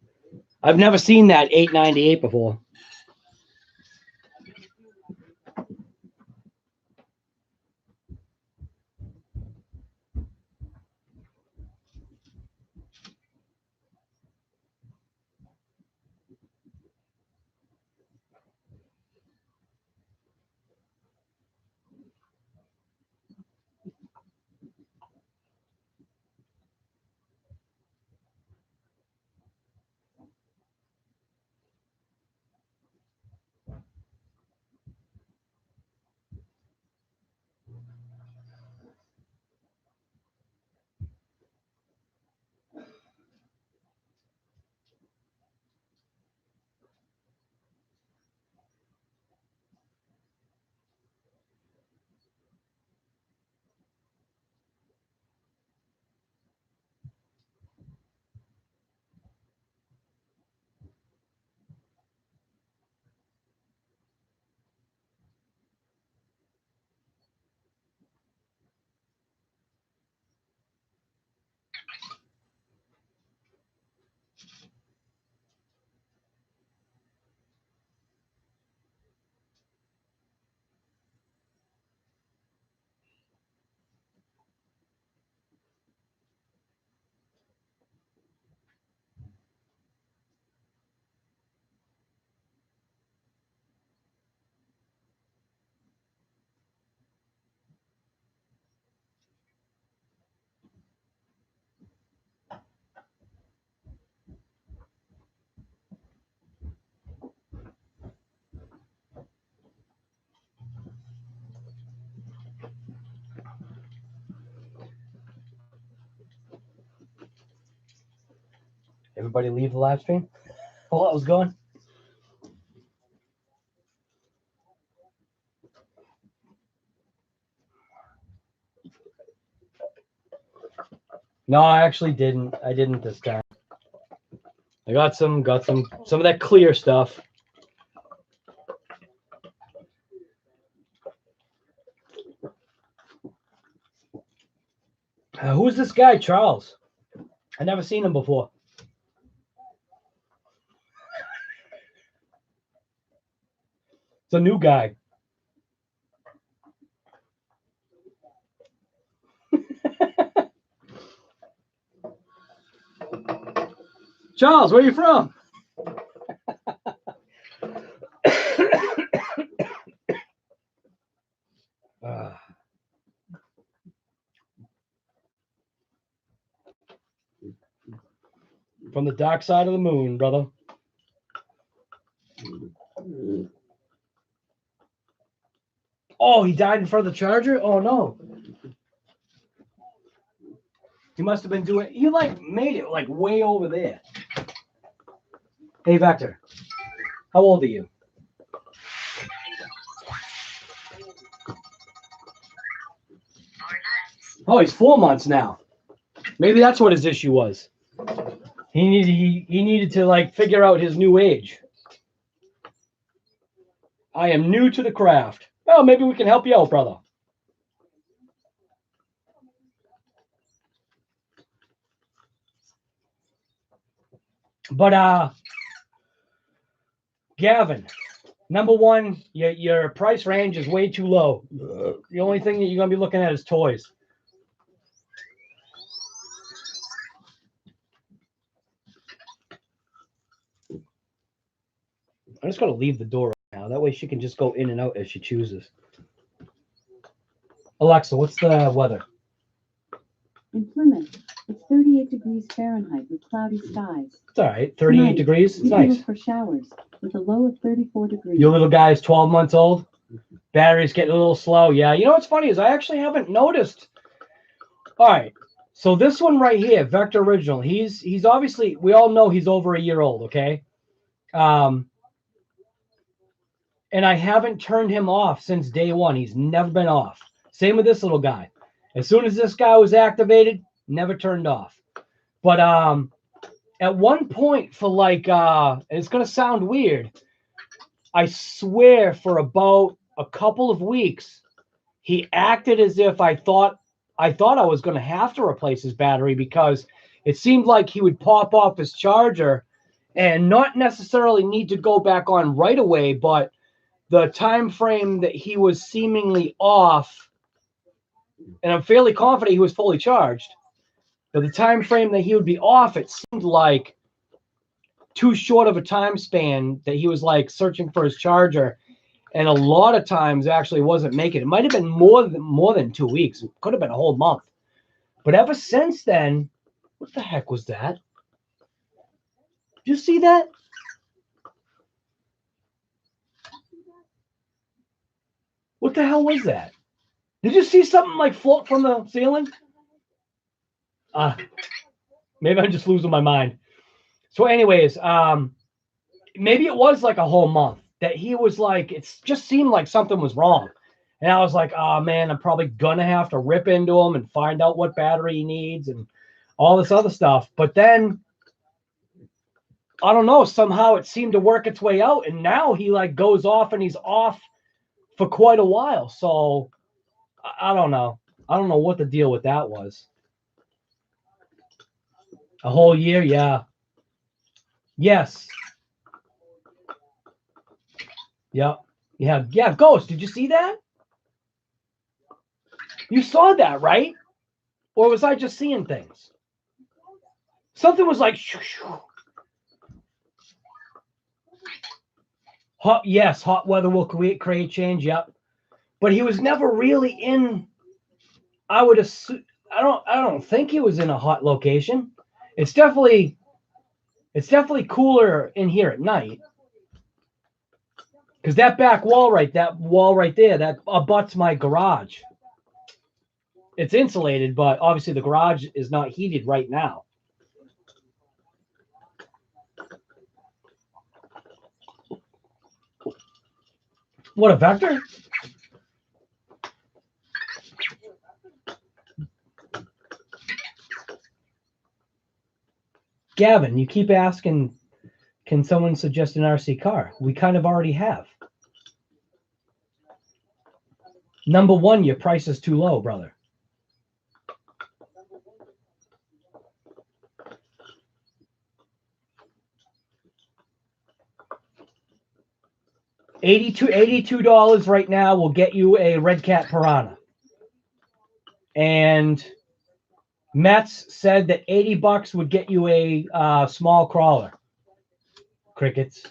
Speaker 1: I've never seen that 898 before. Everybody leave the live stream? Oh, that was going. No, I actually didn't. I didn't this time. I got some of that clear stuff. Who's this guy, Charles? I never seen him before. It's a new guy. Charles, where are you from? From the dark side of the moon, brother. Oh, he died in front of the charger? Oh, no. He must have been doing... You, like, made it, like, way over there. Hey, Vector. How old are you? Oh, he's 4 months now. Maybe that's what his issue was. He needed to, like, figure out his new age. I am new to the craft. Well, maybe we can help you out, brother. But Gavin, number one, your price range is way too low. The only thing that you're gonna be looking at is toys. I'm just gonna leave the door open now. That way she can just go in and out as she chooses. Alexa, what's the weather?
Speaker 2: In Plymouth, it's 38 degrees Fahrenheit with cloudy skies.
Speaker 1: It's all right. 38
Speaker 2: Tonight,
Speaker 1: degrees. It's
Speaker 2: you can
Speaker 1: nice.
Speaker 2: look for showers with a low of 34 degrees.
Speaker 1: Your little guy is 12 months old. Battery's getting a little slow. Yeah. You know what's funny is I actually haven't noticed. All right. So this one right here, Vector Original, he's obviously, we all know he's over a year old, okay? And I haven't turned him off since day one. He's never been off. Same with this little guy. As soon as this guy was activated, never turned off. But at one point for like, and it's going to sound weird, I swear for about a couple of weeks, he acted as if I thought I was going to have to replace his battery because it seemed like he would pop off his charger and not necessarily need to go back on right away, but the time frame that he was seemingly off, and I'm fairly confident he was fully charged, but the time frame that he would be off, it seemed like too short of a time span that he was like searching for his charger, and a lot of times actually wasn't making it. It might have been more than 2 weeks. It could have been a whole month. But ever since then, what the heck was that? Did you see that? What the hell was that? Did you see something like float from the ceiling? Maybe I'm just losing my mind. So anyways, maybe it was like a whole month that he was like, it just seemed like something was wrong. And I was like, oh man, I'm probably gonna have to rip into him and find out what battery he needs and all this other stuff. But then I don't know, somehow it seemed to work its way out, and now he like goes off and he's off for quite a while. So I don't know. I don't know what the deal with that was. A whole year, yeah. Yes. Yep. Yeah, Ghost, did you see that? You saw that, right? Or was I just seeing things? Something was like shoo, shoo. Hot weather will create change, yep. But he was never really in, I would assume, I don't think he was in a hot location. It's definitely cooler in here at night. Because that back wall right there, that abuts my garage. It's insulated, but obviously the garage is not heated right now. What, a Vector? Gavin, you keep asking, can someone suggest an RC car? We kind of already have. Number one, your price is too low, brother. $82 right now will get you a Red Cat Piranha. And Mets said that $80 would get you a small crawler. Crickets.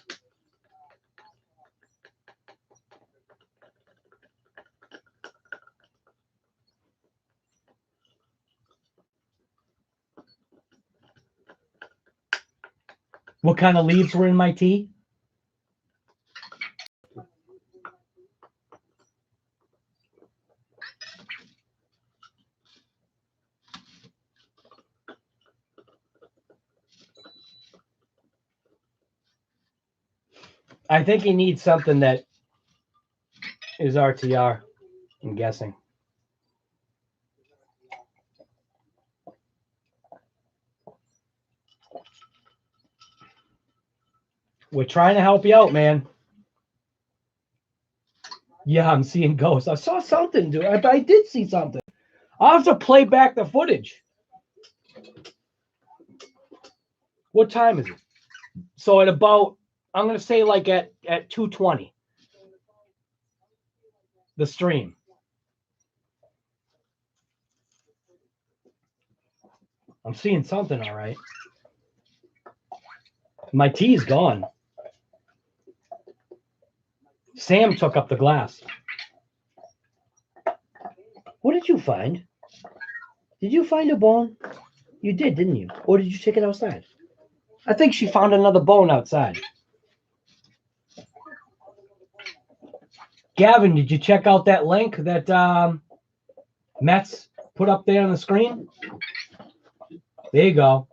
Speaker 1: What kind of leaves were in my tea? I think he needs something that is RTR, I'm guessing. We're trying to help you out, man. Yeah, I'm seeing ghosts. I saw something, dude. I did see something. I'll have to play back the footage. What time is it? So at about, I'm going to say like at 2:20, the stream. I'm seeing something, all right. My tea is gone. Sam took up the glass. What did you find? Did you find a bone? You did, didn't you? Or did you take it outside? I think she found another bone outside. Gavin, did you check out that link that Mets put up there on the screen? There you go.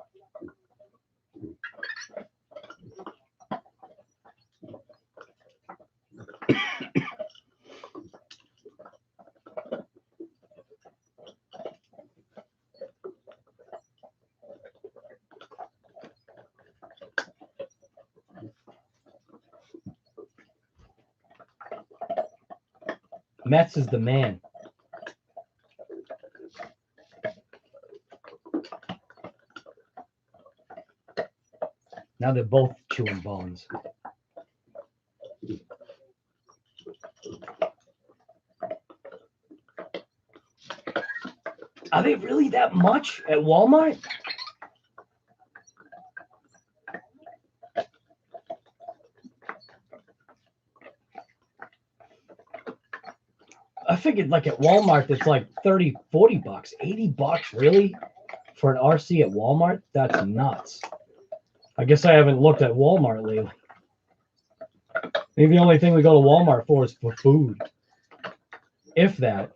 Speaker 1: Mets is the man. Now they're both chewing bones. Are they really that much at Walmart? I figured like at Walmart it's like 30, 40 bucks, 80 bucks really for an RC at Walmart? That's nuts. I guess I haven't looked at Walmart lately. Maybe the only thing we go to Walmart for is for food. If that.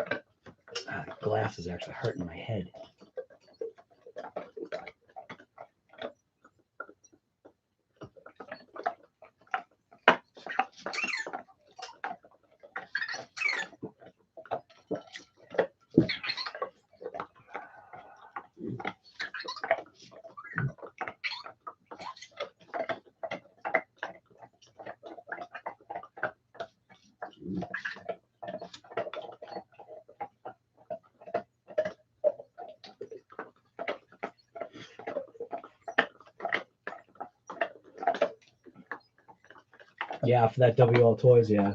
Speaker 1: The glass is actually hurting my head. Yeah, for that WL Toys, yeah.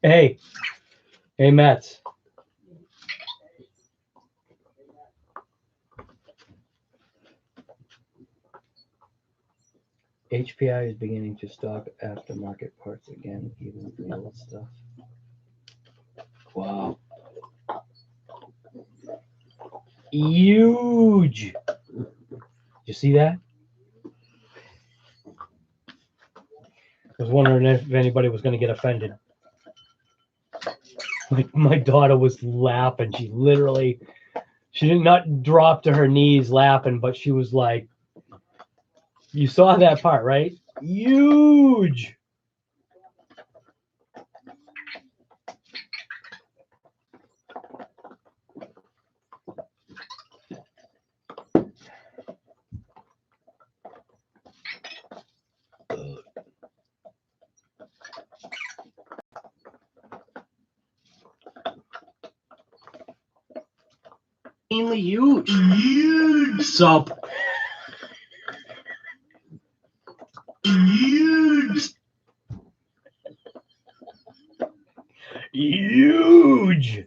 Speaker 1: Hey, Mets. HPI is beginning to stock aftermarket parts again, even for the old stuff. Wow. Huge. You see that? I was wondering if anybody was going to get offended. Like my daughter was laughing. She did not drop to her knees laughing, but she was like, you saw that part, right? Huge. Insanely huge. Huge. Sup. Huge. Huge.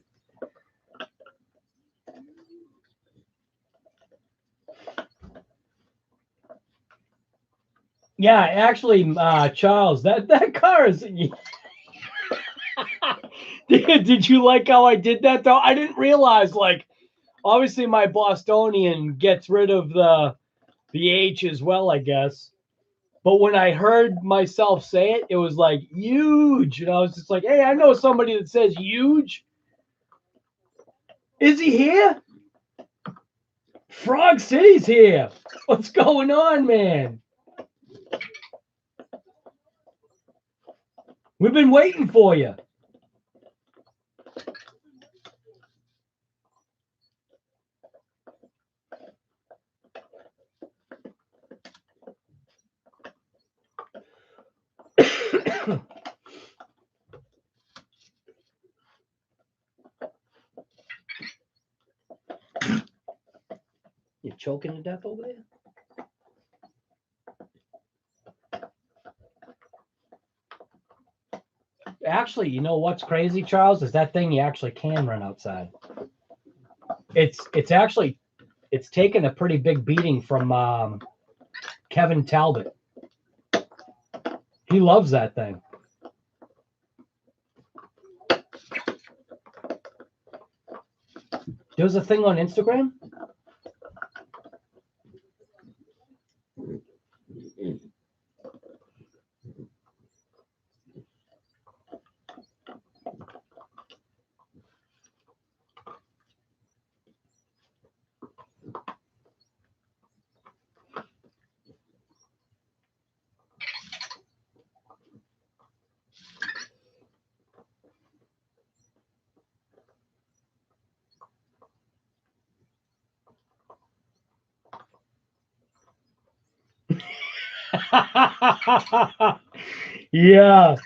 Speaker 1: Yeah, actually, Charles, that car is. Did you like how I did that though? I didn't realize, like, obviously my Bostonian gets rid of the H as well, I guess. But when I heard myself say it, it was like huge, and I was just like, "Hey, I know somebody that says huge. Is he here? Frog City's here. What's going on, man? We've been waiting for you." You choking to death over there? Actually, you know what's crazy, Charles, is that thing you actually can run outside. It's actually taken a pretty big beating from Kevin Talbot. He loves that thing. There's a thing on Instagram. Yeah.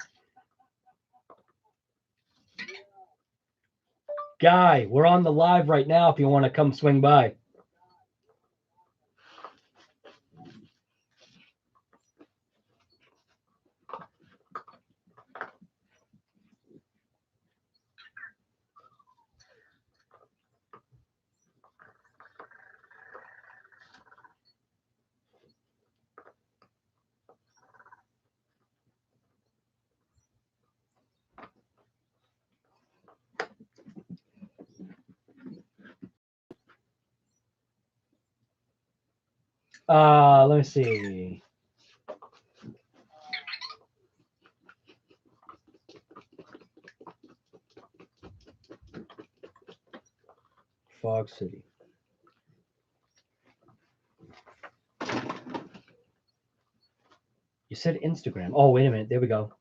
Speaker 1: Guy, we're on the live right now if you want to come swing by. Let me see. Fog City. You said Instagram. Oh, wait a minute. There we go.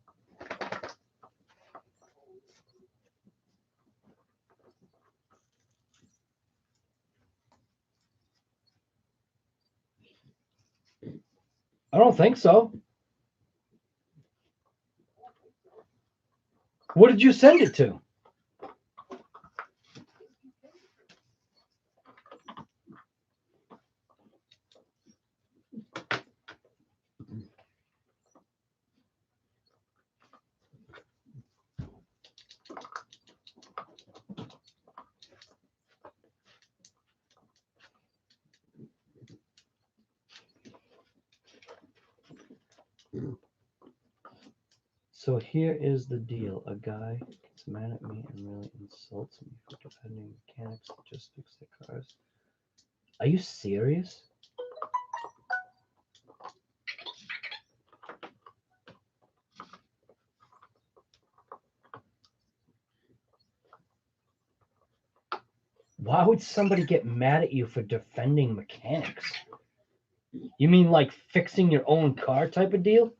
Speaker 1: I don't think so. What did you send it to? So here is the deal. A guy gets mad at me and really insults me for defending mechanics that just fix their cars. Are you serious? Why would somebody get mad at you for defending mechanics? You mean like fixing your own car type of deal?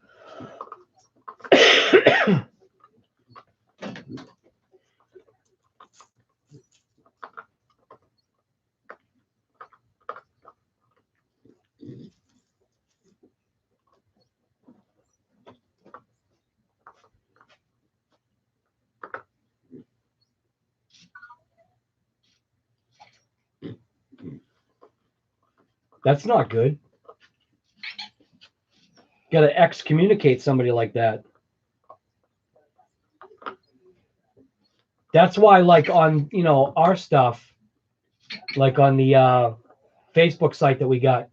Speaker 1: That's not good. Got to excommunicate somebody like that. That's why, like on, you know, our stuff, like on the Facebook site that we got,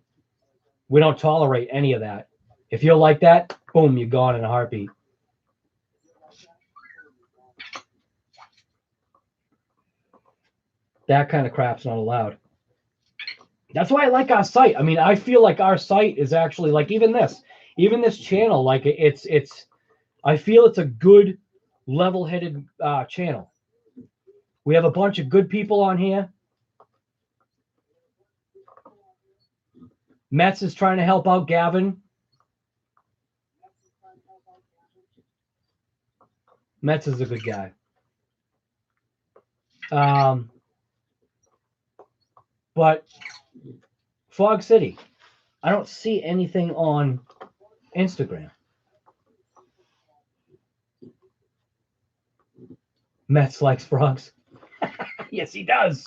Speaker 1: we don't tolerate any of that. If you're like that, boom, you're gone in a heartbeat. That kind of crap's not allowed. That's why I like our site. I mean, I feel like our site is actually like even this channel, like it's I feel it's a good level-headed channel. We have a bunch of good people on here. Metz is trying to help out Gavin. Metz is a good guy. But Fog City, I don't see anything on Instagram. Metz likes frogs. Yes, he does.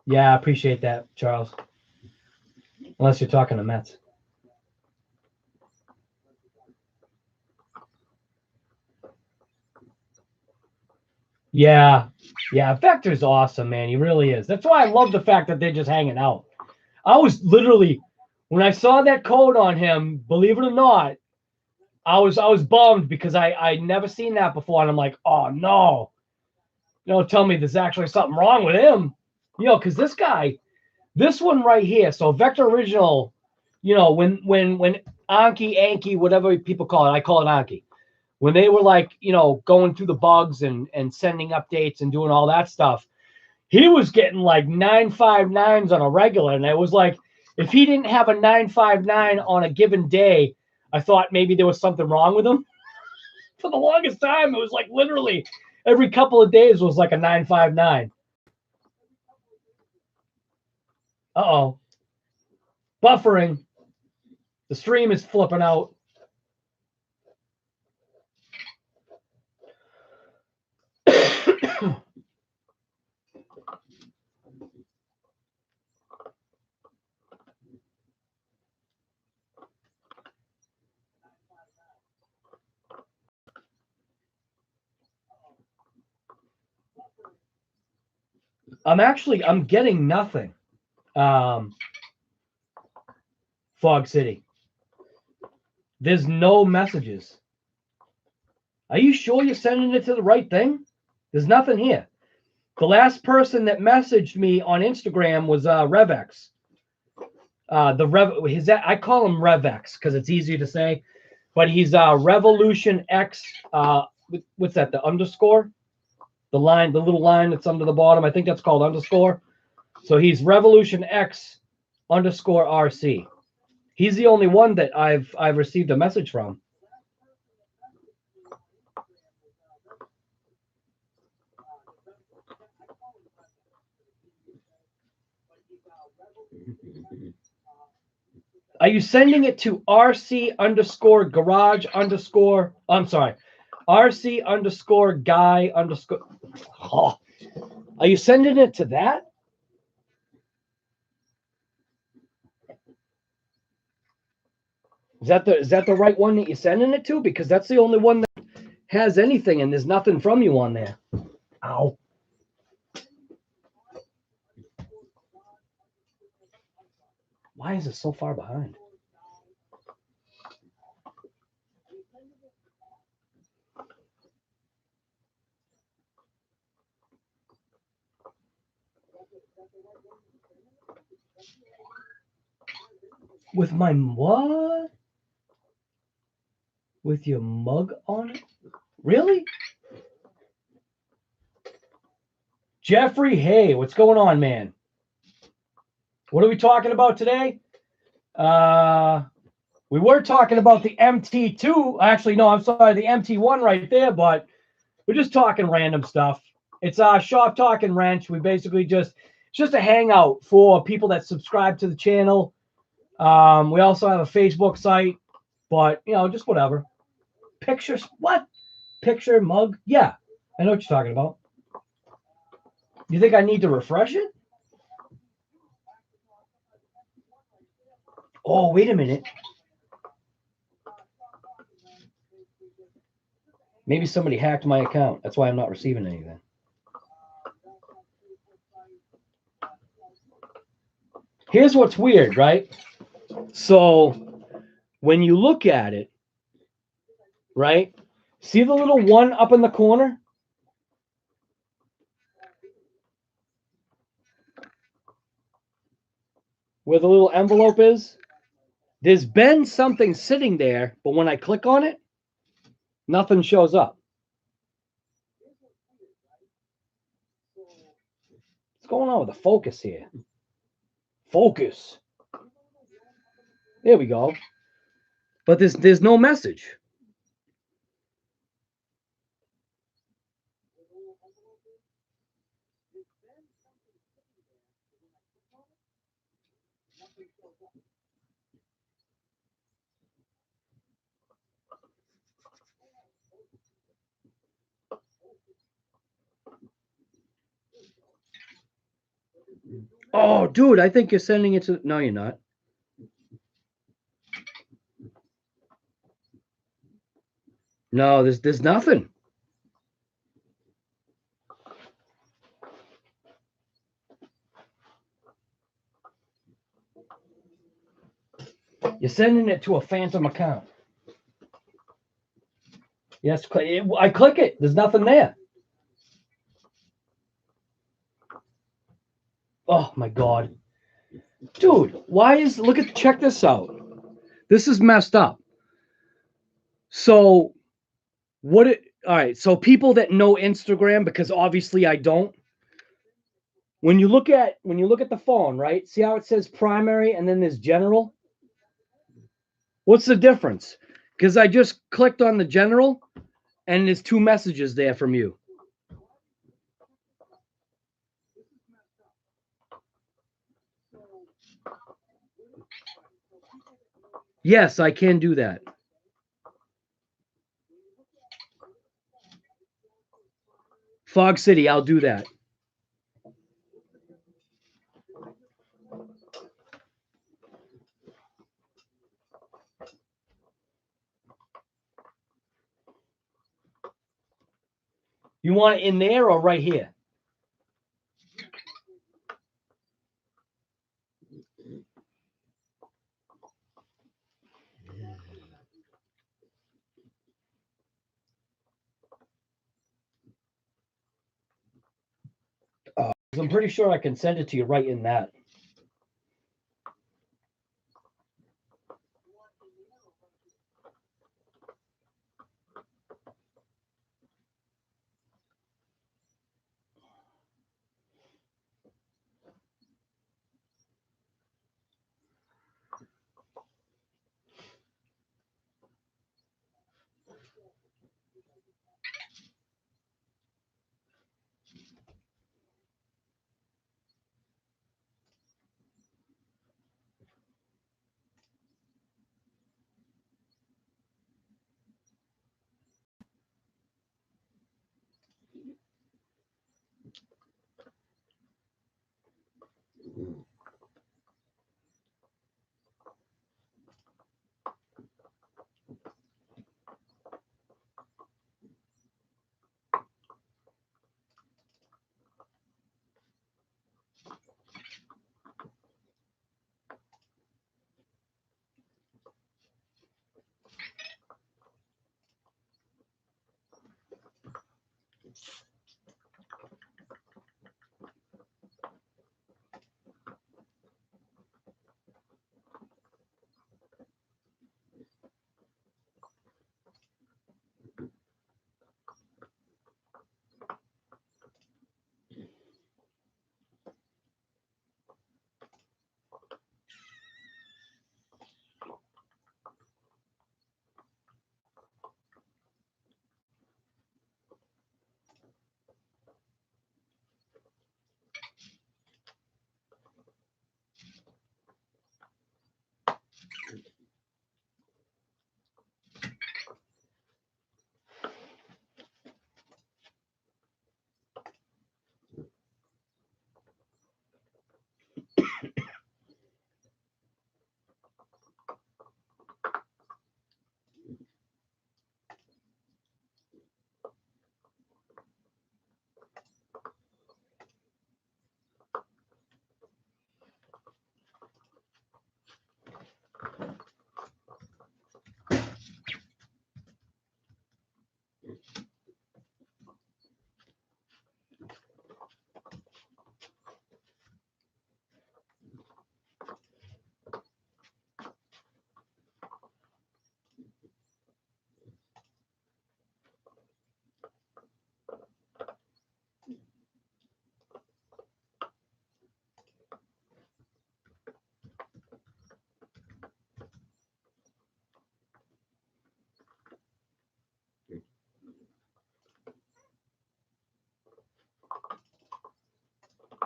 Speaker 1: Yeah, I appreciate that, Charles. Unless you're talking to Metz. Yeah. Vector's awesome, man. He really is. That's why I love the fact that they're just hanging out. I was literally, when I saw that code on him, believe it or not, I was bummed because I'd never seen that before, and I'm like, oh no. You know, tell me there's actually something wrong with him. You know, because this guy, this one right here, so Vector Original, you know, when Anki, whatever people call it, I call it Anki. When they were like, you know, going through the bugs and sending updates and doing all that stuff, he was getting like 959s on a regular. And it was like, if he didn't have a 959 on a given day, I thought maybe there was something wrong with him. For the longest time, it was like literally every couple of days was like a 959. Uh-oh. Buffering. The stream is flipping out. I'm getting nothing. Fog City. There's no messages. Are you sure you're sending it to the right thing? There's nothing here. The last person that messaged me on Instagram was Revex. I call him Revex because it's easier to say, but he's Revolution X. What's that? The underscore, the little line that's under the bottom. I think that's called underscore. So he's Revolution X underscore RC. He's the only one that I've received a message from. Are you sending it to RC underscore garage underscore? I'm sorry, RC underscore guy underscore. Oh, are you sending it to that? Is that the right one that you're sending it to? Because that's the only one that has anything, and there's nothing from you on there. Ow. Why is it so far behind? With my what? With your mug on it? Really? Jeffrey, hey, what's going on, man? What are we talking about today? We were talking about the MT2. Actually, no, I'm sorry, the MT1 right there, but we're just talking random stuff. It's Shop Talking Wrench. We basically it's just a hangout for people that subscribe to the channel. We also have a Facebook site, but, you know, just whatever. Pictures, what? Picture, mug? Yeah. I know what you're talking about. You think I need to refresh it? Oh, wait a minute. Maybe somebody hacked my account. That's why I'm not receiving anything. Here's what's weird, right? So when you look at it, right? See the little one up in the corner? Where the little envelope is? There's been something sitting there, but when I click on it, nothing shows up. What's going on with the focus here? Focus. There we go. But there's no message. Oh, dude, I think you're sending it to. No, you're not. No, there's nothing. You're sending it to a phantom account. Yes, I click it. There's nothing there. Oh my God, dude, why is check this out. This is messed up. So all right, so people that know Instagram, because obviously I don't. When you look at the phone, right? See how it says primary and then there's general? What's the difference? Because I just clicked on the general and there's 2 messages there from you. Yes, I can do that. Fog City, I'll do that. You want it in there or right here? I'm pretty sure I can send it to you right in that.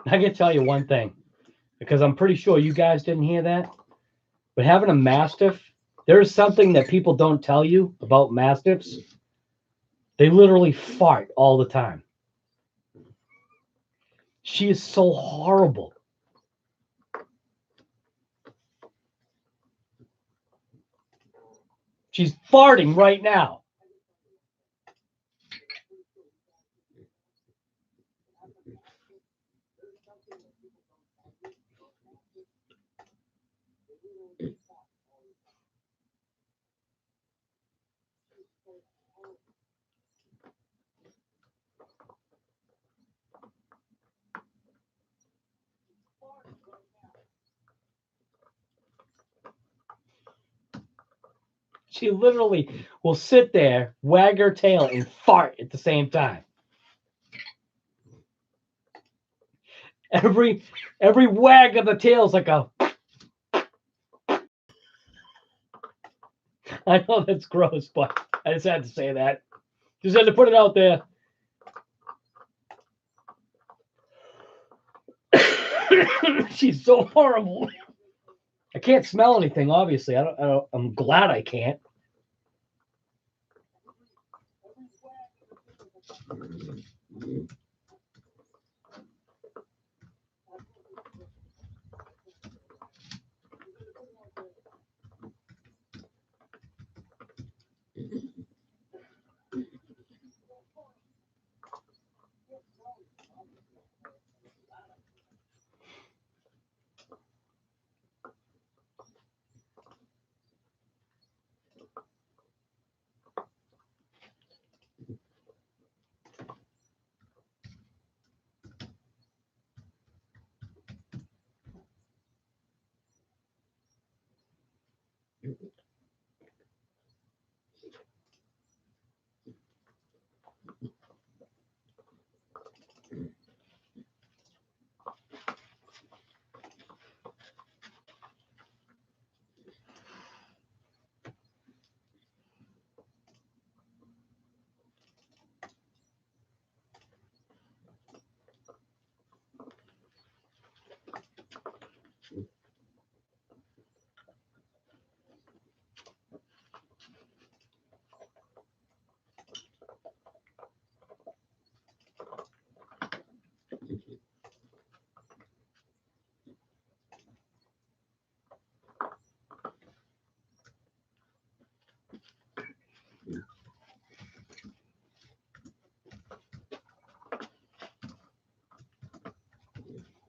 Speaker 1: I can tell you one thing, because I'm pretty sure you guys didn't hear that. But having a Mastiff, there is something that people don't tell you about Mastiffs. They literally fart all the time. She is so horrible. She's farting right now. She literally will sit there, wag her tail, and fart at the same time. Every wag of the tail is like a. I know that's gross, but I just had to say that. Just had to put it out there. She's so horrible. I can't smell anything, obviously. I'm glad I can't.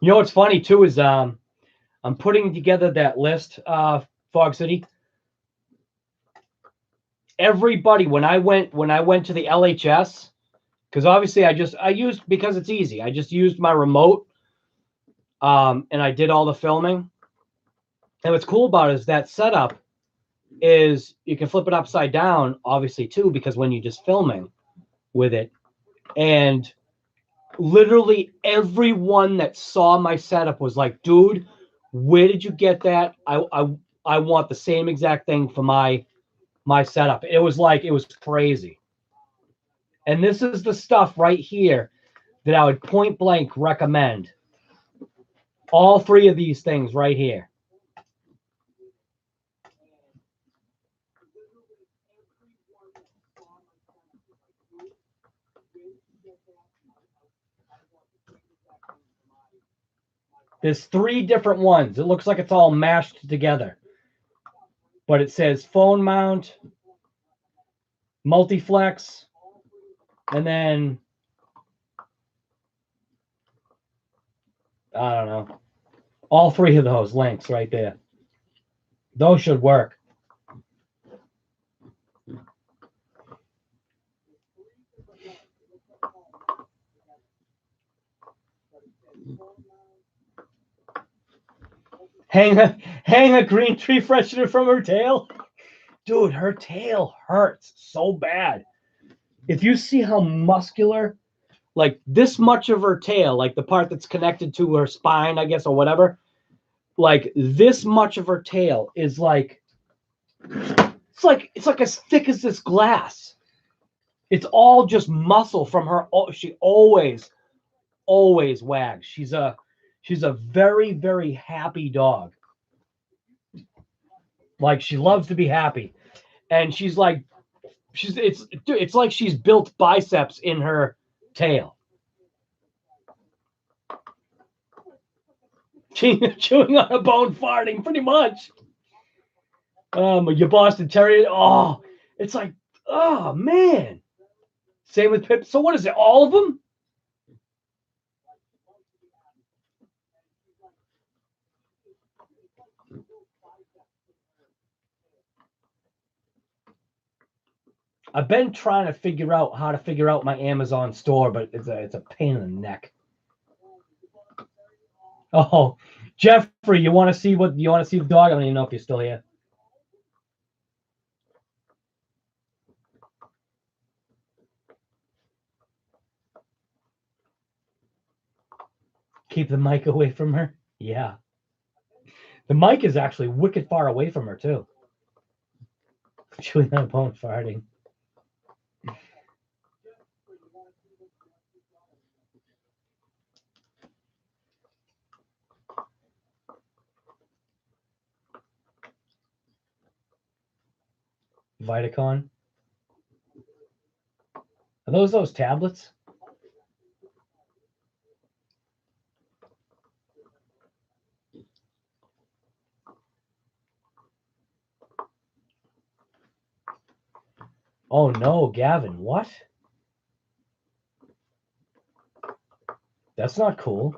Speaker 1: You know what's funny too is I'm putting together that list, Fog City. Everybody, when I went to the LHS, because obviously I used, because it's easy. I just used my remote, and I did all the filming. And what's cool about it is that setup is you can flip it upside down, obviously too, because when you're just filming with it, and literally everyone that saw my setup was like, dude, where did you get that? I want the same exact thing for my setup. It was crazy. And this is the stuff right here that I would point blank recommend. All three of these things right here. There's 3 different ones. It looks like it's all mashed together. But it says phone mount, multiflex, and then I don't know. All 3 of those links right there. Those should work. Hang a green tree freshener from her tail. Dude, her tail hurts so bad. If you see how muscular, like this much of her tail, like the part that's connected to her spine, I guess, or whatever, like this much of her tail is like, it's like as thick as this glass. It's all just muscle from her. She always wags. She's a She's a very, very happy dog. Like, she loves to be happy. And she's like, it's like she's built biceps in her tail. Chewing on a bone, farting, pretty much. Your Boston Terrier. Oh, it's like, oh man. Same with Pip. So what is it? All of them? I've been trying to figure out how to figure out my Amazon store, but it's a pain in the neck. Oh, Jeffrey, you want to see the dog? I don't even know if you're still here. Keep the mic away from her. Yeah. The mic is actually wicked far away from her too. Chewing on a bone, farting. Vitacon. Are those tablets? Oh no, Gavin, what? That's not cool.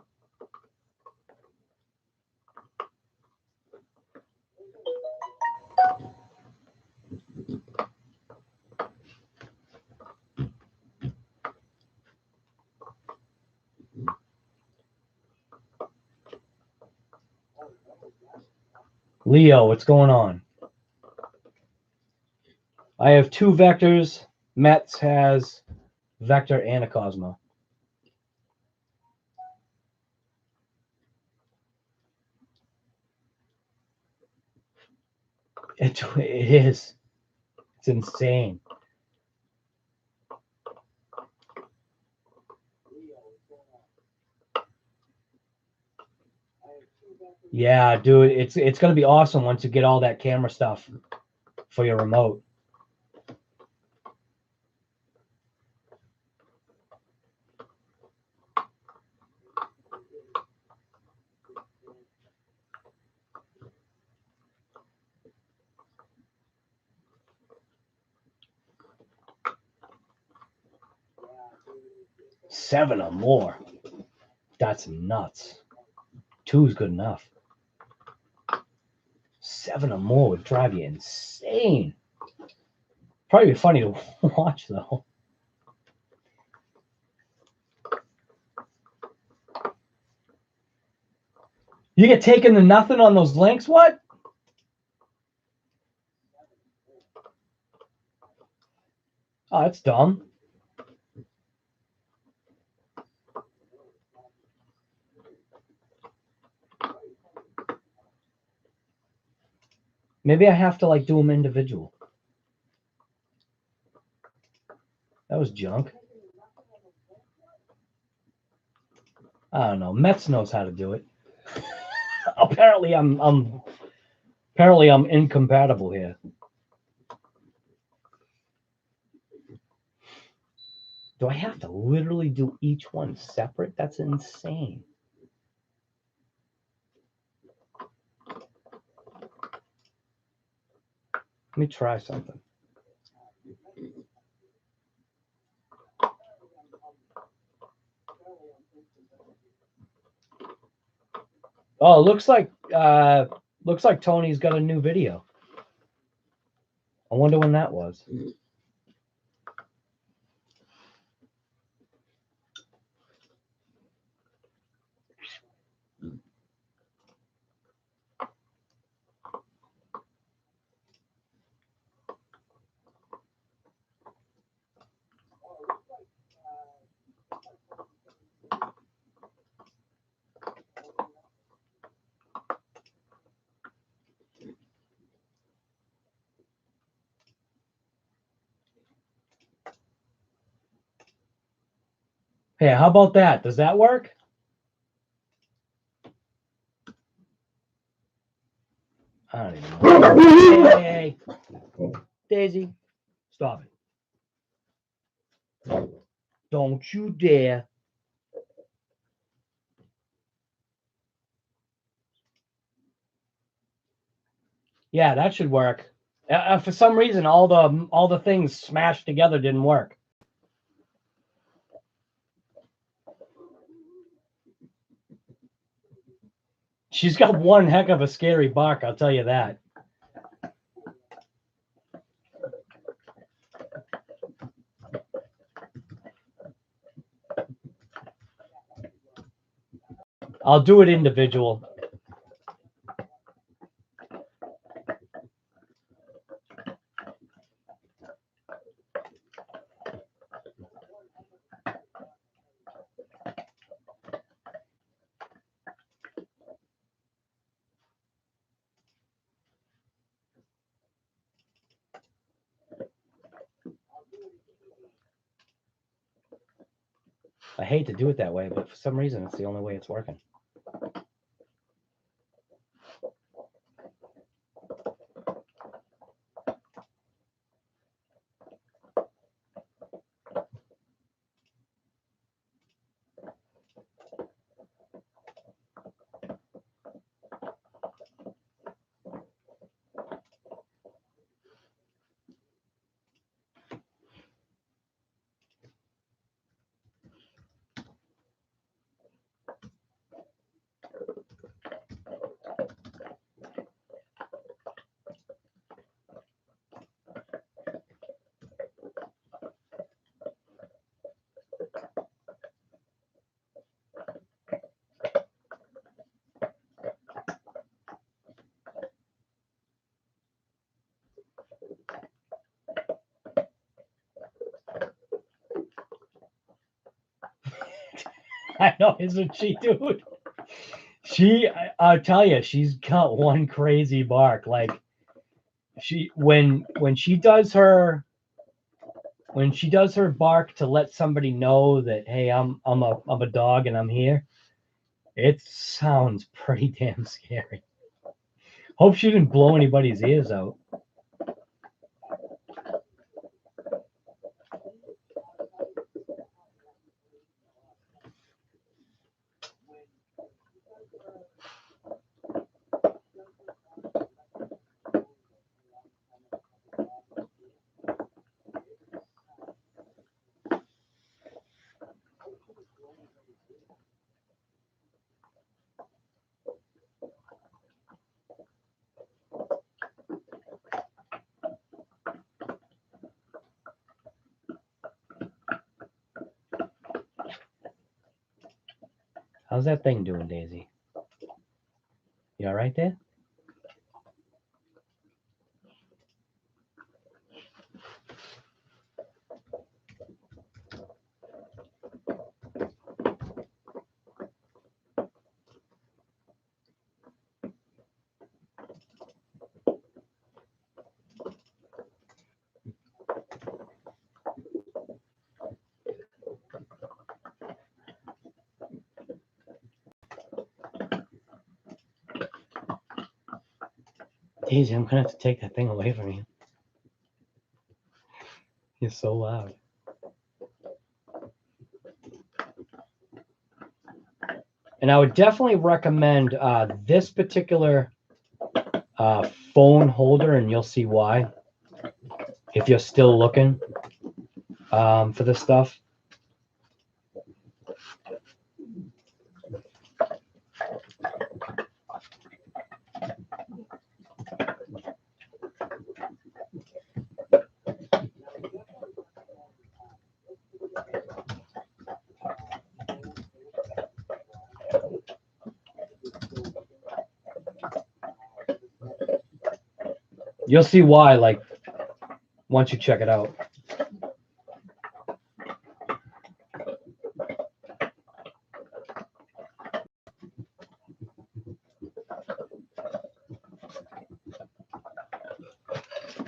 Speaker 1: Leo, what's going on? I have 2 vectors. Mets has vector and a Cosmo. It is. It's insane. Yeah, dude, it's gonna be awesome once you get all that camera stuff for your remote. Seven or more. That's nuts. 2 is good enough. 7 or more would drive you insane. Probably be funny to watch though. You get taken to nothing on those links? What? Oh, that's dumb. Maybe I have to like do them individual. That was junk. I don't know. Mets knows how to do it. Apparently I'm incompatible here. Do I have to literally do each one separate? That's insane. Let me try something. Oh, looks like Tony's got a new video. I wonder when that was. Hey, how about that? Does that work? I don't even know. Hey, Daisy, stop it. Don't you dare. Yeah, that should work. For some reason, all the things smashed together didn't work. She's got one heck of a scary bark, I'll tell you that. I'll do it individual. I hate to do it that way, but for some reason, it's the only way it's working. I know, isn't she, dude? I'll tell you, she's got one crazy bark. Like when she does her bark to let somebody know that, hey, I'm a dog and I'm here. It sounds pretty damn scary. Hope she didn't blow anybody's ears out. How's that thing doing, Daisy? You all right there? Daisy, I'm gonna have to take that thing away from you. It's so loud. And I would definitely recommend this particular phone holder, and you'll see why. If you're still looking for this stuff. You'll see why, like, once you check it out.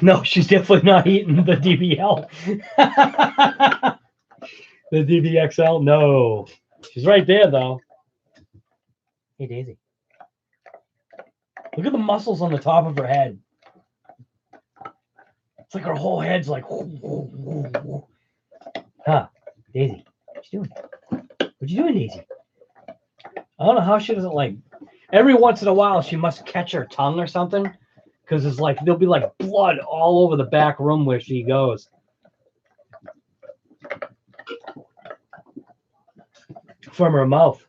Speaker 1: No, she's definitely not eating the DBL. The DBXL, no. She's right there, though. Hey, Daisy. Look at the muscles on the top of her head. It's like her whole head's like. Huh, Daisy, what you doing? What you doing, Daisy? I don't know how she doesn't like. Every once in a while, she must catch her tongue or something, because it's like there'll be like blood all over the back room where she goes. From her mouth.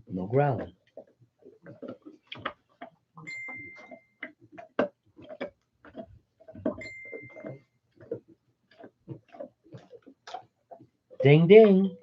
Speaker 1: No growling. Ding ding.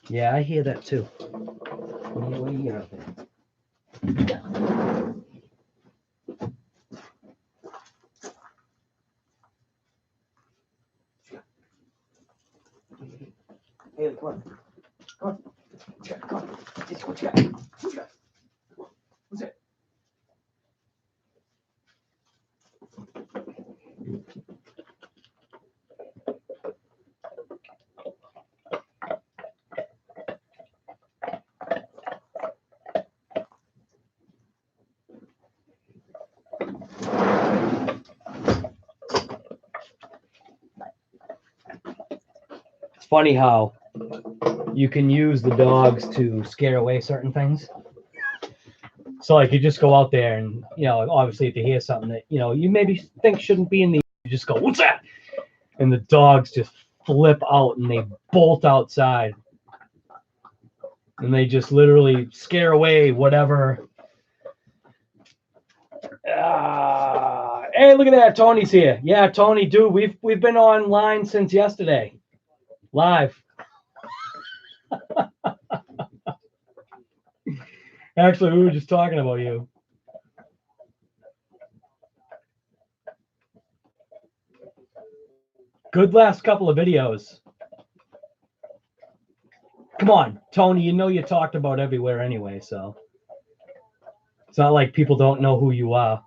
Speaker 1: Yeah, I hear that too. What do you got there? Hey, come on. Come on. What you got? Come on. What you got? What you got? What's it? It's funny how you can use the dogs to scare away certain things. So like you just go out there and, you know, obviously if you hear something that, you know, you maybe think shouldn't be in the, you just go, what's that? And the dogs just flip out and they bolt outside. And they just literally scare away whatever. Hey, look at that. Tony's here. Yeah, Tony, dude, we've been online since yesterday. Live. Actually, we were just talking about you. Good last couple of videos. Come on, Tony, you know you're talked about everywhere anyway, so it's not like people don't know who you are.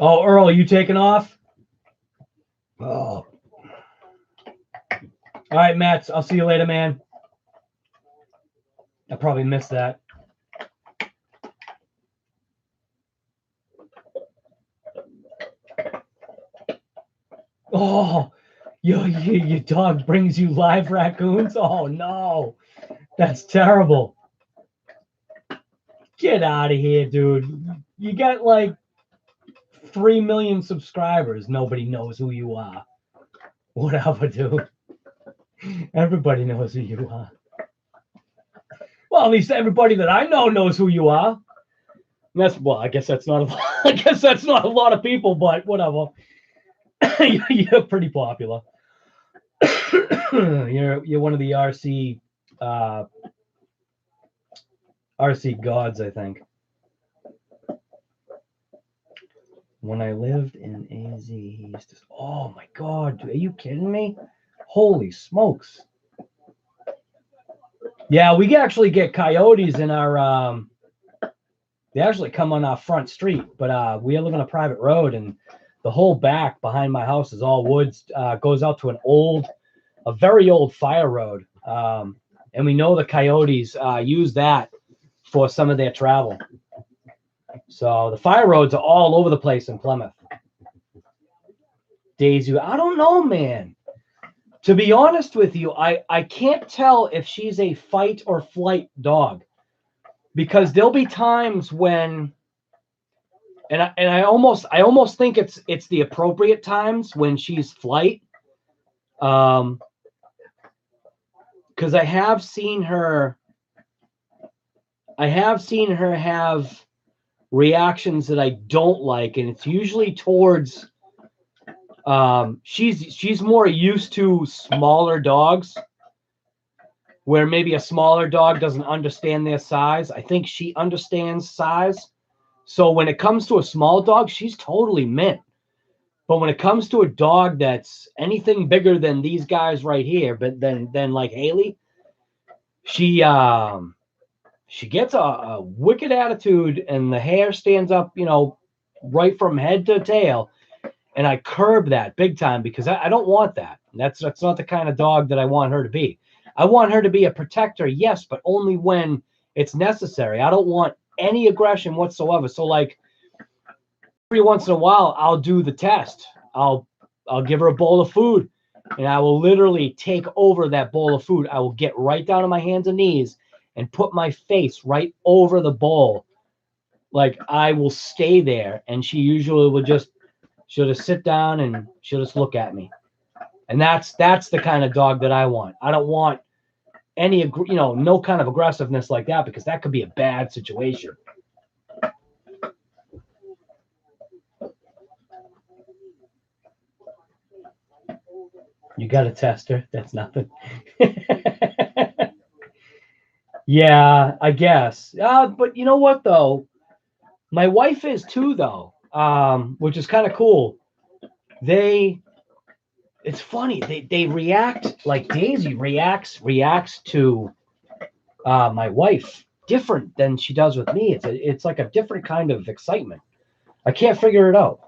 Speaker 1: Oh, Earl, you taking off? Oh. All right, Matt, I'll see you later, man. I probably missed that. Oh, your dog brings you live raccoons? Oh, no. That's terrible. Get out of here, dude. You got like 3 million subscribers. Nobody knows who you are. Whatever, dude. Everybody knows who you are. Well, at least everybody that I know knows who you are. And that's, well, I guess that's not a lot. I guess that's not a lot of people, but whatever. You're pretty popular. You're one of the RC gods, I think. When I lived in AZ, he used to. Oh my God, dude, are you kidding me? Holy smokes! Yeah, we actually get coyotes in our. They actually come on our front street, but we live on a private road, and the whole back behind my house is all woods. Goes out to a very old fire road, and we know the coyotes use that for some of their travel. So the fire roads are all over the place in Plymouth. Daisy, I don't know, man. To be honest with you, I can't tell if she's a fight or flight dog, because there'll be times when, and I almost think it's the appropriate times when she's flight, because I have seen her have reactions that I don't like, and it's usually towards she's more used to smaller dogs, where maybe a smaller dog doesn't understand their size. I think she understands size. So when it comes to a small dog, she's totally mint. But when it comes to a dog that's anything bigger than these guys right here, but then like Haley, she gets a wicked attitude, and the hair stands up, right from head to tail. And I curb that big time, because I don't want that. That's not the kind of dog that I want her to be. I want her to be a protector, yes, but only when it's necessary. I don't want any aggression whatsoever. So like every once in a while, I'll do the test. I'll give her a bowl of food, and I will literally take over that bowl of food. I will get right down on my hands and knees and put my face right over the bowl. Like I will stay there, and she usually will she'll just sit down and she'll just look at me. And that's the kind of dog that I want. I don't want any, no kind of aggressiveness like that, because that could be a bad situation. You got to test her. That's nothing. Yeah, I guess. But you know what, though? My wife is too, though, which is kind of cool. It's funny. They react like Daisy reacts to my wife different than she does with me. It's like a different kind of excitement. I can't figure it out.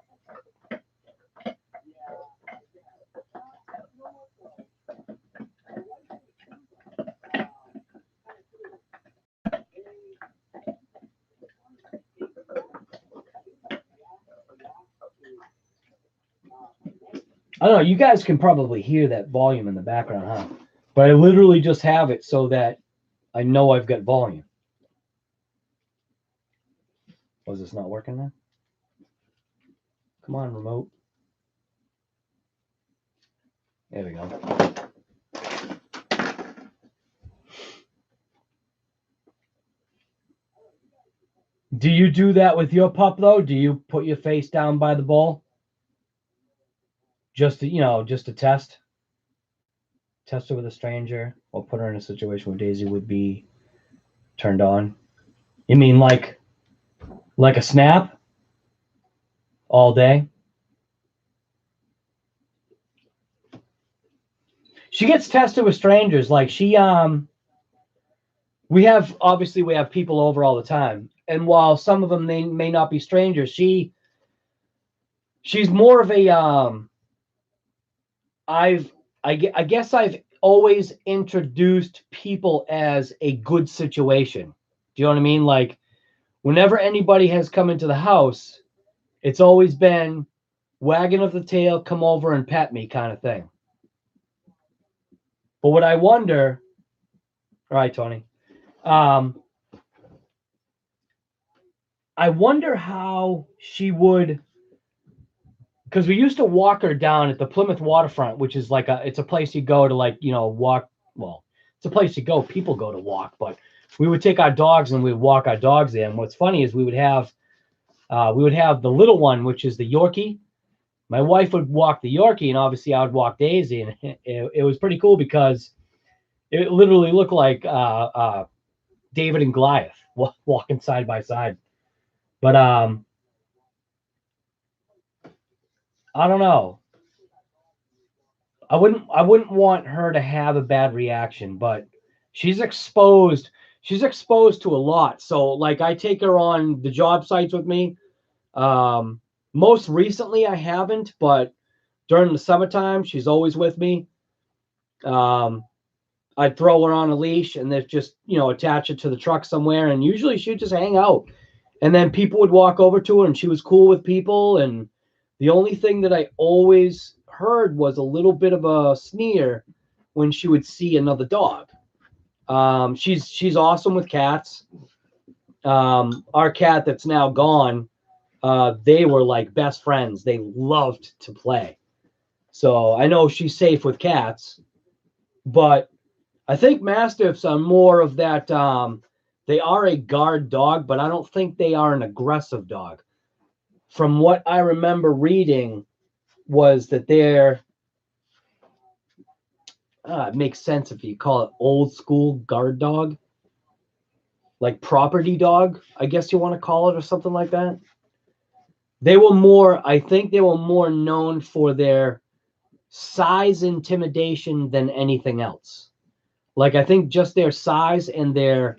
Speaker 1: I don't know. You guys can probably hear that volume in the background, huh? But I literally just have it so that I know I've got volume. Was this not working now? Come on, remote. There we go. Do you do that with your pup, though? Do you put your face down by the bowl? Just to test her with a stranger, or put her in a situation where Daisy would be turned on? You mean like a snap all day? She gets tested with strangers. Like we have people over all the time, and while some of them they may not be strangers, she's more of a I guess I've always introduced people as a good situation. Do you know what I mean? Like whenever anybody has come into the house, it's always been wagging of the tail, come over and pet me kind of thing. But what I wonder, all right, Tony, I wonder how she would, because we used to walk her down at the Plymouth waterfront, which is like it's a place you go to walk. Well, it's a place you go. People go to walk, but we would take our dogs and we'd walk our dogs there. And what's funny is we would have the little one, which is the Yorkie. My wife would walk the Yorkie, and obviously I would walk Daisy, and it was pretty cool because it literally looked like David and Goliath walking side by side. But I don't know. I wouldn't want her to have a bad reaction, but she's exposed. She's exposed to a lot. So like I take her on the job sites with me. Most recently I haven't, but during the summertime she's always with me. I'd throw her on a leash and then just, attach it to the truck somewhere, and usually she'd just hang out. And then people would walk over to her and she was cool with people. And the only thing that I always heard was a little bit of a sneer when she would see another dog. She's awesome with cats. Our cat that's now gone, they were like best friends. They loved to play. So I know she's safe with cats, but I think Mastiffs are more of that. They are a guard dog, but I don't think they are an aggressive dog. From what I remember reading was that they're, it makes sense if you call it old school guard dog, like property dog, I guess you want to call it, or something like that. I think they were more known for their size intimidation than anything else. Like I think just their size and their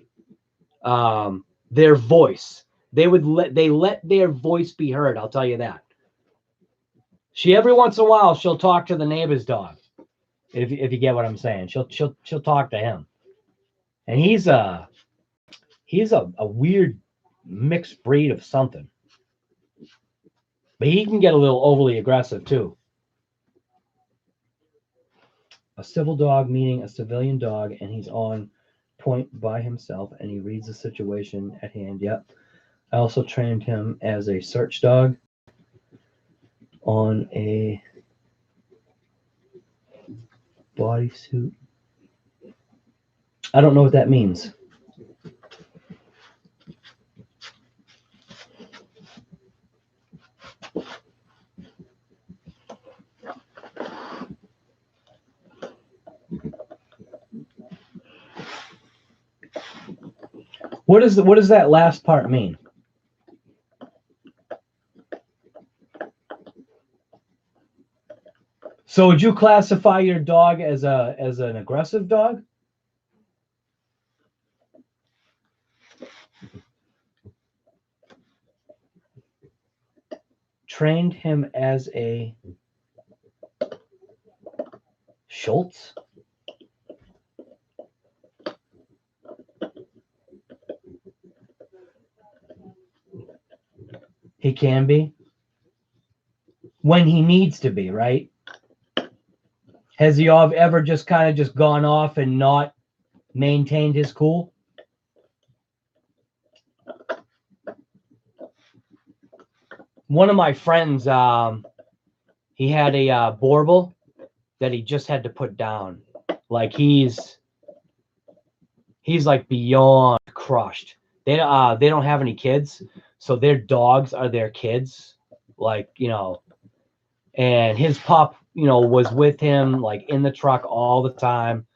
Speaker 1: voice. They let their voice be heard, I'll tell you that. She every once in a while she'll talk to the neighbor's dog. If you get what I'm saying. She'll talk to him. And he's a weird mixed breed of something. But he can get a little overly aggressive too. A civil dog meaning a civilian dog, and he's on point by himself and he reads the situation at hand. Yep. I also trained him as a search dog on a bodysuit. I don't know what that means. What does that last part mean? So would you classify your dog as an aggressive dog? Trained him as a Schultz? He can be. When he needs to be, right? Has he ever just kind of just gone off and not maintained his cool? One of my friends, he had a Borbal that he just had to put down. Like he's like beyond crushed. They don't have any kids, so their dogs are their kids. Like, and his pup, was with him like in the truck all the time.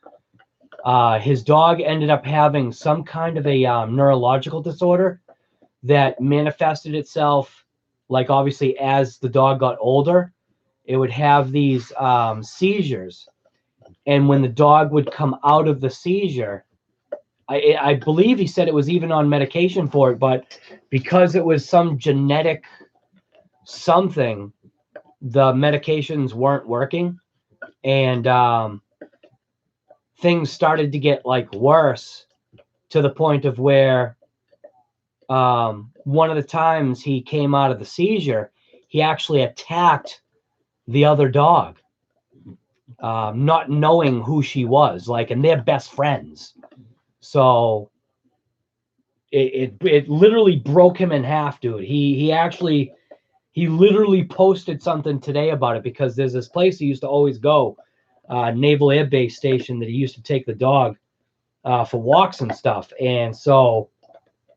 Speaker 1: His dog ended up having some kind of a neurological disorder that manifested itself, like obviously as the dog got older, it would have these seizures. And when the dog would come out of the seizure, I believe he said it was even on medication for it, but because it was some genetic something, the medications weren't working, and things started to get like worse to the point of where one of the times he came out of the seizure, he actually attacked the other dog, not knowing who she was, like, and they're best friends. So it literally broke him in half, dude. He literally posted something today about it, because there's this place he used to always go, Naval Air Base Station, that he used to take the dog for walks and stuff. And so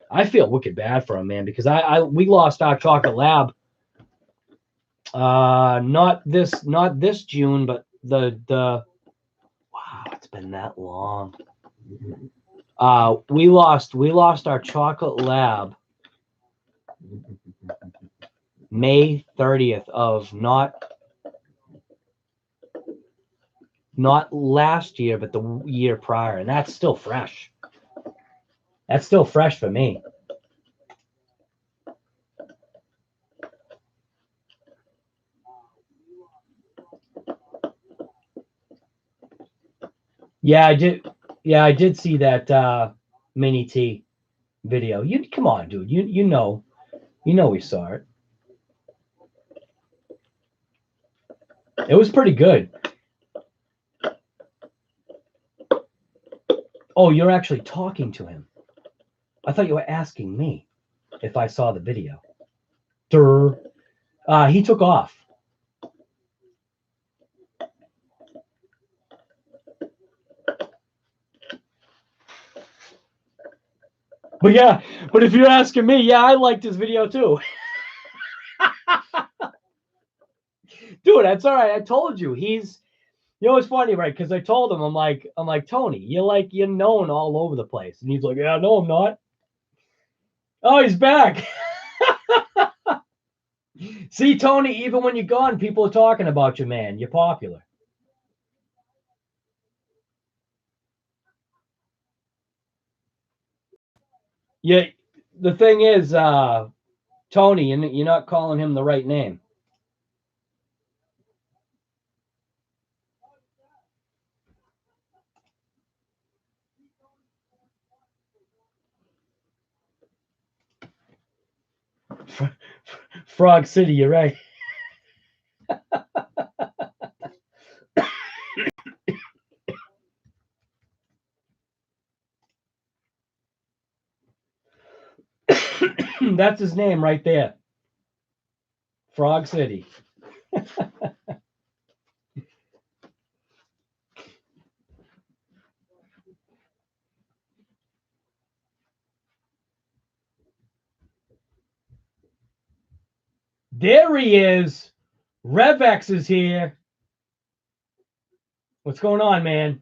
Speaker 1: I feel wicked bad for him, man, because we lost our chocolate lab. Not this June, but the wow, it's been that long. We lost our chocolate lab May 30th of not not last year, but the year prior, and that's still fresh. That's still fresh for me. Yeah, I did. Yeah, I did see that mini T video. You come on, dude. You know we saw it. It was pretty good. Oh, you're actually talking to him. I thought you were asking me if I saw the video. Durr. He took off. But yeah, but if you're asking me, yeah, I liked his video too. Dude, that's all right. I told you he's. You know, it's funny, right? Because I told him, I'm like Tony, you're known all over the place, and he's like, yeah, no, I'm not. Oh, he's back. See, Tony, even when you're gone, people are talking about you, man. You're popular. Yeah, the thing is, Tony, you're not calling him the right name. Frog City, you're right. That's his name right there. Frog City. There he is. Revex is here. What's going on, man?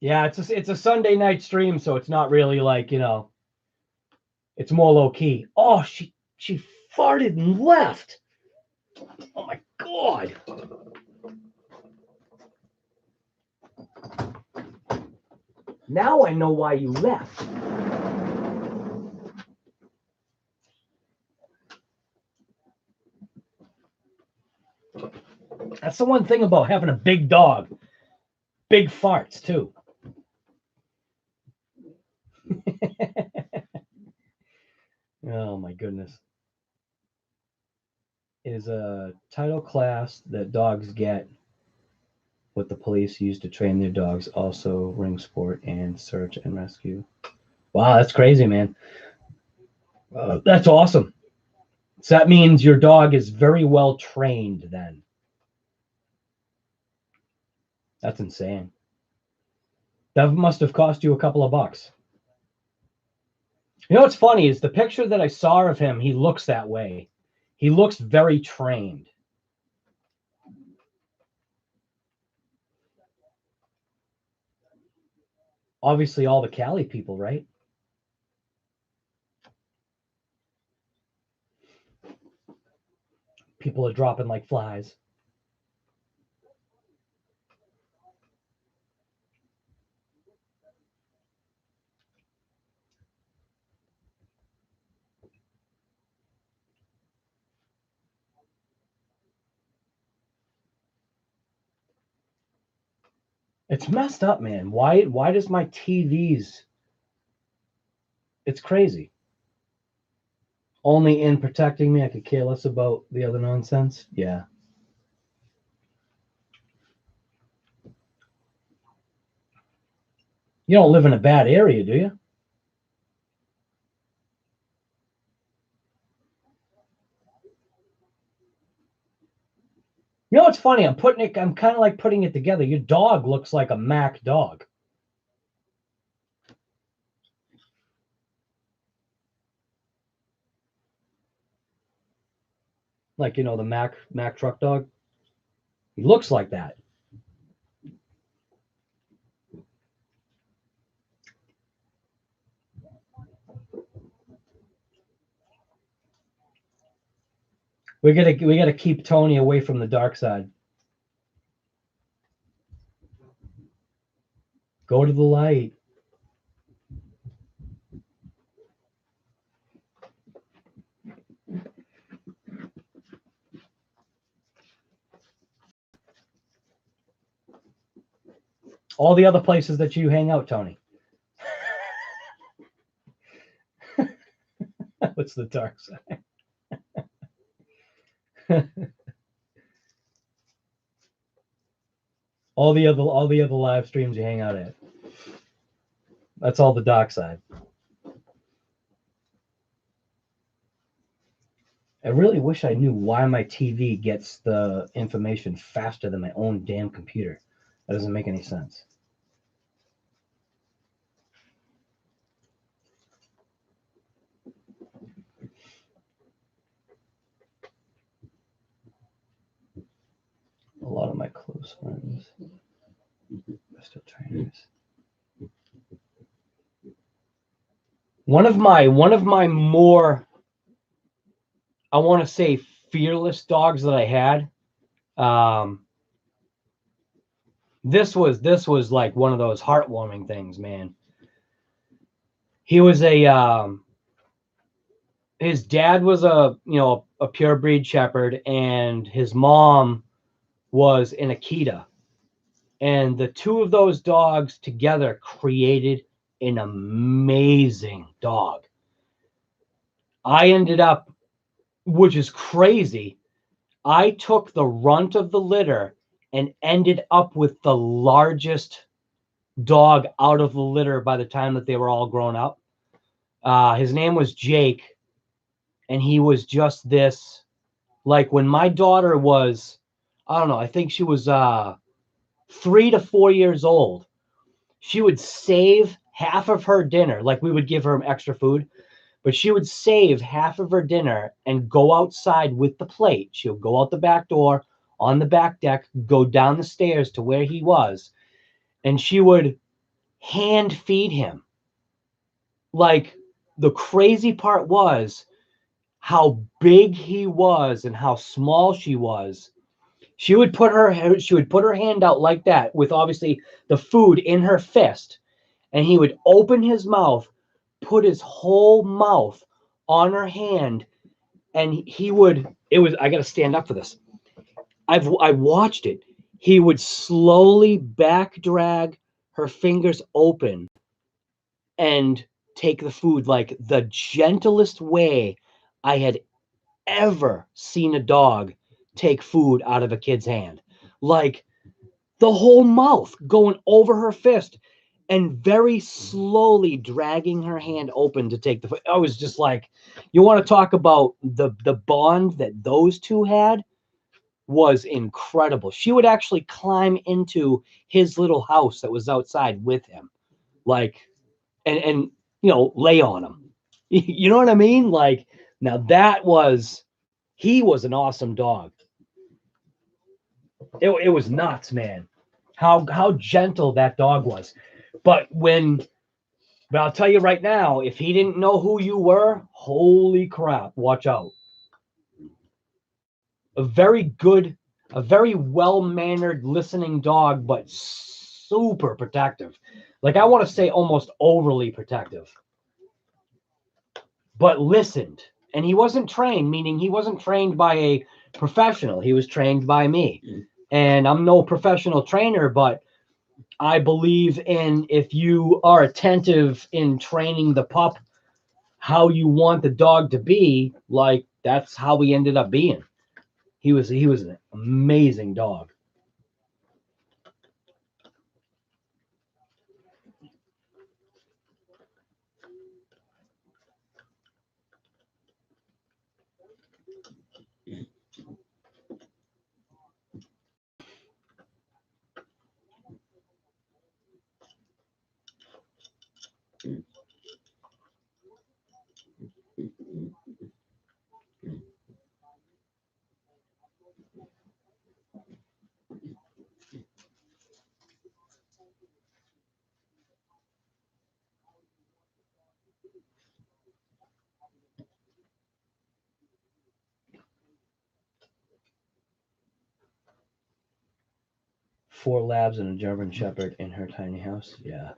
Speaker 1: Yeah, it's a Sunday night stream, so it's not really like, it's more low key. Oh, she farted and left. Oh my God. Now I know why you left. That's the one thing about having a big dog. Big farts, too. Oh, my goodness. Is a title class that dogs get what the police use to train their dogs, also ring sport and search and rescue. Wow, that's crazy, man. That's awesome. So that means your dog is very well trained then. That's insane. That must have cost you a couple of bucks. You know what's funny is the picture that I saw of him, he looks that way. He looks very trained. Obviously, all the Cali people, right? People are dropping like flies. It's messed up, man. Why does my TVs? It's crazy. Only in protecting me, I could care less about the other nonsense. Yeah. You don't live in a bad area, do you? You know what's funny? I'm kind of like putting it together. Your dog looks like a Mac dog. Like, the Mac truck dog. He looks like that. We gotta keep Tony away from the dark side. Go to the light. All the other places that you hang out, Tony. What's the dark side? all the other live streams you hang out at. That's all the dark side. I really wish I knew why my TV gets the information faster than my own damn computer. That doesn't make any sense. A lot of my close friends are still trainers. One of my more, I want to say, fearless dogs that I had. This was like one of those heartwarming things, man. He was his dad was a pure breed shepherd, and his mom was an Akita, and the two of those dogs together created an amazing dog. I ended up, which is crazy, I took the runt of the litter and ended up with the largest dog out of the litter by the time that they were all grown up. His name was Jake, and he was just this, like when my daughter was, I don't know, I think she was 3 to 4 years old, she would save half of her dinner. Like, we would give her extra food, but she would save half of her dinner and go outside with the plate. She would go out the back door on the back deck, go down the stairs to where he was, and she would hand feed him. Like, the crazy part was how big he was and how small she was. She would put her hand out like that with obviously the food in her fist, and he would open his mouth, put his whole mouth on her hand, and he would, I got to stand up for this. I watched it. He would slowly back drag her fingers open and take the food, like the gentlest way I had ever seen a dog take food out of a kid's hand. Like, the whole mouth going over her fist and very slowly dragging her hand open to take the food. I was just like, you want to talk about the bond that those two had was incredible. She would actually climb into his little house that was outside with him, like, and lay on him. You know what I mean? Like, now he was an awesome dog. It was nuts, man. How gentle that dog was. But I'll tell you right now, if he didn't know who you were, holy crap, watch out. A very well-mannered, listening dog, but super protective. Like, I want to say almost overly protective. But listened. And he wasn't trained, meaning he wasn't trained by a professional. He was trained by me. And I'm no professional trainer, but I believe in, if you are attentive in training the pup how you want the dog to be, like, that's how he ended up being. He was an amazing dog. 4 labs and a German Shepherd in her tiny house. Yeah.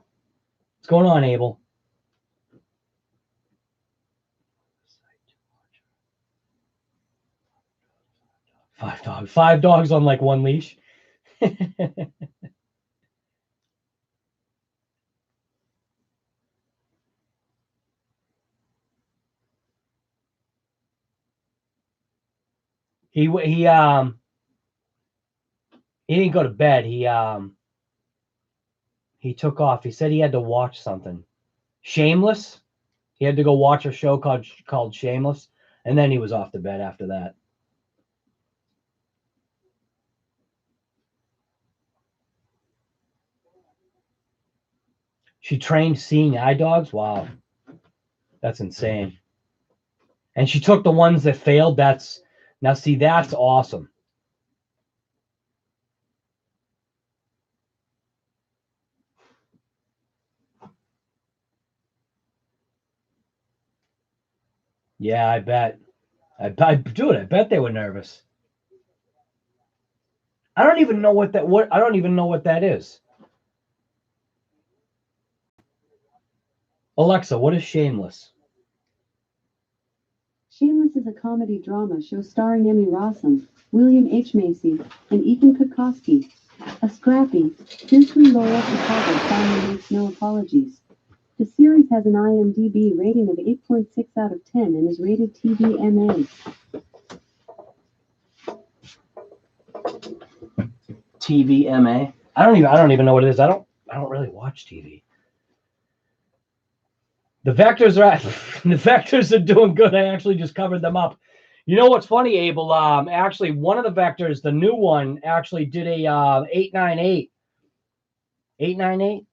Speaker 1: What's going on, Abel? Five dogs on like one leash. He didn't go to bed. He took off. He said he had to watch something. Shameless. He had to go watch a show called Shameless, and then he was off to bed after that. She trained seeing eye dogs. Wow, that's insane. And she took the ones that failed. That's awesome. Yeah, I bet. Dude, I bet they were nervous. I don't even know what that is. Alexa, what is Shameless?
Speaker 2: Shameless is a comedy drama show starring Emmy Rossum, William H. Macy, and Ethan Kokoski. A scrappy, fiercely loyal Chicago family makes no apologies. The series has an IMDb rating of 8.6 out of 10 and is rated TVMA.
Speaker 1: TVMA. I don't even know what it is. I don't really watch TV. The Vectors are doing good. I actually just covered them up. You know what's funny, Abel? Actually, one of the Vectors, the new one, actually did a 898. 898.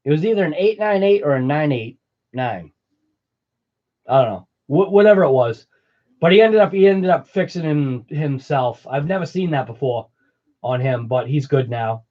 Speaker 1: It was either an 898 or a 989. I don't know. Whatever it was. But he ended up fixing himself. I've never seen that before on him, but he's good now.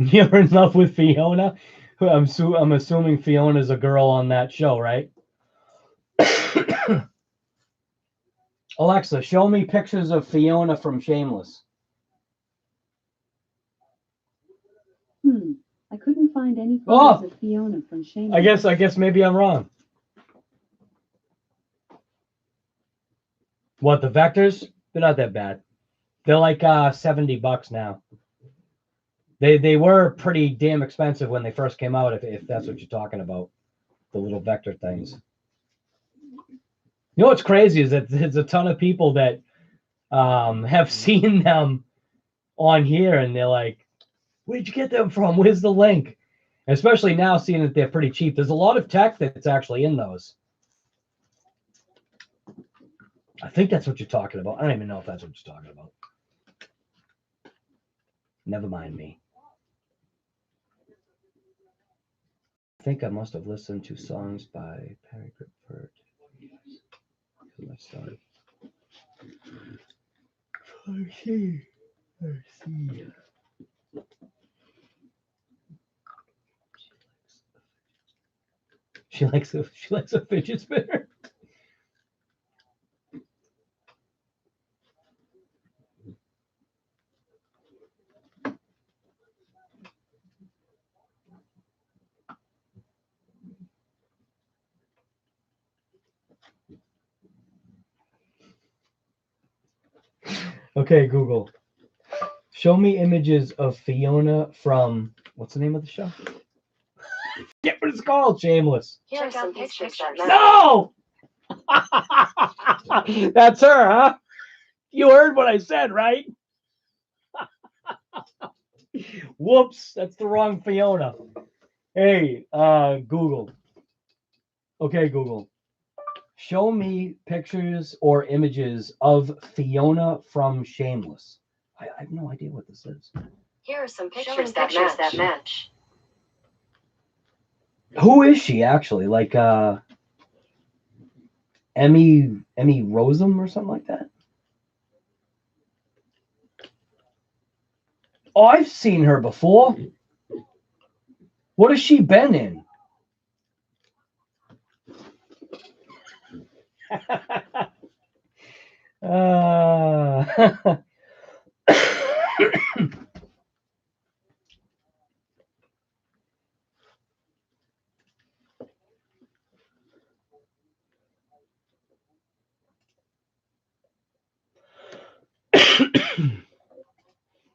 Speaker 1: You're in love with Fiona? I'm assuming Fiona's a girl on that show, right? Alexa, show me pictures of Fiona from Shameless.
Speaker 2: I couldn't find any photos of Fiona from Shameless.
Speaker 1: I guess maybe I'm wrong. What, the Vectors? They're not that bad. They're like $70 now. They were pretty damn expensive when they first came out, if that's what you're talking about. The little Vector things. You know what's crazy is that there's a ton of people that have seen them on here and they're like, where'd you get them from? Where's the link? And especially now, seeing that they're pretty cheap. There's a lot of tech that's actually in those. I think that's what you're talking about. I don't even know if that's what you're talking about. Never mind me. I think I must have listened to songs by Perry Gripford. I started. Let's see. She likes a fidget spinner. Okay, Google. Show me images of Fiona from, what's the name of the show? Yeah, what it's called, Shameless.
Speaker 6: Here are some pictures that
Speaker 1: No! That's her, huh? You heard what I said, right? Whoops, that's the wrong Fiona. Hey, Google. Okay, Google. Show me pictures or images of Fiona from Shameless. I have no idea what this is.
Speaker 6: Here are some pictures that match.
Speaker 1: Who is she actually? Like Emmy Emmy Rossum or something like that. Oh, I've seen her before. What has she been in?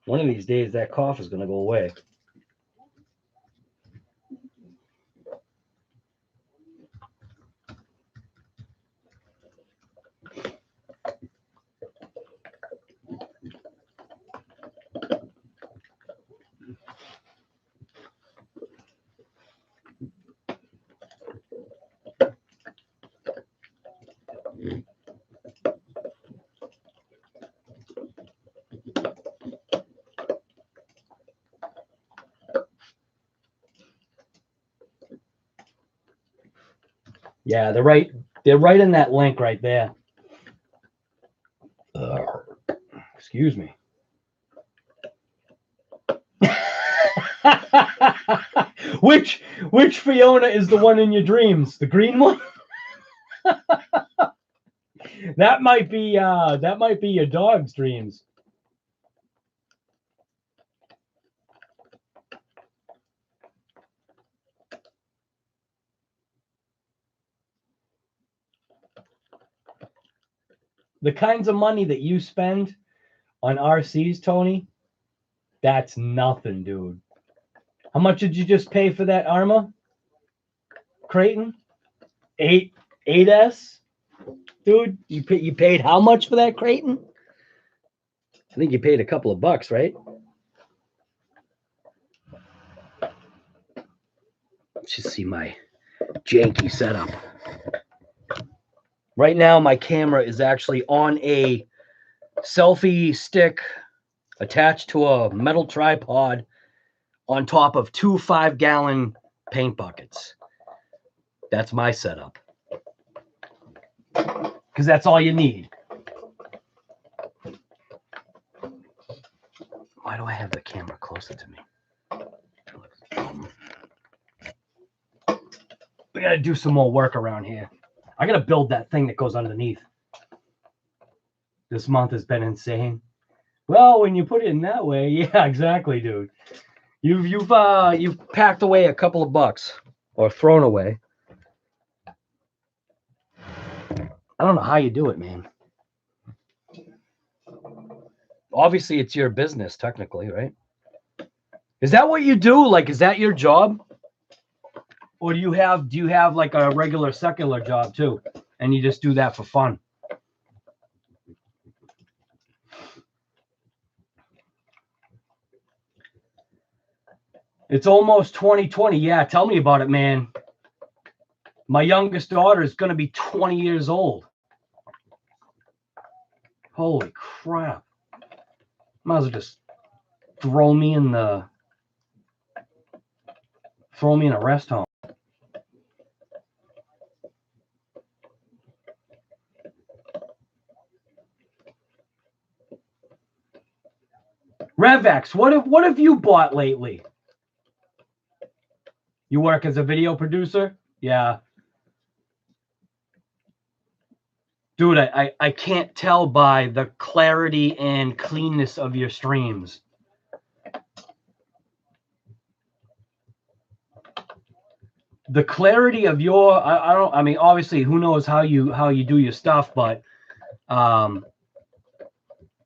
Speaker 1: One of these days, that cough is going to go away. Yeah, they're right. They're right in that link right there. Excuse me. Which Fiona is the one in your dreams? The green one? That might be your dog's dreams. The kinds of money that you spend on RCs, Tony, that's nothing, dude. How much did you just pay for that Arma, Creighton? 8S? Dude, you paid how much for that Creighton? I think you paid a couple of bucks, right? Let's just see my janky setup. Right now, my camera is actually on a selfie stick attached to a metal tripod on top of 2 5-gallon paint buckets. That's my setup. Because that's all you need. Why do I have the camera closer to me? We got to do some more work around here. I got to build that thing that goes underneath. This month has been insane. Well, when you put it in that way, yeah, exactly, dude. You've packed away a couple of bucks or thrown away. I don't know how you do it, man. Obviously, it's your business, technically, right? Is that what you do? Like, is that your job? Or do you have like a regular secular job too? And you just do that for fun? It's almost 2020. Yeah, tell me about it, man. My youngest daughter is going to be 20 years old. Holy crap. Might as well just throw me in a rest home. Revex, what have you bought lately? You work as a video producer? Yeah. Dude, I can't tell by the clarity and cleanness of your streams. The clarity of your, I mean, obviously, who knows how you do your stuff, but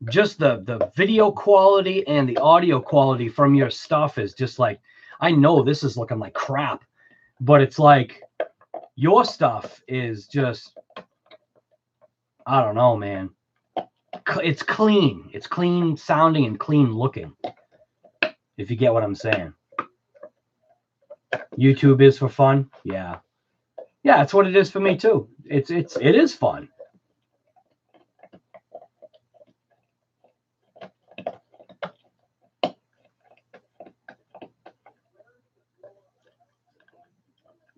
Speaker 1: just the video quality and the audio quality from your stuff is just like, I know this is looking like crap, but it's like your stuff is just, I don't know, man. It's clean. It's clean sounding and clean looking, if you get what I'm saying. YouTube is for fun. Yeah. Yeah, that's what it is for me too. It is fun.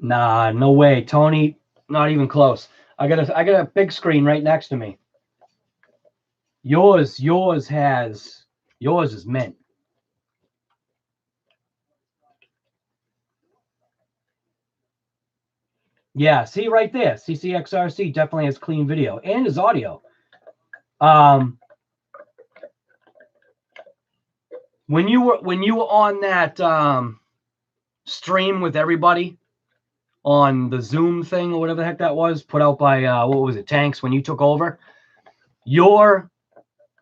Speaker 1: Nah, no way, Tony. Not even close. I got a big screen right next to me. Yours is mint. Yeah, see right there. CCXRC definitely has clean video and his audio. When you were on that stream with everybody on the Zoom thing or whatever the heck that was, put out by what was it, Tanks, when you took over,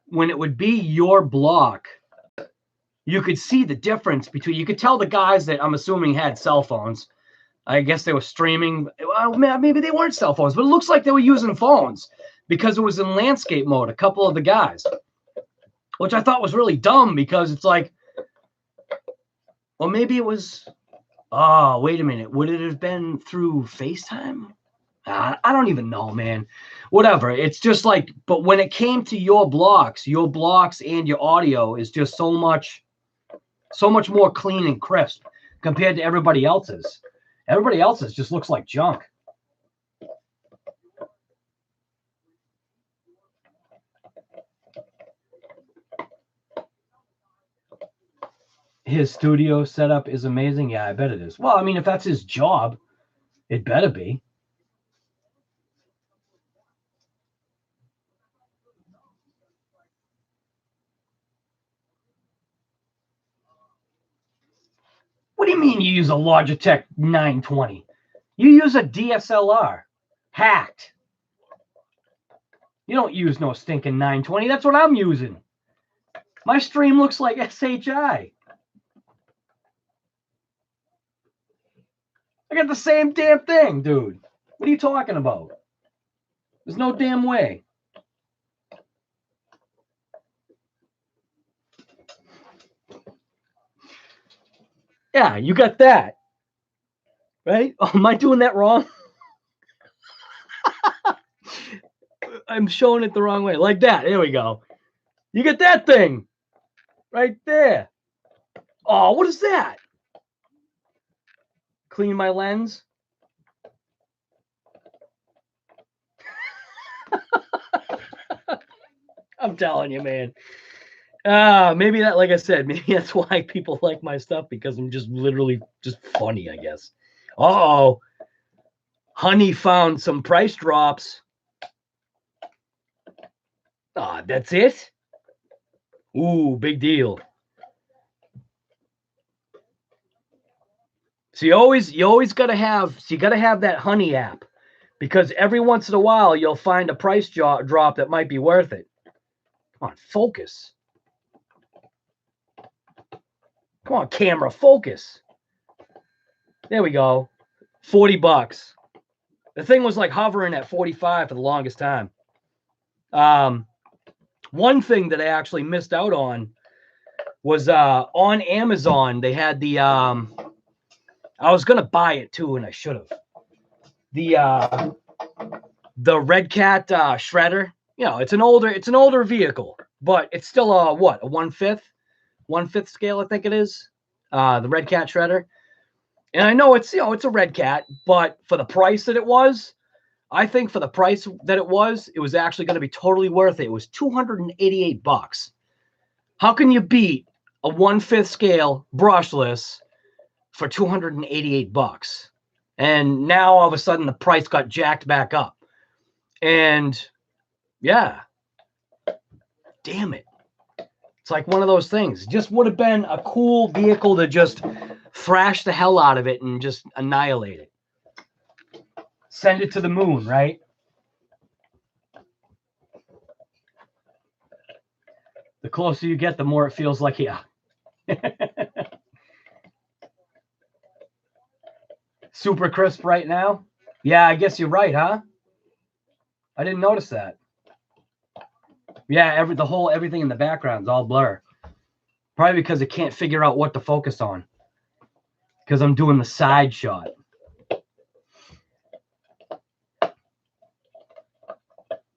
Speaker 1: when it would be your block, you could see the difference between, you could tell the guys that I'm assuming had cell phones. I guess they were streaming. Well, maybe they weren't cell phones, but it looks like they were using phones because it was in landscape mode, a couple of the guys, which I thought was really dumb because it's like, well, maybe it was, oh, wait a minute. Would it have been through FaceTime? I don't even know, man. Whatever. It's just like, but when it came to your blocks and your audio is just so much more clean and crisp compared to everybody else's. Everybody else's just looks like junk. His studio setup is amazing. Yeah, I bet it is. Well, I mean, if that's his job, it better be. What do you mean you use a Logitech 920? You use a DSLR. Hacked. You don't use no stinking 920. That's what I'm using. My stream looks like SHI. I got the same damn thing, dude. What are you talking about? There's no damn way. Yeah, you got that. Right? Oh, am I doing that wrong? I'm showing it the wrong way. Like that. There we go. You get that thing. Right there. Oh, what is that? Clean my lens. I'm telling you, man. Maybe that, like I said, maybe that's why people like my stuff, because I'm just literally just funny, I guess. Uh-oh. Honey found some price drops. That's it? Ooh, big deal. So you always gotta have that Honey app, because every once in a while you'll find a price drop that might be worth it. Come on, focus. Come on, camera, focus. There we go. $40. The thing was like hovering at 45 for the longest time. One thing that I actually missed out on was on Amazon. They had the I was gonna buy it too, and I should have. The Red Cat shredder. You know, it's an older vehicle, but it's still a 1/5 scale, I think it is. The Red Cat shredder. And I know it's a Red Cat, but for the price that it was, I think for the price that it was actually going to be totally worth it. It was $288. How can you beat a 1/5 scale brushless for $288? And now all of a sudden the price got jacked back up. And yeah, damn it. It's like one of those things. Just would have been a cool vehicle to just thrash the hell out of it and just annihilate it. Send it to the moon, right? The closer you get, the more it feels like, yeah. Super crisp right now? Yeah, I guess you're right, huh? I didn't notice that. Yeah, everything in the background's all blur. Probably because it can't figure out what to focus on. Because I'm doing the side shot.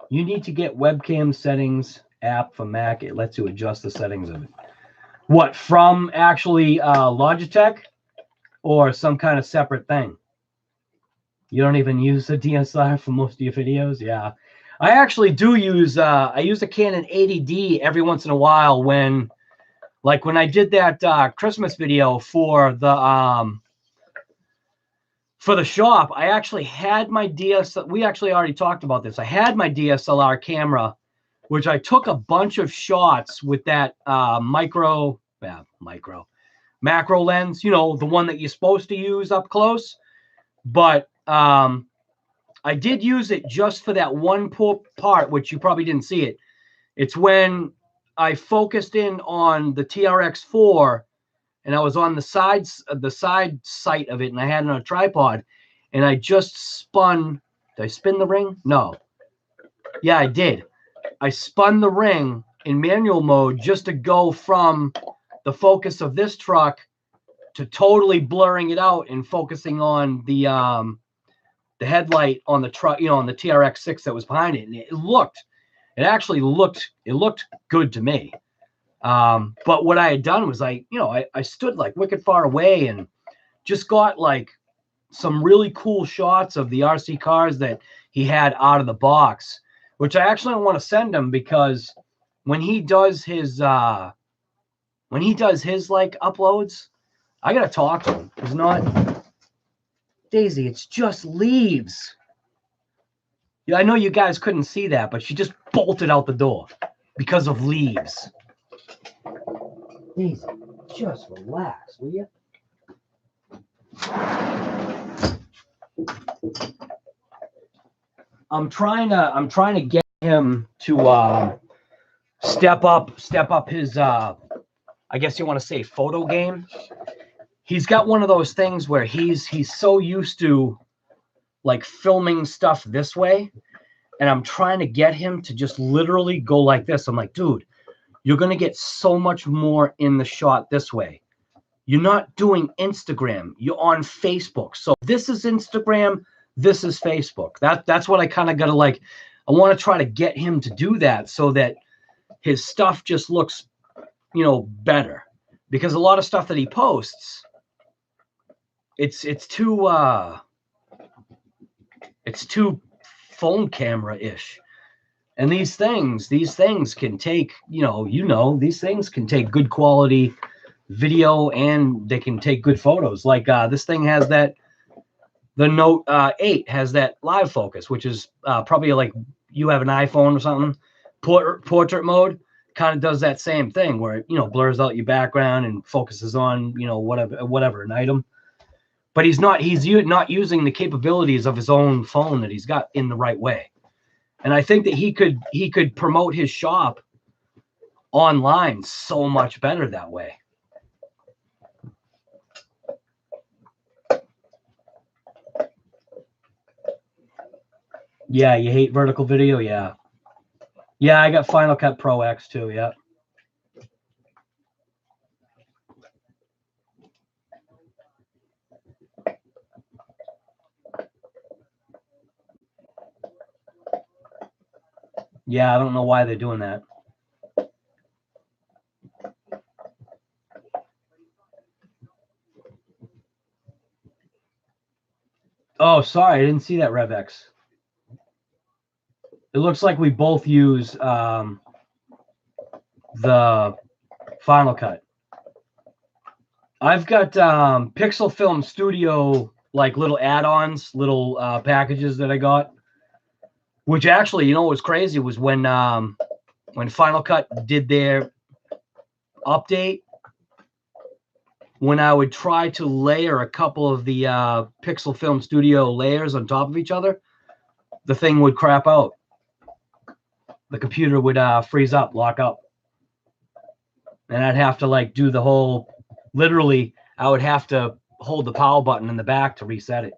Speaker 1: You need to get webcam settings app for Mac. It lets you adjust the settings of it. What, from actually Logitech or some kind of separate thing? You don't even use the DSLR for most of your videos? Yeah. I actually do use, I use a Canon 80D every once in a while when, like when I did that Christmas video for the shop, I actually had my DSLR, we actually already talked about this. I had my DSLR camera, which I took a bunch of shots with that macro lens, you know, the one that you're supposed to use up close. But I did use it just for that one part, which you probably didn't see it. It's when I focused in on the TRX4 and I was on the side sight of it and I had it on a tripod and I just spun. Did I spin the ring? No. Yeah, I did. I spun the ring in manual mode just to go from the focus of this truck to totally blurring it out and focusing on the headlight on the truck, you know, on the TRX6 that was behind it. And it actually looked good to me. But what I had done was I stood like wicked far away and just got like some really cool shots of the RC cars that he had out of the box, which I actually don't want to send him because when he does his like uploads, I gotta talk to him. It's not Daisy, it's just leaves. Yeah, I know you guys couldn't see that, but she just bolted out the door because of leaves. Daisy, just relax, will you? I'm trying to get him to step up his I guess you want to say photo game. He's got one of those things where he's so used to like filming stuff this way, and I'm trying to get him to just literally go like this. I'm like, dude, you're gonna get so much more in the shot this way. You're not doing Instagram, you're on Facebook. So this is Instagram, this is Facebook. That's what I kind of gotta like. I want to try to get him to do that so that his stuff just looks, you know, better. Because a lot of stuff that he posts, it's too phone camera-ish. And these things can take, these things can take good quality video and they can take good photos. Like this thing has that, the Note 8 has that live focus, which is probably like you have an iPhone or something, portrait mode. Kind of does that same thing where it, blurs out your background and focuses on, whatever, an item. But he's not using the capabilities of his own phone that he's got in the right way. And I think that he could promote his shop online so much better that way. Yeah, you hate vertical video? Yeah. Yeah, I got Final Cut Pro X too, yeah. Yeah, I don't know why they're doing that. Oh, sorry, I didn't see that, RevX. It looks like we both use the Final Cut. I've got Pixel Film Studio, like little add-ons, little packages that I got. Which actually, what was crazy was when Final Cut did their update, when I would try to layer a couple of the Pixel Film Studio layers on top of each other, the thing would crap out. The computer would freeze up, lock up. And I'd have to like do the whole, literally, I would have to hold the power button in the back to reset it.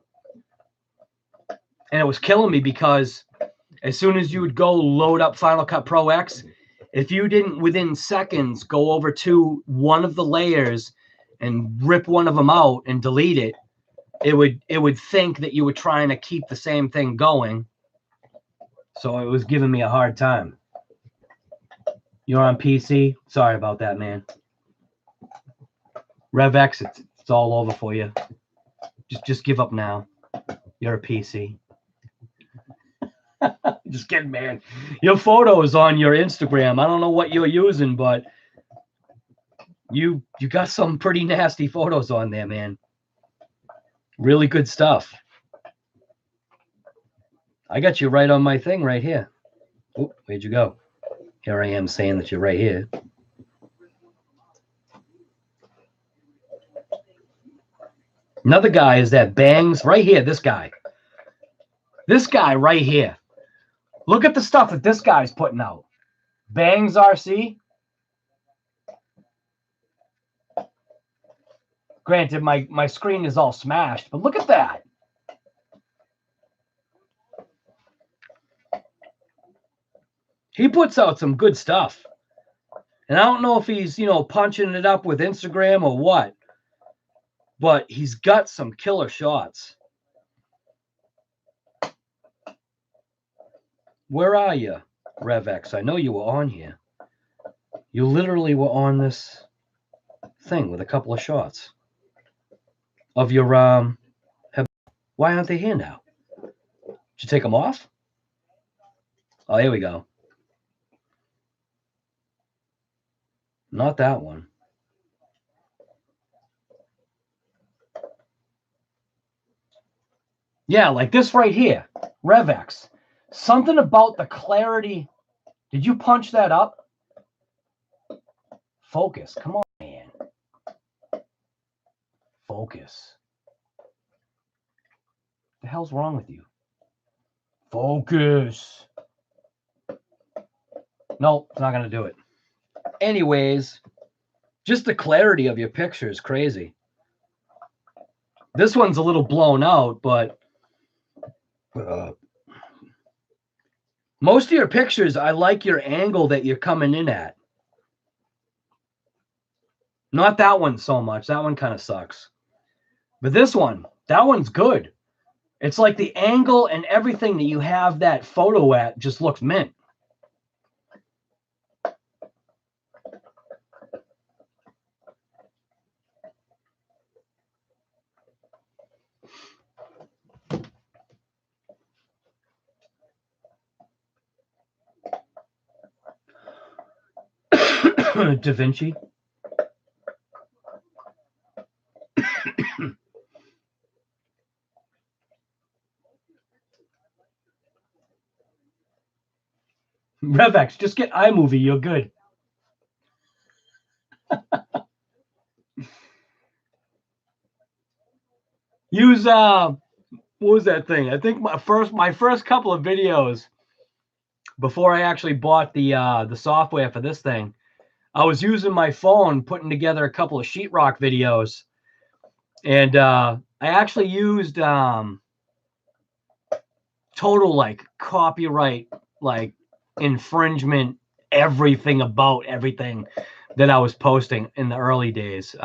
Speaker 1: And it was killing me because as soon as you would go load up Final Cut Pro X, if you didn't within seconds go over to one of the layers and rip one of them out and delete it, it would think that you were trying to keep the same thing going. So it was giving me a hard time. You're on PC? Sorry about that, man. RevX, it's all over for you. Just give up now. You're a PC. Just kidding, man. Your photos on your Instagram. I don't know what you're using, but you got some pretty nasty photos on there, man. Really good stuff. I got you right on my thing right here. Oop, where'd you go? Here I am saying that you're right here. Another guy is that Bangs right here. This guy. This guy right here. Look at the stuff that this guy's putting out. Bangs RC. Granted, my screen is all smashed, but look at that. He puts out some good stuff. And I don't know if he's, punching it up with Instagram or what, but he's got some killer shots. Where are you, RevX? I know you were on here. You literally were on this thing with a couple of shots of your why aren't they here now? Did you take them off? Oh, here we go. Not that one. Yeah, like this right here, RevX. Something about the clarity. Did you punch that up? Focus. Come on, man. Focus. The hell's wrong with you? Focus. No, it's not going to do it. Anyways, just the clarity of your picture is crazy. This one's a little blown out, but most of your pictures, I like your angle that you're coming in at. Not that one so much. That one kind of sucks. But this one, that one's good. It's like the angle and everything that you have that photo at just looks mint. Da Vinci. RevX, just get iMovie. You're good. Use what was that thing? I think my first couple of videos before I actually bought the software for this thing, I was using my phone putting together a couple of sheetrock videos, and I actually used total like copyright like infringement everything about everything that I was posting in the early days.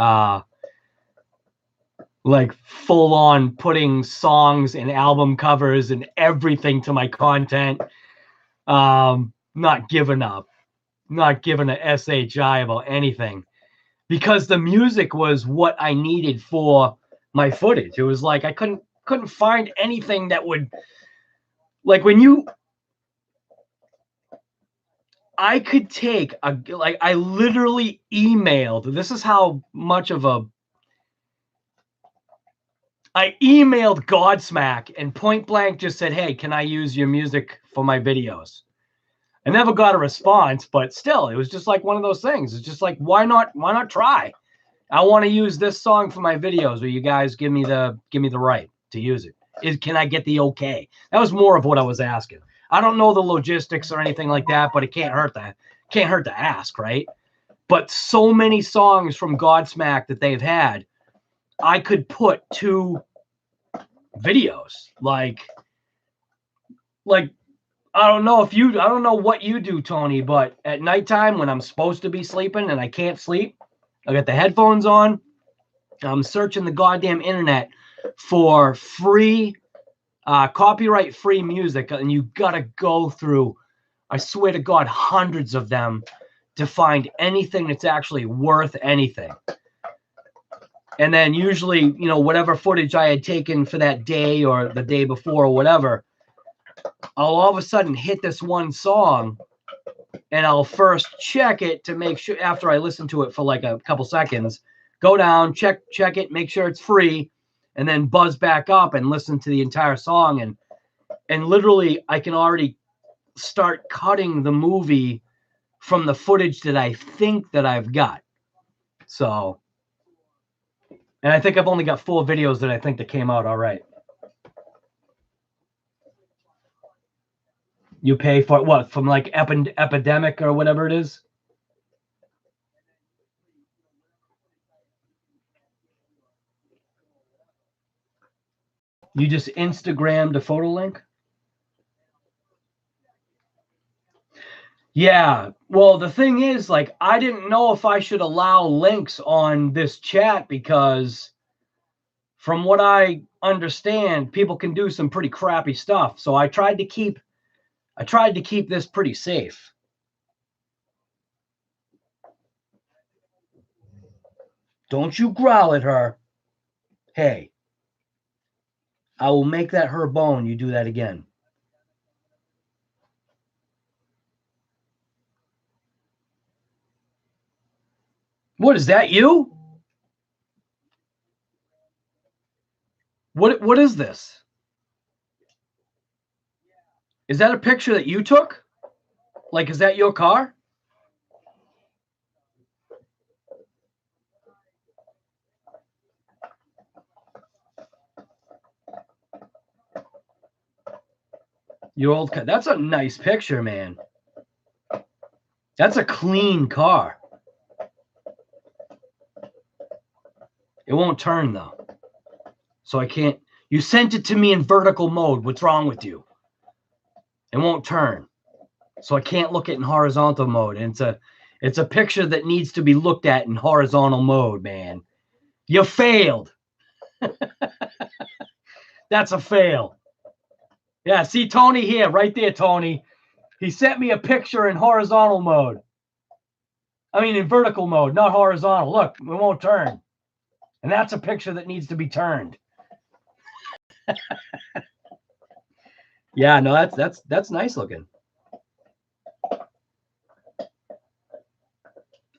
Speaker 1: Like full on putting songs and album covers and everything to my content. Not giving up, not giving a SHI about anything, because the music was what I needed for my footage. It was like I couldn't find anything that would, like, I could take I literally emailed. This is how much of I emailed Godsmack and point blank just said, "Hey, can I use your music for my videos?" I never got a response, but still, it was just like one of those things. It's just like, why not try? I want to use this song for my videos. Will you guys give me the right to use it? Can I get the okay? That was more of what I was asking. I don't know the logistics or anything like that, but it can't hurt to ask, right? But so many songs from Godsmack that they've had, I could put to videos. Like I don't know what you do, Tony, but at nighttime when I'm supposed to be sleeping and I can't sleep, I got the headphones on. I'm searching the goddamn internet for free, copyright-free music, and you gotta go through, I swear to God, hundreds of them to find anything that's actually worth anything. And then usually, you know, whatever footage I had taken for that day or the day before or whatever, I'll all of a sudden hit this one song and I'll first check it to make sure, after I listen to it for like a couple seconds, go down, check it, make sure it's free, and then buzz back up and listen to the entire song. And literally I can already start cutting the movie from the footage that I think that I've got. So, and I think I've only got 4 videos that I think that came out all right. You pay for what? From like Epidemic or whatever it is? You just Instagrammed a photo link? Yeah. Well, the thing is, like, I didn't know if I should allow links on this chat because from what I understand, people can do some pretty crappy stuff. So I tried to keep this pretty safe. Don't you growl at her. Hey, I will make that her bone. You do that again. What is that? You? What is this? Is that a picture that you took? Like, is that your car? Your old car. That's a nice picture, man. That's a clean car. It won't turn, though. So I can't. You sent it to me in vertical mode. What's wrong with you? It won't turn. So I can't look at it in horizontal mode. And it's a picture that needs to be looked at in horizontal mode, man. You failed. That's a fail. Yeah, see Tony here, right there, Tony. He sent me a picture in horizontal mode. I mean, in vertical mode, not horizontal. Look, it won't turn. And that's a picture that needs to be turned. Yeah, no, that's nice looking.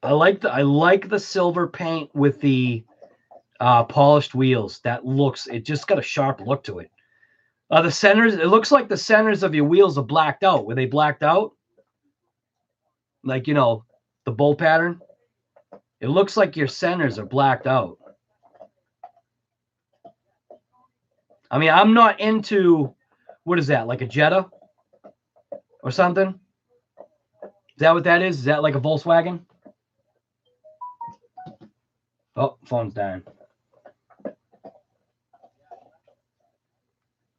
Speaker 1: I like the silver paint with the polished wheels. It just got a sharp look to it. The centers, it looks like the centers of your wheels are blacked out. Were they blacked out? Like, you know, the bowl pattern? It looks like your centers are blacked out. I mean, I'm not into, what is that, like a Jetta or something? Is that what that is? Is that like a Volkswagen? Oh, phone's dying.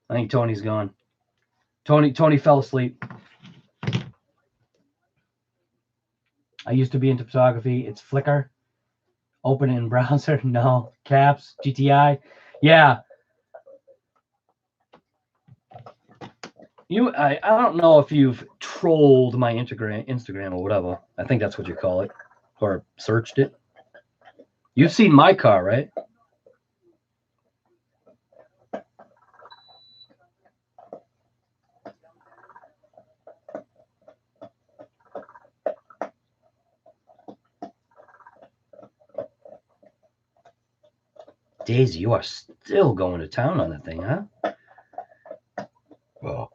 Speaker 1: I think Tony's gone. Tony fell asleep. I used to be into photography. It's Flickr. Open it in browser. No. Caps. GTI. Yeah. I don't know if you've trolled my Instagram or whatever. I think that's what you call it. Or searched it. You've seen my car, right? Daisy, you are still going to town on that thing, huh? Oh.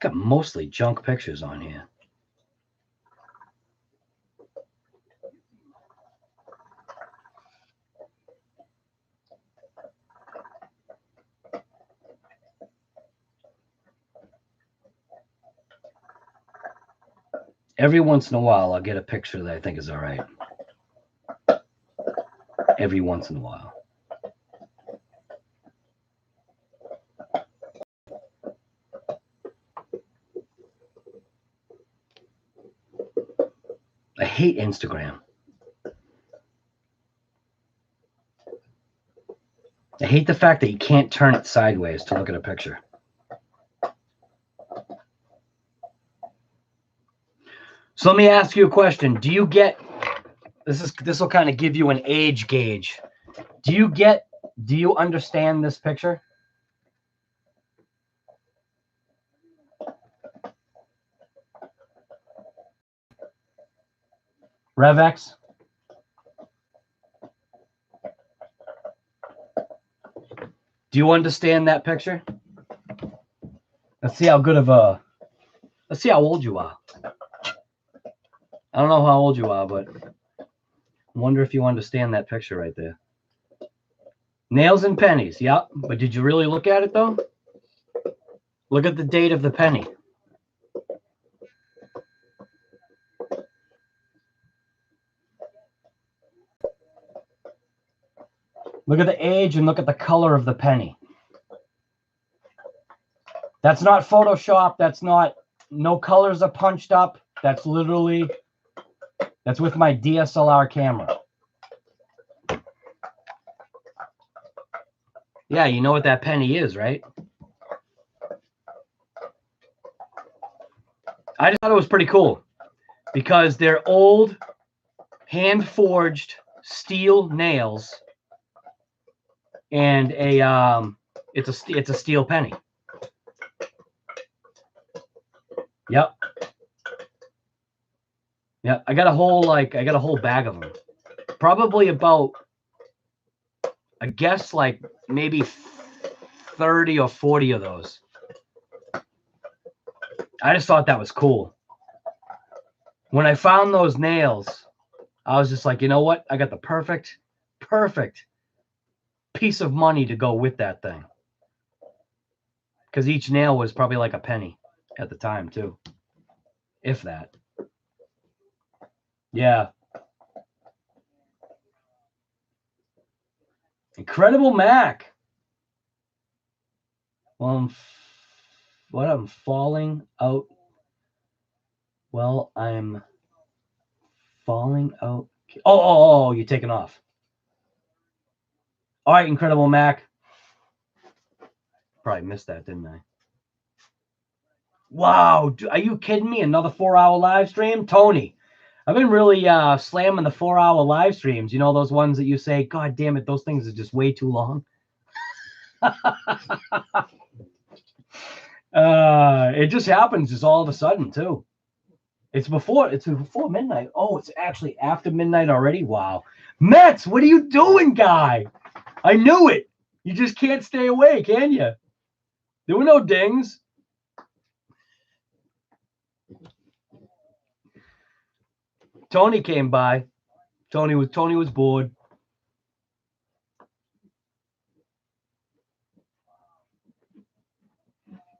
Speaker 1: Got mostly junk pictures on here. Every once in a while, I'll get a picture that I think is all right. Every once in a while. I hate Instagram. I hate the fact that you can't turn it sideways to look at a picture. So let me ask you a question. Do you get this will kind of give you an age gauge. Do you understand this picture? RevX? Do you understand that picture? Let's see how old you are. I don't know how old you are, but I wonder if you understand that picture right there. Nails and pennies, yeah. But did you really look at it though? Look at the date of the penny. Look at the age and look at the color of the penny. That's not Photoshop. That's not, no colors are punched up. That's literally, that's with my DSLR camera. Yeah, you know what that penny is, right? I just thought it was pretty cool because they're old, hand-forged steel nails, and it's a steel penny. Yep. Yep. I got a whole bag of them. Probably about, I guess, like maybe 30 or 40 of those. I just thought that was cool. When I found those nails, I was just like, you know what? I got the perfect piece of money to go with that thing. Because each nail was probably like a penny at the time, too. If that. Yeah. Incredible Mac. Well, I'm falling out. Well, I'm falling out. Oh, you're taking off. All right, Incredible Mac. Probably missed that, didn't I? Wow, are you kidding me? Another 4-hour live stream? Tony, I've been really slamming the 4-hour live streams. You know, those ones that you say, God damn it, those things are just way too long. It just happens just all of a sudden, too. It's before midnight. Oh, it's actually after midnight already? Wow. Mets, what are you doing, guy? I knew it. You just can't stay away, can you? There were no dings. Tony came by. Tony was bored.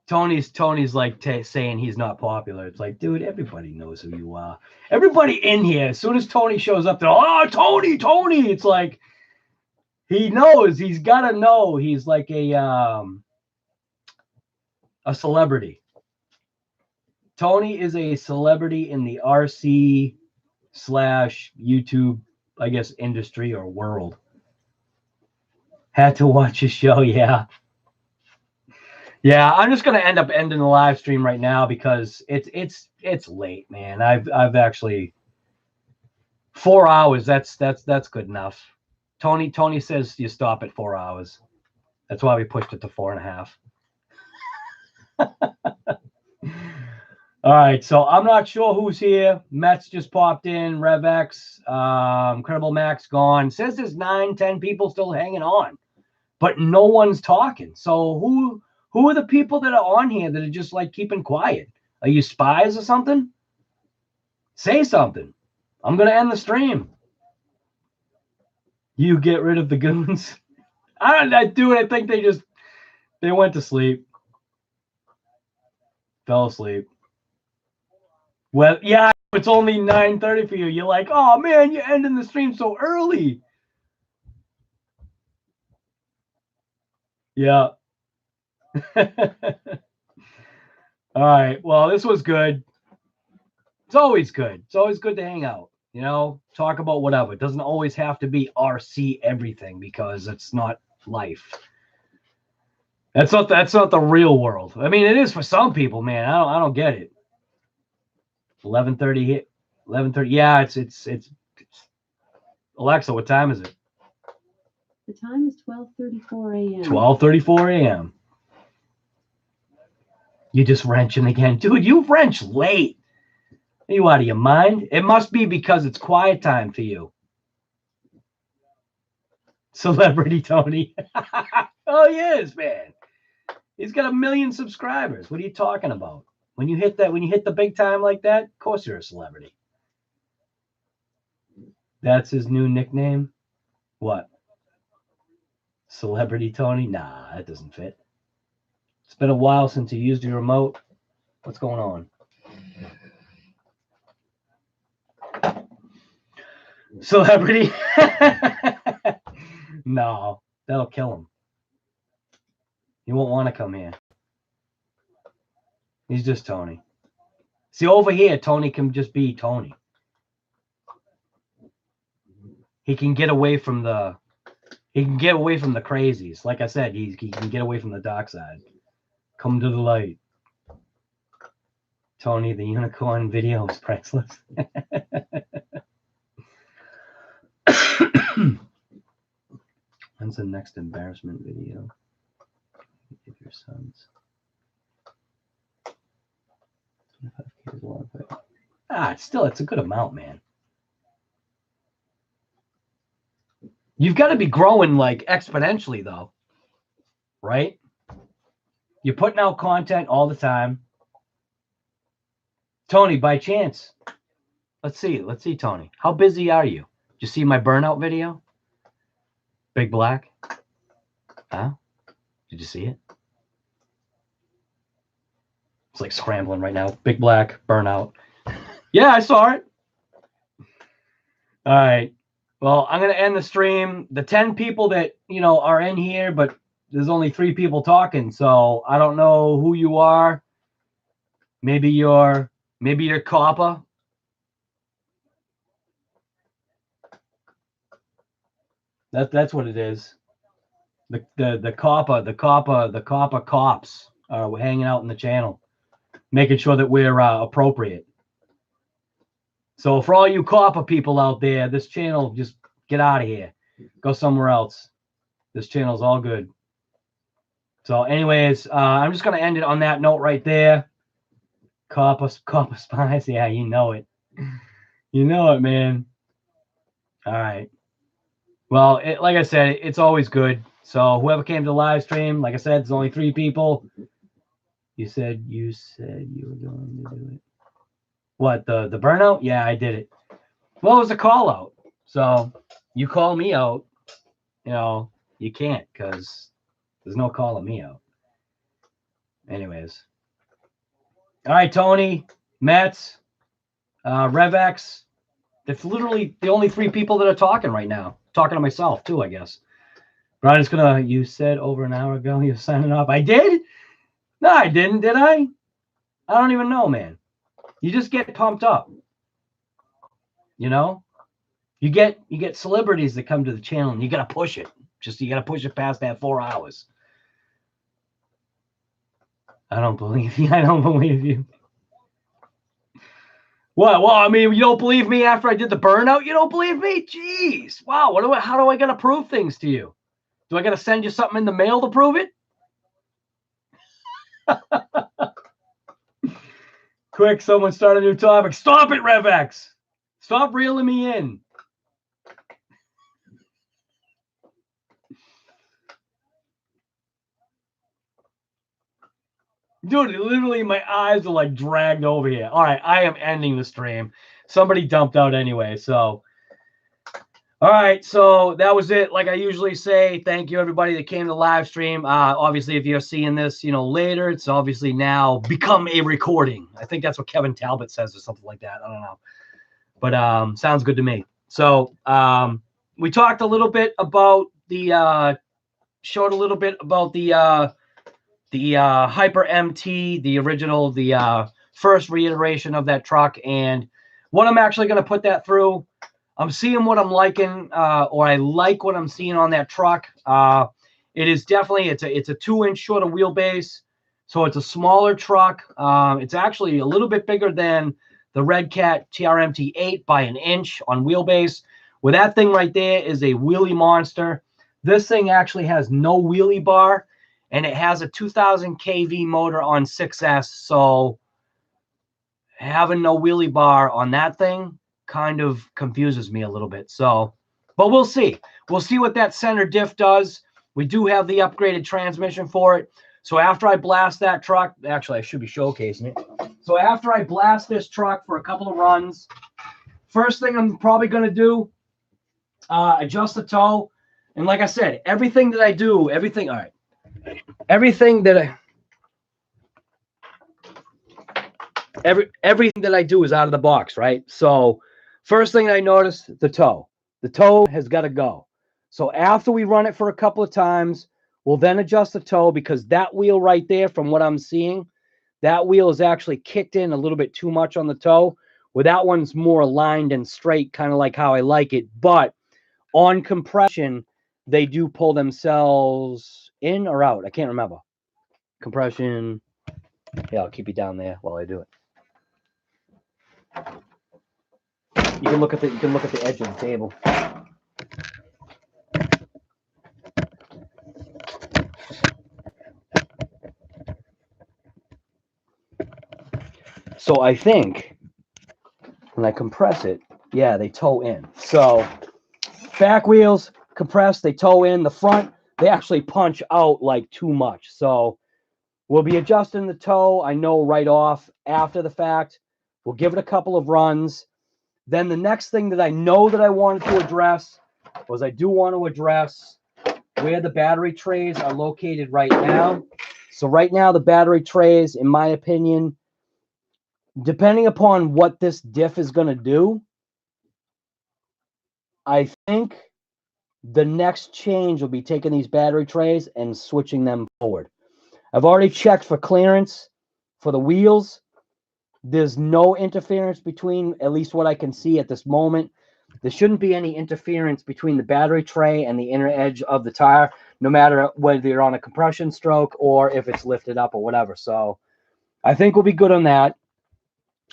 Speaker 1: Tony's like saying he's not popular. It's like, dude, everybody knows who you are. Everybody in here, as soon as Tony shows up, they're, oh, Tony. It's like he knows. He's got to know. He's like a celebrity. Tony is a celebrity in the RC/YouTube, I guess, industry or world. Had to watch his show, yeah. Yeah, I'm just gonna end up ending the live stream right now because it's late, man. I've actually 4 hours. That's good enough. Tony says you stop at 4 hours. That's why we pushed it to 4.5. All right, so I'm not sure who's here. Mets just popped in. RevX, Incredible Mac's gone. Says there's 9-10 people still hanging on, but no one's talking. So who are the people that are on here that are just like keeping quiet? Are you spies or something? Say something. I'm gonna end the stream. You get rid of the goons. I think they went to sleep. Fell asleep. Well, yeah, it's only 9:30 for you. You're like, oh man, you're ending the stream so early. Yeah. All right. Well, this was good. It's always good. It's always good to hang out. You know, talk about whatever. It doesn't always have to be RC everything because it's not life. That's not the real world. I mean, it is for some people, man. I don't get it. 11:30 hit. 11:30. Yeah, it's Alexa, what time is it?
Speaker 2: The time is 12:34 a.m.
Speaker 1: 12:34 a.m. You just wrenching again. Dude, you wrench late. Are you out of your mind? It must be because it's quiet time for you. Celebrity Tony. Oh, he is, man. He's got 1 million subscribers. What are you talking about? When you hit the big time like that, of course you're a celebrity. That's his new nickname? What? Celebrity Tony? Nah, that doesn't fit. It's been a while since you used your remote. What's going on? Celebrity? No, that'll kill him. He won't want to come here. He's just Tony. See, over here, Tony can just be Tony. He can get away from the crazies. Like I said, he can get away from the dark side. Come to the light. Tony the Unicorn video is priceless. When's the next embarrassment video? Give your sons. 25K is a lot of it's a good amount, man. You've got to be growing like exponentially, though, right? You're putting out content all the time. Tony, by chance, let's see, Tony. How busy are you? Did you see my burnout video? Big Black? Huh? Did you see it? It's like scrambling right now. Big Black, burnout. Yeah, I saw it. All right. Well, I'm going to end the stream. The 10 people that, are in here, but there's only 3 people talking. So I don't know who you are. Maybe you're Coppa. That's what it is. The Coppa cops are hanging out in the channel, making sure that we're appropriate. So for all you Coppa people out there, this channel, just get out of here. Go somewhere else. This channel's all good. So anyways, I'm just going to end it on that note right there. Coppa spies. Yeah, you know it. You know it, man. All right. Well, like I said, it's always good. So whoever came to the live stream, like I said, there's only 3 people. You said you were going to do it. What, the burnout? Yeah, I did it. Well, it was a call out. So you call me out, you can't because there's no calling me out. Anyways. All right, Tony, Mets, Revex. It's literally the only 3 people that are talking right now. Talking to myself, too, I guess. Brian's you said over an hour ago you're signing off. I did? No, I didn't, did I? I don't even know, man. You just get pumped up. You get celebrities that come to the channel and you got to push it. You got to push it past that 4 hours. I don't believe you. I don't believe you. What? Well, I mean, you don't believe me after I did the burnout? You don't believe me? Jeez. Wow. How do I got to prove things to you? Do I got to send you something in the mail to prove it? Quick, someone start a new topic. Stop it, Revex. Stop reeling me in. Dude, literally my eyes are like dragged over here. All right, I am ending the stream. Somebody dumped out anyway, so. All right, so that was it. Like I usually say, thank you everybody that came to the live stream. Obviously, if you're seeing this, later, it's obviously now become a recording. I think that's what Kevin Talbot says or something like that. I don't know. But sounds good to me. So we talked a little bit about showed a little bit about the Hyper MT, the original, the first reiteration of that truck. And what I'm actually going to put that through, I'm seeing what I'm liking, or I like what I'm seeing on that truck. It is definitely, it's a 2-inch shorter wheelbase. So it's a smaller truck. It's actually a little bit bigger than the Red Cat TRMT 8 by an inch on wheelbase. Well, that thing right there is a wheelie monster. This thing actually has no wheelie bar, and it has a 2000 kV motor on 6S. So having no wheelie bar on that thing kind of confuses me a little bit. So, but we'll see. We'll see what that center diff does. We do have the upgraded transmission for it. So after I blast that truck, actually I should be showcasing it. So after I blast this truck for a couple of runs, first thing I'm probably going to do, adjust the toe. And like I said, everything that I do, everything, all right. Everything that I do is out of the box, right? So first thing I noticed, the toe. The toe has got to go. So after we run it for a couple of times, we'll then adjust the toe, because that wheel right there, from what I'm seeing, that wheel is actually kicked in a little bit too much on the toe, where that one's more aligned and straight, kind of like how I like it. But on compression, they do pull themselves in or out. I can't remember. Compression. Yeah, I'll keep you down there while I do it. You can look at the edge of the table. So I think when I compress it, yeah, they toe in. So back wheels compress, they toe in. The front, they actually punch out like too much. So we'll be adjusting the toe, I know, right off after the fact. We'll give it a couple of runs. Then the next thing that I know that I wanted to address was I do want to address where the battery trays are located right now. So right now, the battery trays, in my opinion, depending upon what this diff is going to do, I think the next change will be taking these battery trays and switching them forward. I've already checked for clearance for the wheels. There's no interference between, at least what I can see at this moment. There shouldn't be any interference between the battery tray and the inner edge of the tire, no matter whether you're on a compression stroke or if it's lifted up or whatever. So I think we'll be good on that.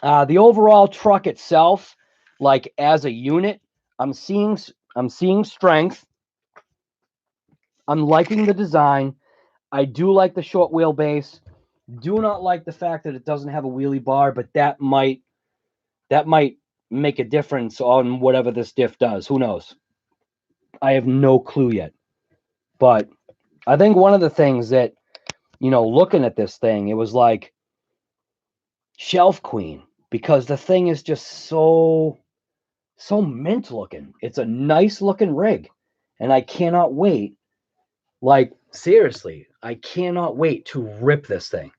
Speaker 1: The overall truck itself, like as a unit, I'm seeing strength. I'm liking the design. I do like the short wheelbase. Do not like the fact that it doesn't have a wheelie bar, but that might make a difference on whatever this diff does. Who knows? I have no clue yet. But I think one of the things that, looking at this thing, it was like shelf queen, because the thing is just so mint looking. It's a nice looking rig, and I cannot wait. Like, seriously, I cannot wait to rip this thing.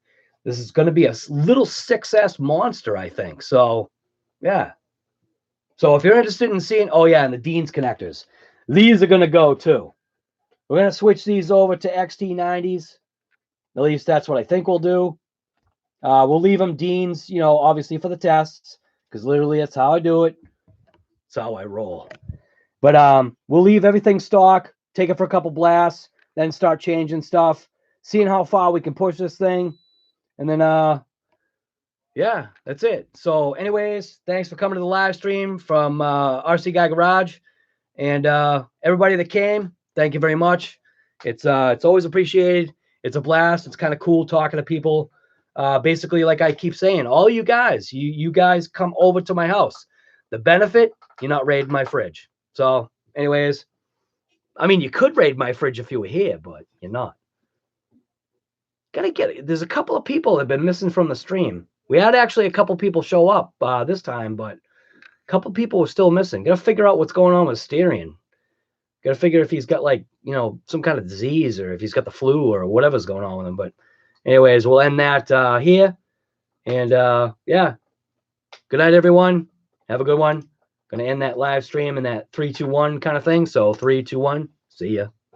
Speaker 1: This is going to be a little 6S monster, I think. So, yeah. So if you're interested in seeing, oh yeah, and the Dean's connectors, these are going to go too. We're going to switch these over to XT90s. At least that's what I think we'll do. We'll leave them Dean's, obviously for the tests, because literally that's how I do it. That's how I roll. But we'll leave everything stock, take it for a couple blasts, then start changing stuff, seeing how far we can push this thing. And then, yeah, that's it. So anyways, thanks for coming to the live stream from RC Guy Garage. And everybody that came, thank you very much. It's always appreciated. It's a blast. It's kind of cool talking to people. Basically, like I keep saying, all you guys, you guys come over to my house. The benefit, you're not raiding my fridge. So anyways, I mean, you could raid my fridge if you were here, but you're not. Gotta get it. There's a couple of people that have been missing from the stream. We had actually a couple people show up this time, but a couple people were still missing. Gotta figure out what's going on with Styrian. Gotta figure if he's got some kind of disease, or if he's got the flu or whatever's going on with him. But anyways, we'll end that here. And yeah, good night, everyone. Have a good one. Gonna end that live stream in that 3, 2, 1 kind of thing. So 3, 2, 1. See ya.